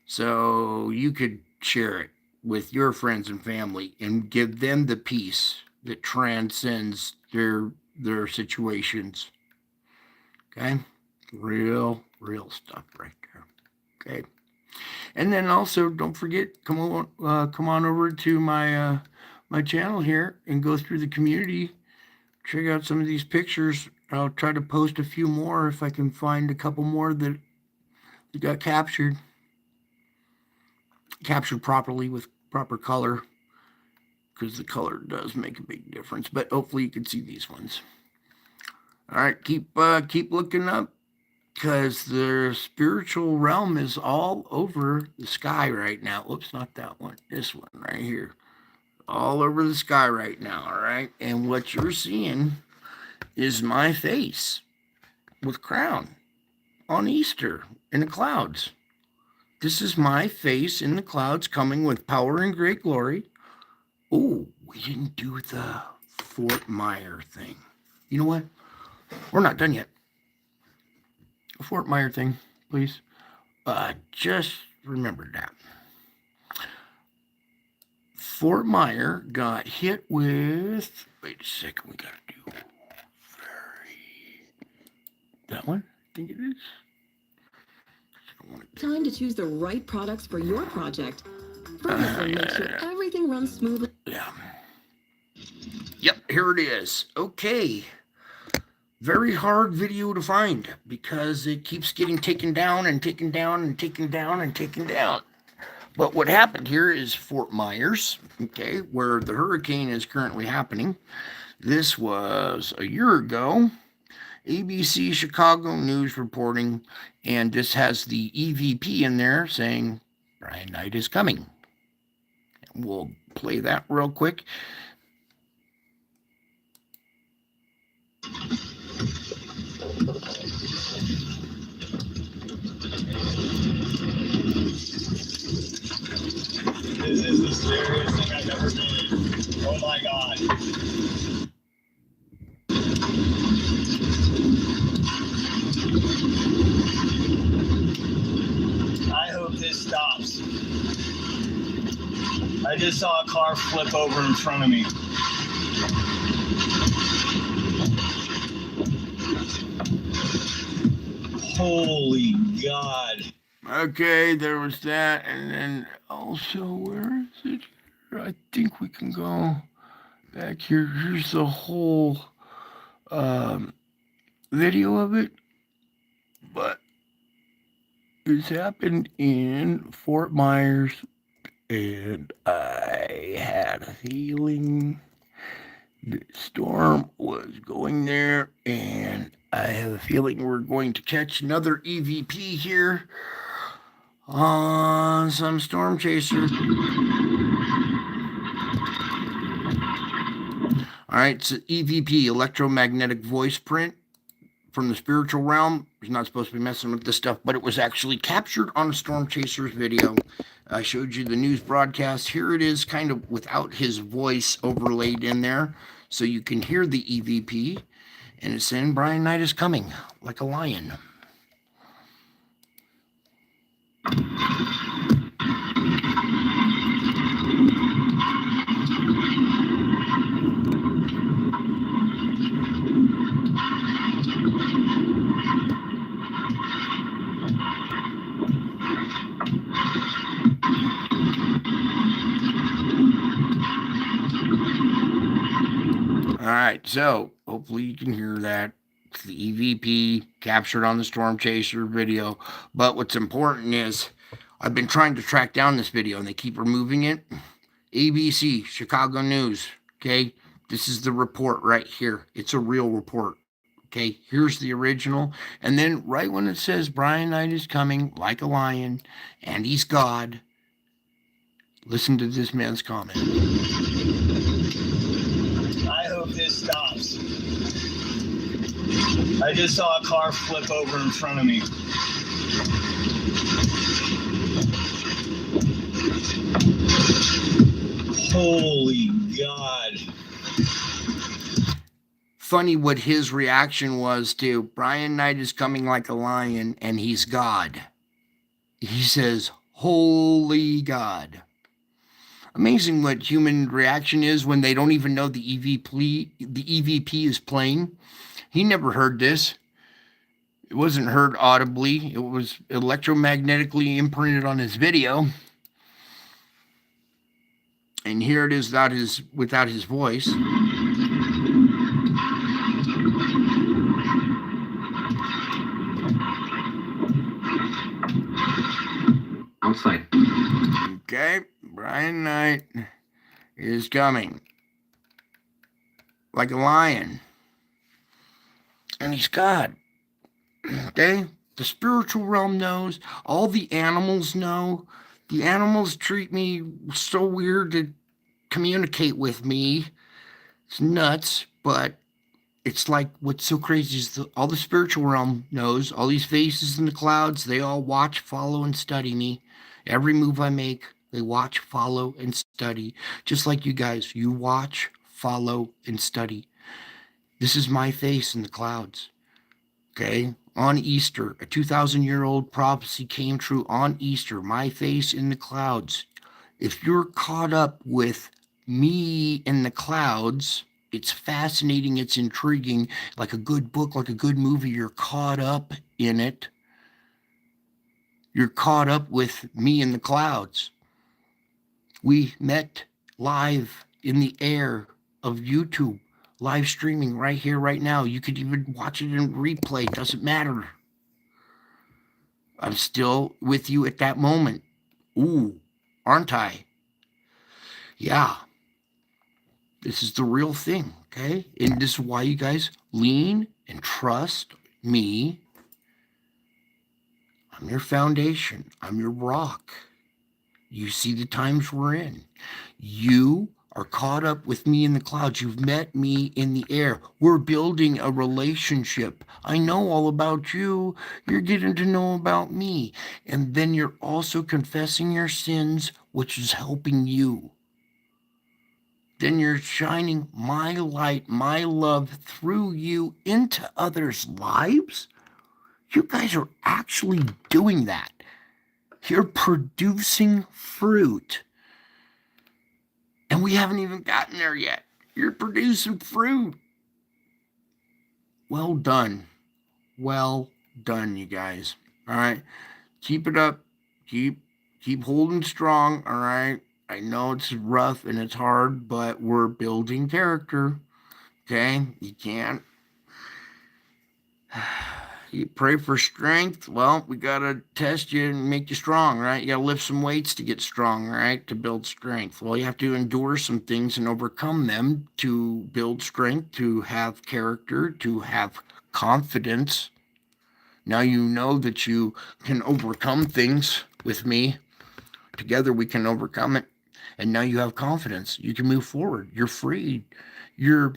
So you could share it with your friends and family and give them the peace that transcends their situations. Okay? Real stuff right there. Okay. And then also don't forget, come on over to my channel here and go through the community. Check out some of these pictures. I'll try to post a few more if I can find a couple more that got captured properly with proper color, because the color does make a big difference. But hopefully you can see these ones. All right, keep looking up, because the spiritual realm is all over the sky right now. Oops, not that one. This one right here. All over the sky right now, all right? And what you're seeing is my face with crown on Easter in the clouds. This is my face in the clouds coming with power and great glory. Oh, we didn't do the Fort Myer thing. You know what? We're not done yet. Fort Myer thing, please. Just remember that. Fort Myer got hit with... Wait a second, we got to do... That one? I think it is. Time to choose the right products for your project. Ferguson makes sure everything runs smoothly. Yeah. Yep, here it is. Okay. Very hard video to find because it keeps getting taken down and taken down and taken down and taken down. But what happened here is Fort Myers, okay, where the hurricane is currently happening. This was a year ago. ABC Chicago News reporting, and this has the EVP in there saying Brian Knight is coming. We'll play that real quick. This is the scariest thing I've ever been. Oh my God. I hope this stops. I just saw a car flip over in front of me. Holy God. Okay, there was that, and then also, where is it? I think we can go back here. Here's the whole video of it, but it's happened in Fort Myers, and I had a feeling the storm was going there, and I have a feeling we're going to catch another EVP here on some storm chaser. All right, it's an EVP, electromagnetic voice print from the spiritual realm. He's not supposed to be messing with this stuff, but it was actually captured on a storm chaser's video. I showed you the news broadcast. Here it is, kind of without his voice overlaid in there, so you can hear the EVP, and it's saying Brian Knight is coming like a lion. All right, so hopefully you can hear that. It's the EVP captured on the storm chaser video. But what's important is I've been trying to track down this video and they keep removing it. ABC, Chicago News, okay? This is the report right here. It's a real report, okay? Here's the original. And then right when it says Brian Knight is coming like a lion and he's God, listen to this man's comment. I hope this stops. I just saw a car flip over in front of me. Holy God. funny what his reaction was to Brian Knight is coming like a lion and he's God. He says, holy God. Amazing what human reaction is when they don't even know the EVP is playing. He never heard this. It wasn't heard audibly. It was electromagnetically imprinted on his video. And here it is without his voice. Outside. Okay, Brian Knight is coming like a lion. And he's God. Okay? The spiritual realm knows. All the animals know. The animals treat me so weird to communicate with me. It's nuts, but it's like what's so crazy is all the spiritual realm knows. All these faces in the clouds, they all watch, follow, and study me. Every move I make, they watch, follow, and study. Just like you guys, you watch, follow, and study. This is my face in the clouds. Okay? On Easter, a 2,000-year-old prophecy came true on Easter. My face in the clouds. If you're caught up with me in the clouds, it's fascinating, it's intriguing, like a good book, like a good movie. You're caught up in it. You're caught up with me in the clouds. We met live in the air of YouTube, live streaming right here, right now. You could even watch it in replay. Doesn't matter. I'm still with you at that moment. Ooh, aren't I? Yeah. This is the real thing, okay? And this is why you guys lean and trust me. I'm your foundation. I'm your rock. You see the times we're in. You are caught up with me in the clouds. You've met me in the air. We're building a relationship. I know all about you. You're getting to know about me. And then you're also confessing your sins, which is helping you. Then you're shining my light, my love through you into others' lives. You guys are actually doing that. You're producing fruit. And we haven't even gotten there yet. You're producing fruit. Well done. Well done, you guys. All right. Keep it up. Keep holding strong. All right. I know it's rough and it's hard, but we're building character. Okay? You can't. You pray for strength. Well, we got to test you and make you strong, right? You got to lift some weights to get strong, right? To build strength. Well, you have to endure some things and overcome them to build strength, to have character, to have confidence. Now you know that you can overcome things with me. Together we can overcome it. And now you have confidence. You can move forward. You're freed. Your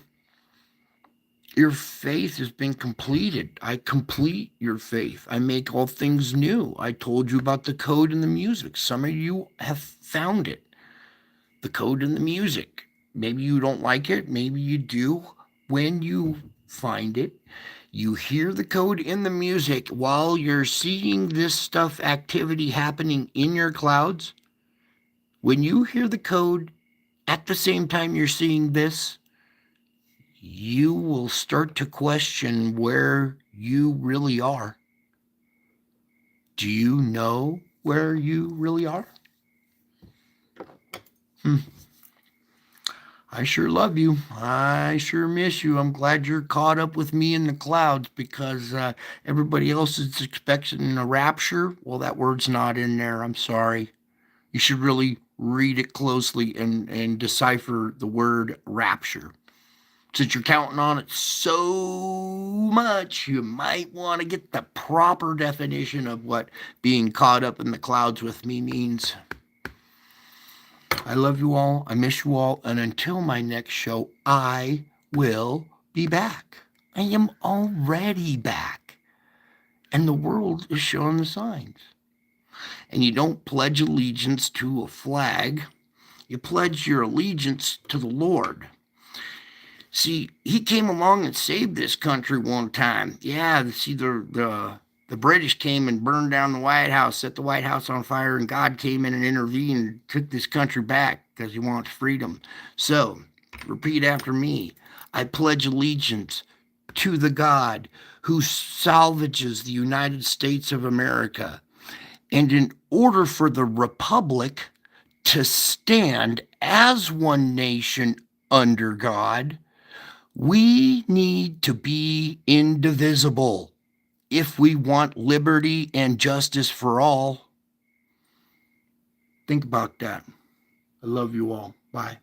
faith has been completed. I complete your faith. I make all things new. I told you about the code in the music. Some of you have found it. The code in the music. Maybe you don't like it. Maybe you do. When you find it, you hear the code in the music while you're seeing this stuff, activity happening in your clouds. When you hear the code at the same time you're seeing this, you will start to question where you really are. Do you know where you really are? I sure love you. I sure miss you. I'm glad you're caught up with me in the clouds because everybody else is expecting a rapture. Well, that word's not in there. I'm sorry. You should really read it closely and decipher the word rapture. Since you're counting on it so much, you might want to get the proper definition of what being caught up in the clouds with me means. I love you all. I miss you all. And until my next show, I will be back. I am already back. And the world is showing the signs. And you don't pledge allegiance to a flag. You pledge your allegiance to the Lord. See, he came along and saved this country one time. Yeah, see, the British came and burned down the White House, set the White House on fire, and God came in and intervened and took this country back because he wants freedom. So, repeat after me. I pledge allegiance to the God who salvages the United States of America. And in order for the Republic to stand as one nation under God, we need to be indivisible if we want liberty and justice for all. Think about that. I love you all. Bye.